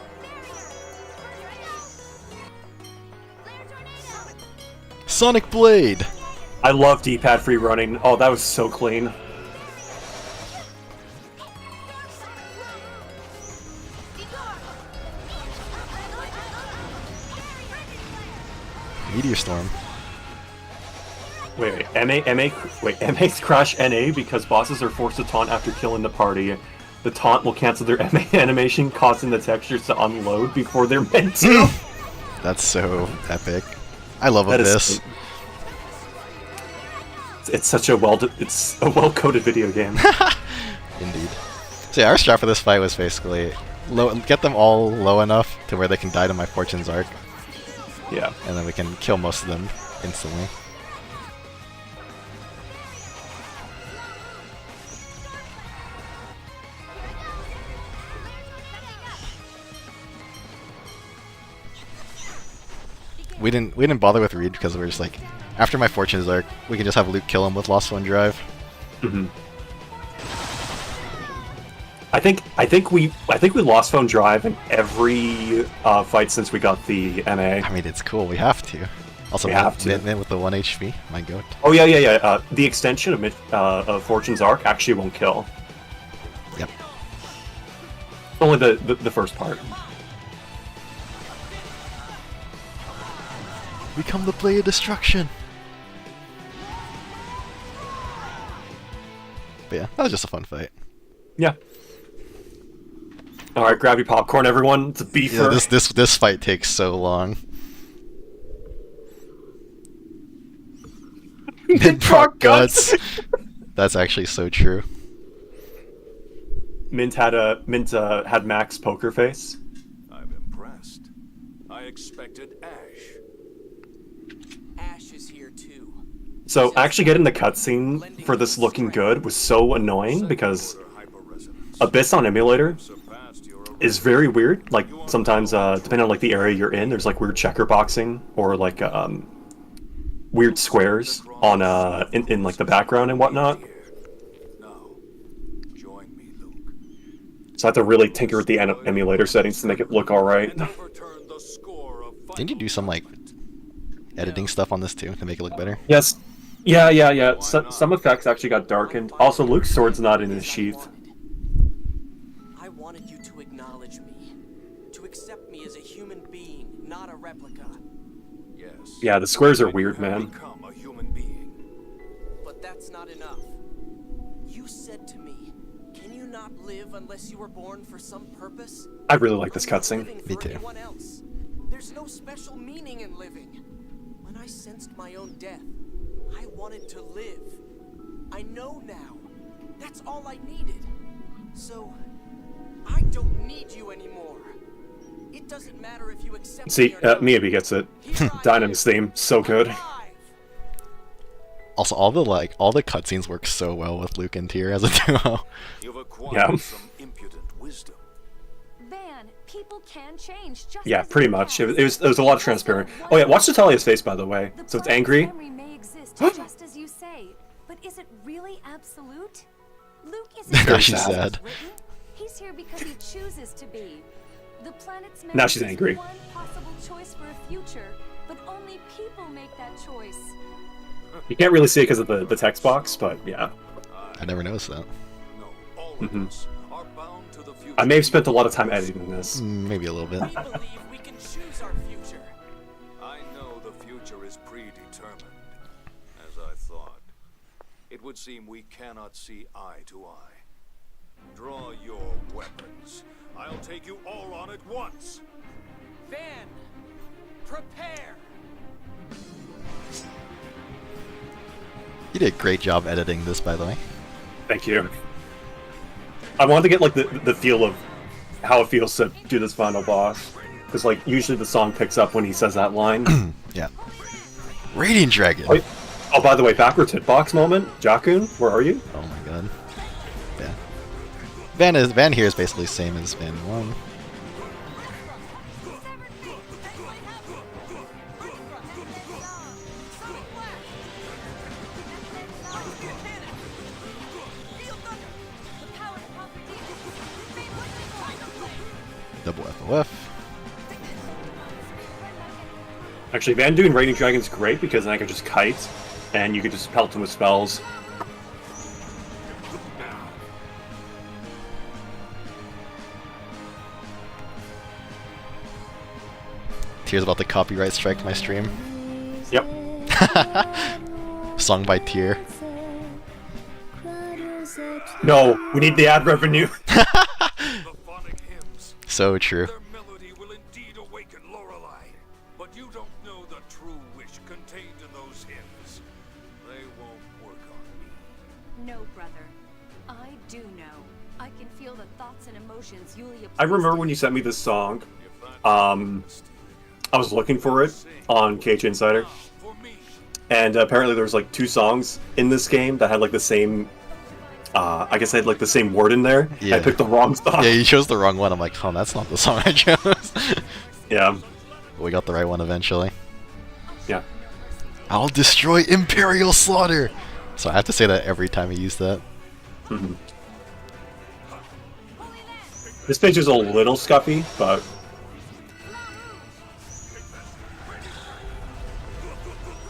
Sonic Blade! I love D-pad free running. Oh, that was so clean. Meteor Storm. Wait, MA's crash NA because bosses are forced to taunt after killing the party. The taunt will cancel their MA animation, causing the textures to unload before they're meant to. That's so epic. I love That is Abyss. so- It's such a well-coded video game. Indeed. So yeah, our strat for this fight was basically get them all low enough to where they can die to my Fortune's Arc, Yeah. and then we can kill most of them instantly. We didn't bother with Reed because we were just like, after my Fortune's Arc, we can just have Luke kill him with Lost One Drive. Mm-hmm. I think we lost phone drive in every fight since we got the MA. I mean, it's cool. We have to. Also, We have to. Mint with the 1 HP. My goat. Oh yeah. The extension of Fortune's Arc actually won't kill. Yep. Only the first part. Become the Blade of Destruction. But yeah, that was just a fun fight. Yeah. All right, grab your popcorn, everyone. It's a beefer. Yeah, this fight takes so long. Mid-proc guts. That's actually so true. Mint had Max poker face. I'm impressed. I expected Ash. Ash is here too. So actually getting the cutscene for this looking good was so annoying because Abyss on emulator is very weird. Like sometimes, depending on like the area you're in, there's like weird checker boxing or like weird squares on in like the background and whatnot. Now, join me, Luke. So I have to really tinker with the emulator settings to make it look all right. And overturn the score of Didn't you do some like editing stuff on this too to make it look better? Yes. Yeah. Some effects actually got darkened. Also, Luke's sword's not in his sheath. I wanted you to acknowledge me, to is a human being, not a replica. Yes. Yeah, the squares are weird, You have man. become a human being. But that's not enough. You said to me, can you not live unless you were born for some purpose? I really like this Are you cutscene. living Me for too. anyone else? There's no special meaning in living. When I sensed my own death, I wanted to live. I know now. That's all I needed. So, I don't need you anymore. It doesn't matter if you accept See, me or not. Miyabi gets it. Here I Dynamis am, theme, so good. alive. Also, all the cutscenes work so well with Luke and Tyr as a duo. You've acquired Yeah. some impudent wisdom. Van, people can change just Yeah, as pretty you much. can. It was a lot of transparent. Oh yeah, watch Natalia's face, by the way. The So it's planet's angry. memory may exist just as you say, but is it really absolute? Luke isn't Now here she's because sad. it's written. He's here because he chooses to be. The planet's memory Now she's is angry. one possible choice for a future, but only people make that choice. You can't really see it because of the text box, but yeah. I never noticed that. No, all Mhm. of us are bound to the future. I may have spent a lot of time editing this. Maybe a little bit. We believe we can choose our future. I know the future is predetermined, as I thought. It would seem we cannot see eye to eye. Draw your weapons. I'll take you all on at once. Van, prepare. You did a great job editing this, by the way. Thank you. I wanted to get like the feel of how it feels to do this final boss, because like usually the song picks up when he says that line. Yeah. Radiant Dragon. Wait. Oh, by the way, backwards hitbox moment. Jakun, where are you? Oh my god. Yeah. Van here is basically the same as Van 1. Double FOF. Actually, Van doing Raging Dragon's great because then I could just kite, and you could just pelt him with spells. Tyr's about to copyright strike my stream. Yep. Song by Tyr. No, we need the ad revenue. The phonic hymns. So true. Their melody will indeed awaken Lorelei. But you don't know the true wish contained in those hymns. They won't work on me. No, brother. I do know. I can feel the thoughts and emotions Yulia. I remember when you sent me this song. If that's Um, I was looking for it on KH Insider, for me, and apparently there was like 2 songs in this game that had like the same. I guess I had like the same word in there. Yeah. I picked the wrong song. Yeah, you chose the wrong one. I'm like, oh, that's not the song I chose. Yeah. We got the right one eventually. Yeah. I'll destroy Imperial Slaughter! So I have to say that every time I use that. Mhm. This page is a little scuffy, but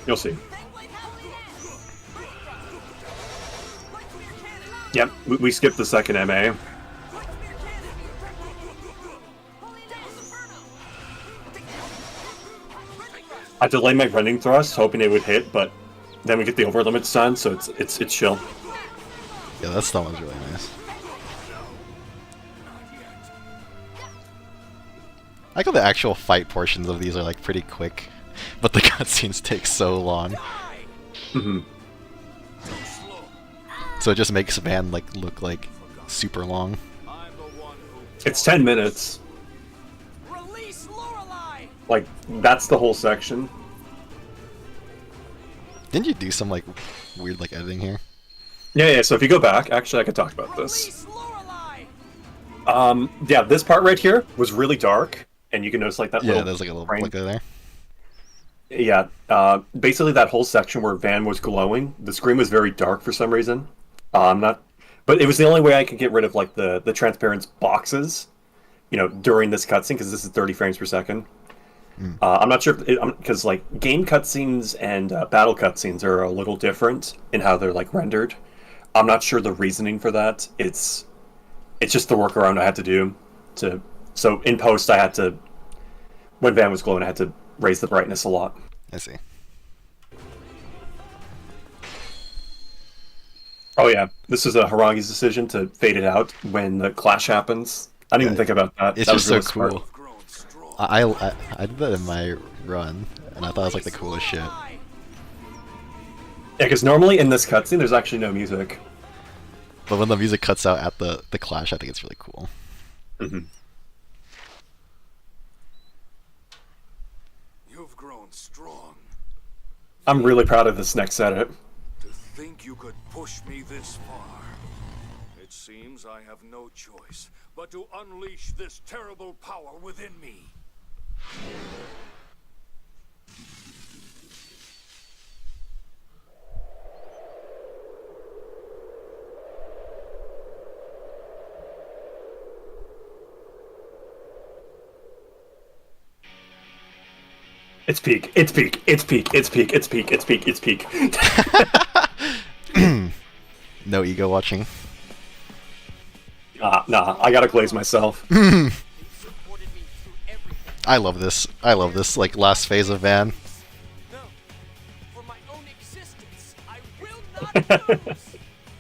you'll see. Yep, we skipped the second MA. I delayed my running thrust, hoping it would hit, but then we get the over limits done, so it's chill. Yeah, that stuff was really nice. I like how the actual fight portions of these are like pretty quick, but the cutscenes take so long. Hmm. So it just makes Van like look like super long. I'm the one who It's 10 minutes. Release Lorelei. Like, that's the whole section. Didn't you do some like weird like editing here? Yeah, so if you go back, actually I could talk about this. Release Lorelei. Yeah, this part right here was really dark, and you can notice like that Yeah, little there's like a little frame. flicker there. Yeah, basically that whole section where Van was glowing, the screen was very dark for some reason. But it was the only way I could get rid of like the transparent boxes, you know, during this cutscene because this is 30 frames per second. I'm not sure because like game cutscenes and battle cutscenes are a little different in how they're like rendered. I'm not sure the reasoning for that. It's just the workaround I had to do so in post I had to when Van was glowing, I had to raise the brightness a lot. I see. Oh yeah, this is a Haragi's decision to fade it out when the clash happens. I didn't even think about that. It's That just was so really cool. smart. Grown strong. I did that in my run, and I thought it was like the coolest shit. Yeah, because normally in this cutscene, there's actually no music. But when the music cuts out at the clash, I think it's really cool. Hmm. You've grown strong. I'm really proud of this next edit. To think you could push me this far. It seems I have no choice but to unleash this terrible power within me. It's peak. It's peak. It's peak. It's peak. It's peak. It's peak. It's peak. No ego watching. Nah. I gotta glaze myself. Supported me through everything. I love this. I love this like last phase of Van. No, for my own existence, I will not lose.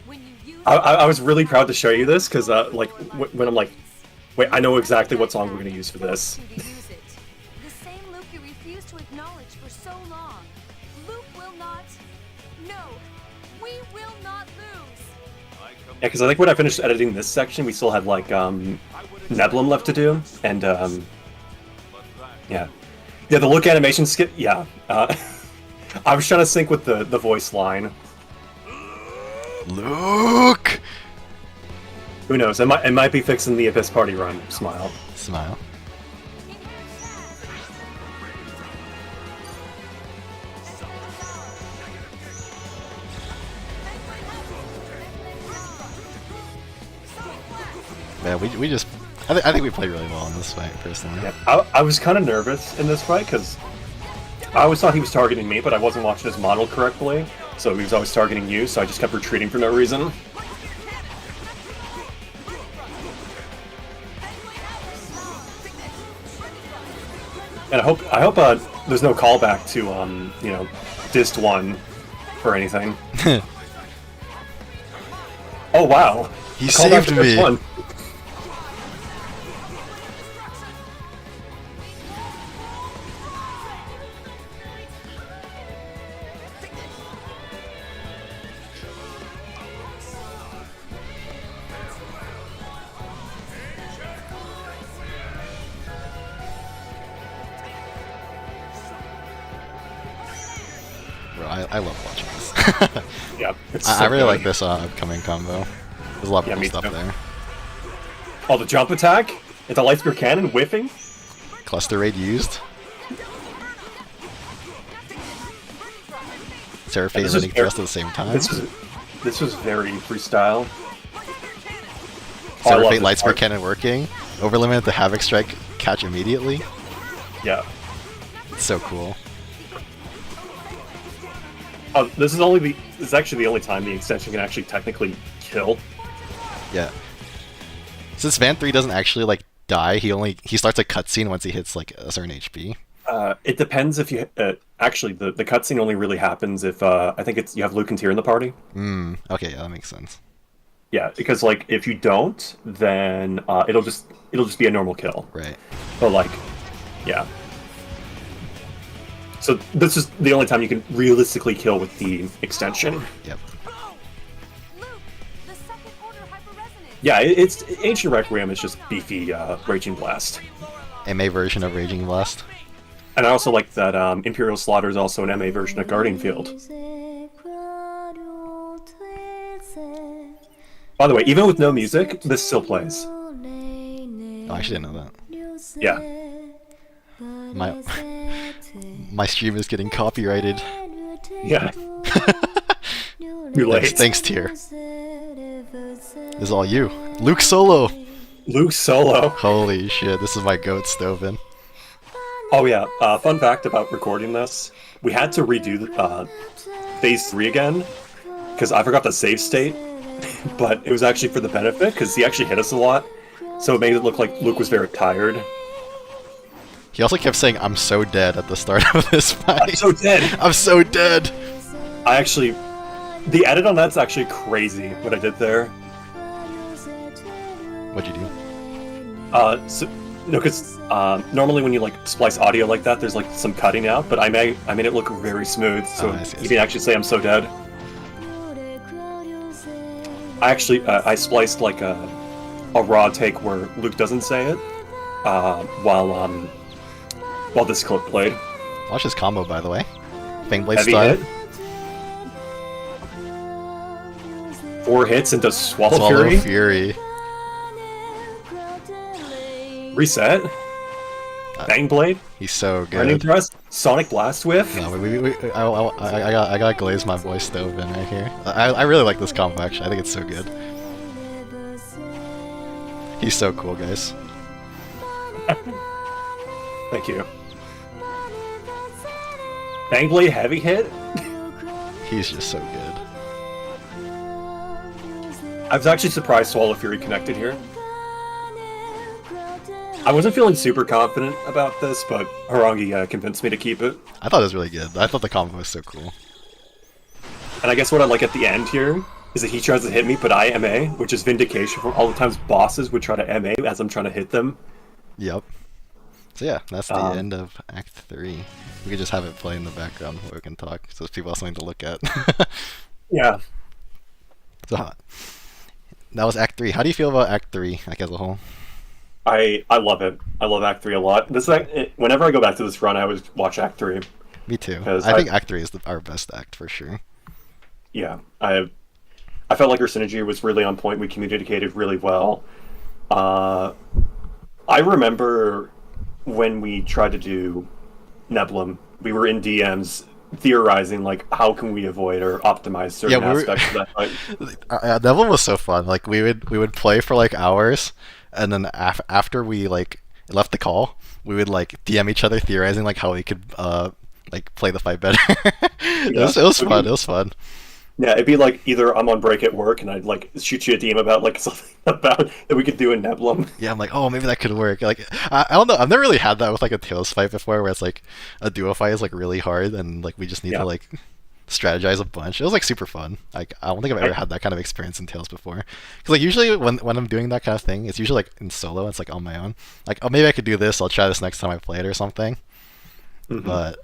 When you use I was really proud to show you this because like when I'm like, wait, I know exactly what song we're gonna use for this. to use it. The same Luke you refused to acknowledge for so long. Luke will not. No, we will not lose. Yeah, because I think when I finished editing this section, we still had like Neblin left to do, and yeah, the look animation skip. Yeah, I was trying to sync with the voice line. Luke! Who knows? It might be fixing the Abyss Party run. Smile. Smile. Man, we just... I think we played really well in this fight, personally. Yeah, I was kind of nervous in this fight because I always thought he was targeting me, but I wasn't watching his model correctly. So he was always targeting you, so I just kept retreating for no reason. And I hope there's no callback to you know, Dist 1 or anything. Oh wow. He A callback saved to Dist me! 1. Bro, I love watching this. Yeah, it's I so really good. like this upcoming combo. There's a lot of Yeah, cool me stuff too. there. Oh, the jump attack? It's a light spear cannon whiffing? Cluster raid used. Terra Fate this is running very- thrust at the same time. This was very freestyle. Terra love Fate this light spear part. cannon working. Overlimit the Havoc Strike catch immediately. Yeah. It's so cool. Oh, this is actually the only time the extension can actually technically kill. Yeah. Since Van 3 doesn't actually like die, he starts a cutscene once he hits like a certain HP. It depends if you actually the cutscene only really happens if I think it's you have Luke and Tyr in the party. Okay, yeah, that makes sense. Yeah, because like if you don't, then it'll just be a normal kill. Right. But like, yeah. So this is the only time you can realistically kill with the extension. Yep. Luke, the second order hyperresonance. Yeah, it's Ancient Requiem is just beefy Raging Blast. MA version of Raging Blast. And I also like that Imperial Slaughter is also an MA version of Guardian Field. By the way, even with no music, this still plays. Oh, I actually didn't know that. Yeah. My stream is getting copyrighted. Yeah. Too late. Thanks, Tyr. This is all you. Luke Solo! Luke Solo. Holy shit, this is my goat, Stoven. Oh yeah, fun fact about recording this. We had to redo Phase 3 again, because I forgot the save state, but it was actually for the benefit, because he actually hit us a lot, so it made it look like Luke was very tired. He also kept saying, "I'm so dead" at the start of this fight. I'm so dead. I'm so dead. I actually, the edit on that's actually crazy. What I did there. What'd you do? No, because normally when you like splice audio like that, there's like some cutting out, but I made it look very smooth, so I see, I you see. can actually say I'm so dead. I actually I spliced like a raw take where Luke doesn't say it while this clip played. Watch his combo, by the way. Fangblade Heavy stun. hit. 4 hits and does Swallow Swallow Fury. Fury. Reset. Bang Blade. He's so Running good. Thrust. Sonic Blast Whiff. No, I gotta glaze my boy Stoven right here. I really like this combo, actually. I think it's so good. He's so cool, guys. Thank you. Bang Blade heavy hit. He's just so good. I was actually surprised Swallow Fury connected here. I wasn't feeling super confident about this, but Harangi convinced me to keep it. I thought it was really good. I thought the combo was so cool. And I guess what I like at the end here is that he tries to hit me, but I MA, which is vindication for all the times bosses would try to MA as I'm trying to hit them. Yep. So yeah, that's the end of Act 3. We could just have it play in the background where we can talk, so people have something to look at. Yeah. So that was Act 3. How do you feel about Act 3, like as a whole? I love it. I love Act 3 a lot. Whenever I go back to this run, I always watch Act 3. Me too. 'Cause I think Act 3 is our best act for sure. Yeah, I felt like our synergy was really on point. We communicated really well. I remember when we tried to do Neblum, we were in DMs theorizing like how can we avoid or optimize certain aspects of that fight. Neblin was so fun. Like we would play for like hours, and then after we like left the call, we would like DM each other theorizing like how we could like play the fight better. It was fun. It was fun. Yeah, it'd be like either I'm on break at work and I'd like shoot you a DM about like something about that we could do in Neblum. Yeah, I'm like, oh, maybe that could work. Like, I don't know. I've never really had that with like a Tails fight before, where it's like a duo fight is like really hard, and like we just need to like strategize a bunch. It was like super fun. Like, I don't think I've ever had that kind of experience in Tails before. Because like usually when I'm doing that kind of thing, it's usually like in solo. It's like on my own. Like, oh, maybe I could do this. I'll try this next time I play it or something. Mm-hmm. But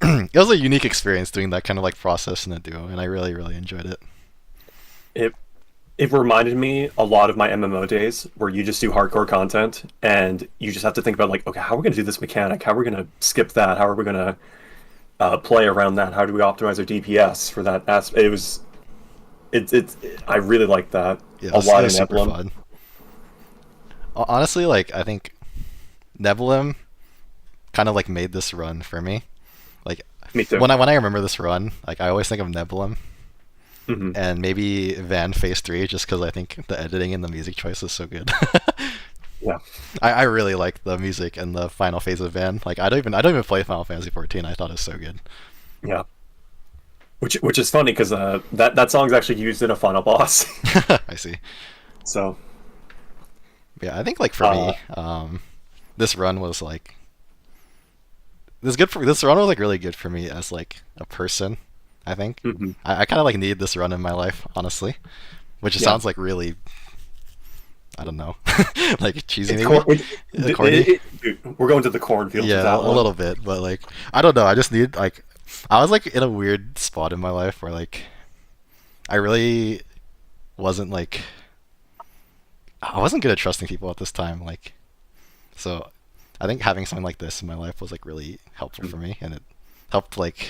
it was a unique experience doing that kind of like process in a duo, and I really, really enjoyed it. It reminded me a lot of my MMO days where you just do hardcore content and you just have to think about like, okay, how are we going to do this mechanic? How are we going to skip that? How are we going to play around that? How do we optimize our DPS for that aspect? I really like that a lot in super Neblum. fun. Honestly, like I think Neblum kind of like made this run for me. Like Me too. when I remember this run, like I always think of Neblum. Mm-hmm. And maybe Van Phase 3, just because I think the editing and the music choice is so good. Yeah, I really like the music and the final phase of Van. Like I don't even play Final Fantasy 14. I thought it was so good. yeah. Which is funny because that song's actually used in a final boss. I see. So yeah, I think like for me, this run was like this run was like really good for me as like a person. I think I kind of like need this run in my life, honestly, which sounds like really, I don't know, like cheesy maybe. Corny. Dude, we're going to the cornfield. Yeah, a little bit, but like I don't know. I just need like I was like in a weird spot in my life where like I really wasn't like I wasn't good at trusting people at this time. Like so, I think having something like this in my life was like really helpful for me, and it helped like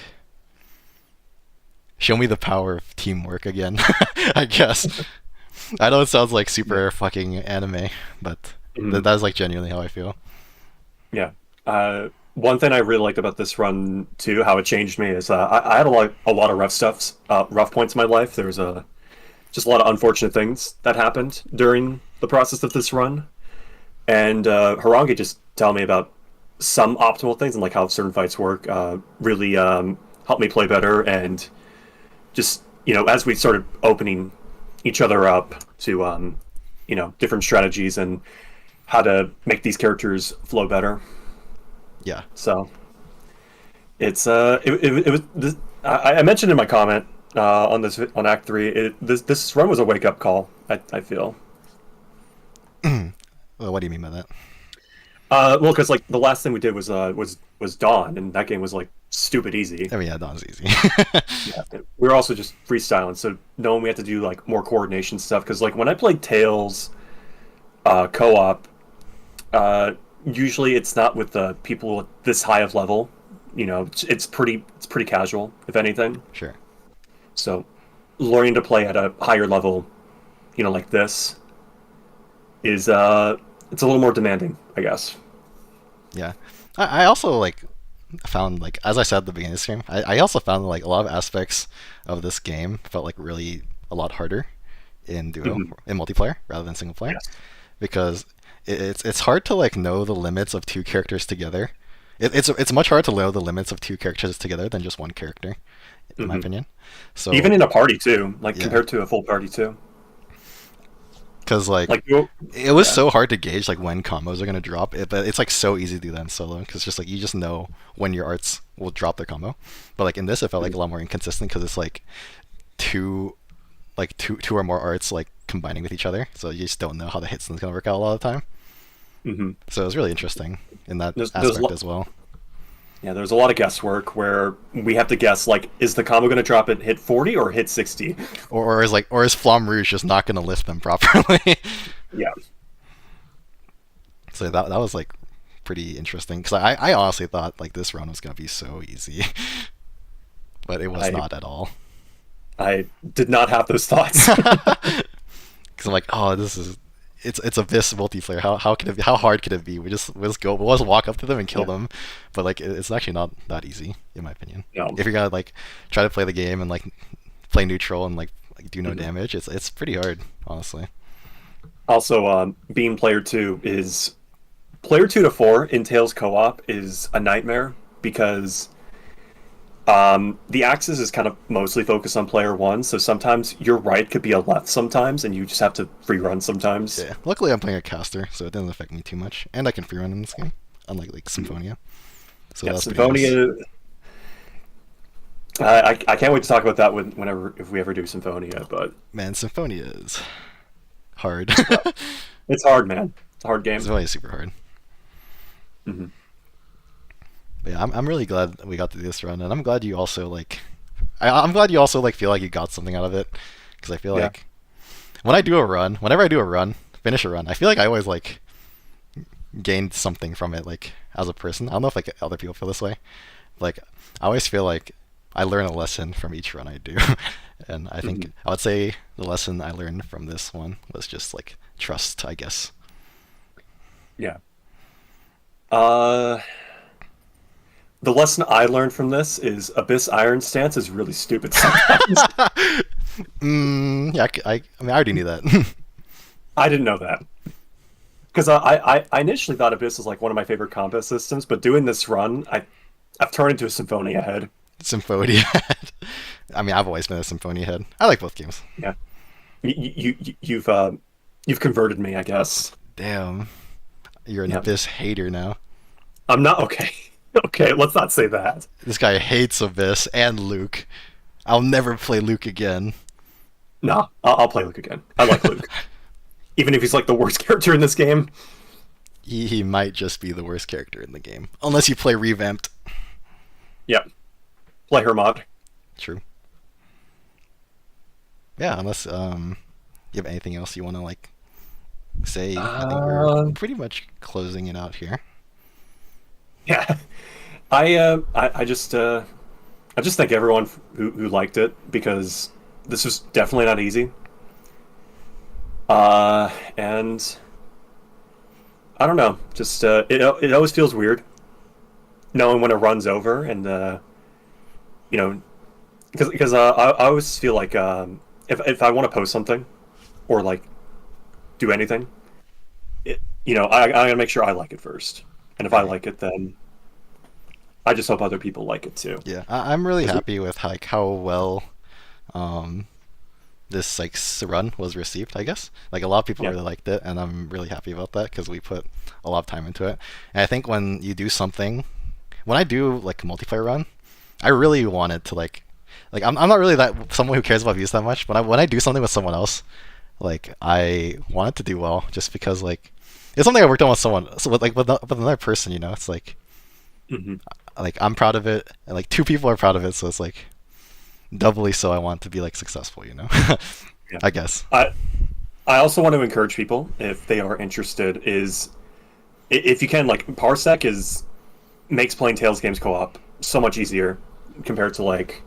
show me the power of teamwork again. I guess. I know it sounds like super fucking anime, but that is like genuinely how I feel. Yeah. One thing I really liked about this run too, how it changed me, is I had a lot of rough points in my life. There was just a lot of unfortunate things that happened during the process of this run, and Harangi just telling me about some optimal things and like how certain fights work really helped me play better, and just as we started opening each other up to different strategies and how to make these characters flow better. Yeah. So it was this, I mentioned in my comment on this on Act 3, this run was a wake up call. I feel. Well, what do you mean by that? Well, because like the last thing we did was Dawn, and that game was like stupid easy. I mean, yeah, Dawn's easy. Yeah, we were also just freestyling, so knowing we had to do like more coordination stuff. Because like when I played Tales co-op, usually it's not with the people at this high of level. You know, it's pretty casual, if anything. Sure. So learning to play at a higher level, you know, like this, is it's a little more demanding, I guess. Yeah. I also like found like as I said at the beginning of the stream, I also found like a lot of aspects of this game felt like really a lot harder in duo in multiplayer rather than single player Yes. because it's hard to like know the limits of two characters together. It's much harder to know the limits of two characters together than just one character, in my opinion. So Even in a party too, like Yeah. compared to a full party too. because like Like it was so hard to gauge like when combos are gonna drop, but it's like so easy to do that in solo because just like you just know when your arts will drop their combo. But like in this, it felt like a lot more inconsistent because it's like two or more arts like combining with each other, so you just don't know how the hits is gonna work out a lot of the time. hmm So it was really interesting in that There's aspect as well. Yeah, there's a lot of guesswork where we have to guess like, is the combo going to drop at hit 40 or hit 60? Or is Flamme Rouge just not gonna lift them properly? Yeah. So that was like pretty interesting because I honestly thought like this run was gonna be so easy, but it was I- not at all. I did not have those thoughts. Because I'm like, oh, it's Abyss multiplayer. How hard could it be? We'll just walk up to them and kill them, but like it's actually not that easy in my opinion. No. If you're gonna like try to play the game and like play neutral and like do no damage, it's pretty hard, honestly. Also, being player 2 is player 2 to 4 in Tales co-op is a nightmare because the axis is kind of mostly focused on player 1, so sometimes your right could be a left sometimes, and you just have to free run sometimes. Yeah. Luckily, I'm playing a caster, so it doesn't affect me too much, and I can free run in this game, unlike like Symphonia. So Yeah, that's pretty nice. Symphonia. I can't wait to talk about that if we ever do Symphonia, but Man, Symphonia is hard. it's hard, man. It's a hard game. Symphonia is super hard. Mhm. But yeah, I'm really glad that we got to do this run, and I'm glad you also like. I'm glad you also like feel like you got something out of it, because I feel Yeah. like whenever I do a run, finish a run, I feel like I always like gained something from it, like as a person. I don't know if like other people feel this way. Like I always feel like I learn a lesson from each run I do, and I think I would say the lesson I learned from this one was just like trust, I guess. Yeah. The lesson I learned from this is Abyss Iron Stance is really stupid sometimes. Yeah, I mean I already knew that. I didn't know that. Because I initially thought Abyss was like one of my favorite combat systems, but doing this run, I've turned into a Symphonia head. Symphonia head. I mean, I've always been a Symphonia head. I like both games. Yeah. You've converted me, I guess. Damn, you're an Yeah. Abyss hater now. I'm not okay. Okay, let's not say that. This guy hates Abyss and Luke. I'll never play Luke again. No, I'll play Luke again. I like Luke. Even if he's like the worst character in this game. He might just be the worst character in the game, unless you play revamped. Yep. Play her mod. True. Yeah, unless you have anything else you want to like say. I think we're pretty much closing it out here. Yeah. I just thank everyone who liked it, because this was definitely not easy. And I don't know, just it always feels weird knowing when it runs over, and you know, because I always feel like if I want to post something or like do anything, I gotta make sure I like it first, and if I like it, then I just hope other people like it too. Yeah, I'm really happy with like how well this like run was received. I guess like a lot of people Yeah. really liked it, and I'm really happy about that because we put a lot of time into it. And I think when you do something when I do like a multiplayer run, I really want it to like I'm not really that someone who cares about views that much, but when I do something with someone else, like I want it to do well, just because like it's something I worked on with someone, so with another person, you know, it's Hmm. like I'm proud of it, and like two people are proud of it, so it's like doubly so I want to be like successful, you know. Yeah. I guess. I also want to encourage people, if they are interested, is if you can, like, Parsec makes playing Tales games co-op so much easier compared to like,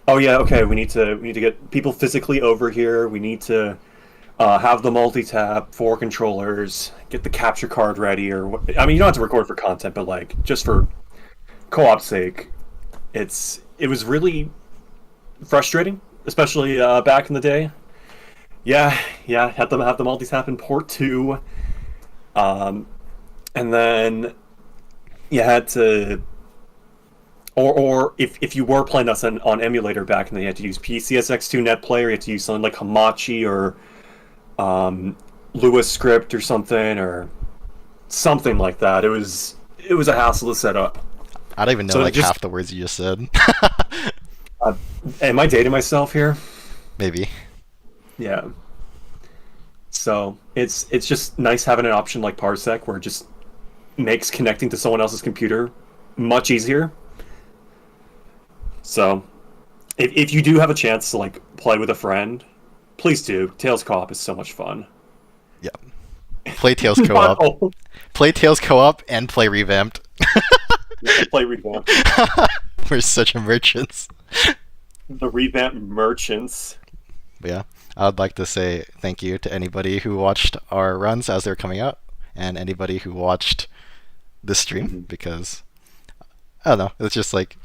oh yeah, okay, we need to get people physically over here. We need to have the multi-tap, 4 controllers, get the capture card ready, or I mean, you don't have to record for content, but like just for co-op's sake, it was really frustrating, especially back in the day. Yeah, yeah, had them have the multi-tap in port 2, um, and then you had to, or if you were playing us on emulator back and they had to use PCSX2 Net Player, you had to use something like Hamachi or Lewis script or something like that. It was a hassle to set up. I don't even know So like just half the words you just said. uh, am I dating myself here? Maybe. Yeah. So it's just nice having an option like Parsec where it just makes connecting to someone else's computer much easier. So if you do have a chance to like play with a friend, please do. Tails Co-op is so much fun. Yeah. Play Tales co-op. Oh, Play Tales co-op and play Revamped. play Revamp. We're such merchants. The Revamp merchants. But yeah, I would like to say thank you to anybody who watched our runs as they're coming out, and anybody who watched this stream, because I don't know, it's just like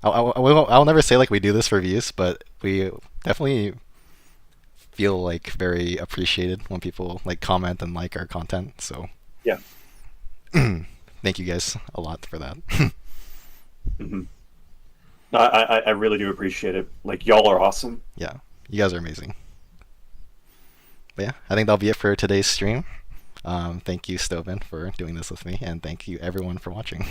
I'll never say like we do this for views, but we definitely feel like very appreciated when people like comment and like our content. So Yeah. thank you guys a lot for that. Hmm. I really do appreciate it. Like, y'all are awesome. Yeah, you guys are amazing. But yeah, I think that'll be it for today's stream. Thank you, Stoven, for doing this with me, and thank you everyone for watching.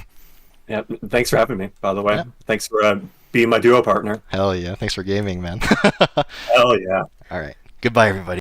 Yeah. Thanks for having me, by the way. Yeah. Thanks for being my duo partner. Hell yeah, thanks for gaming, man. Hell yeah. All right, goodbye, everybody.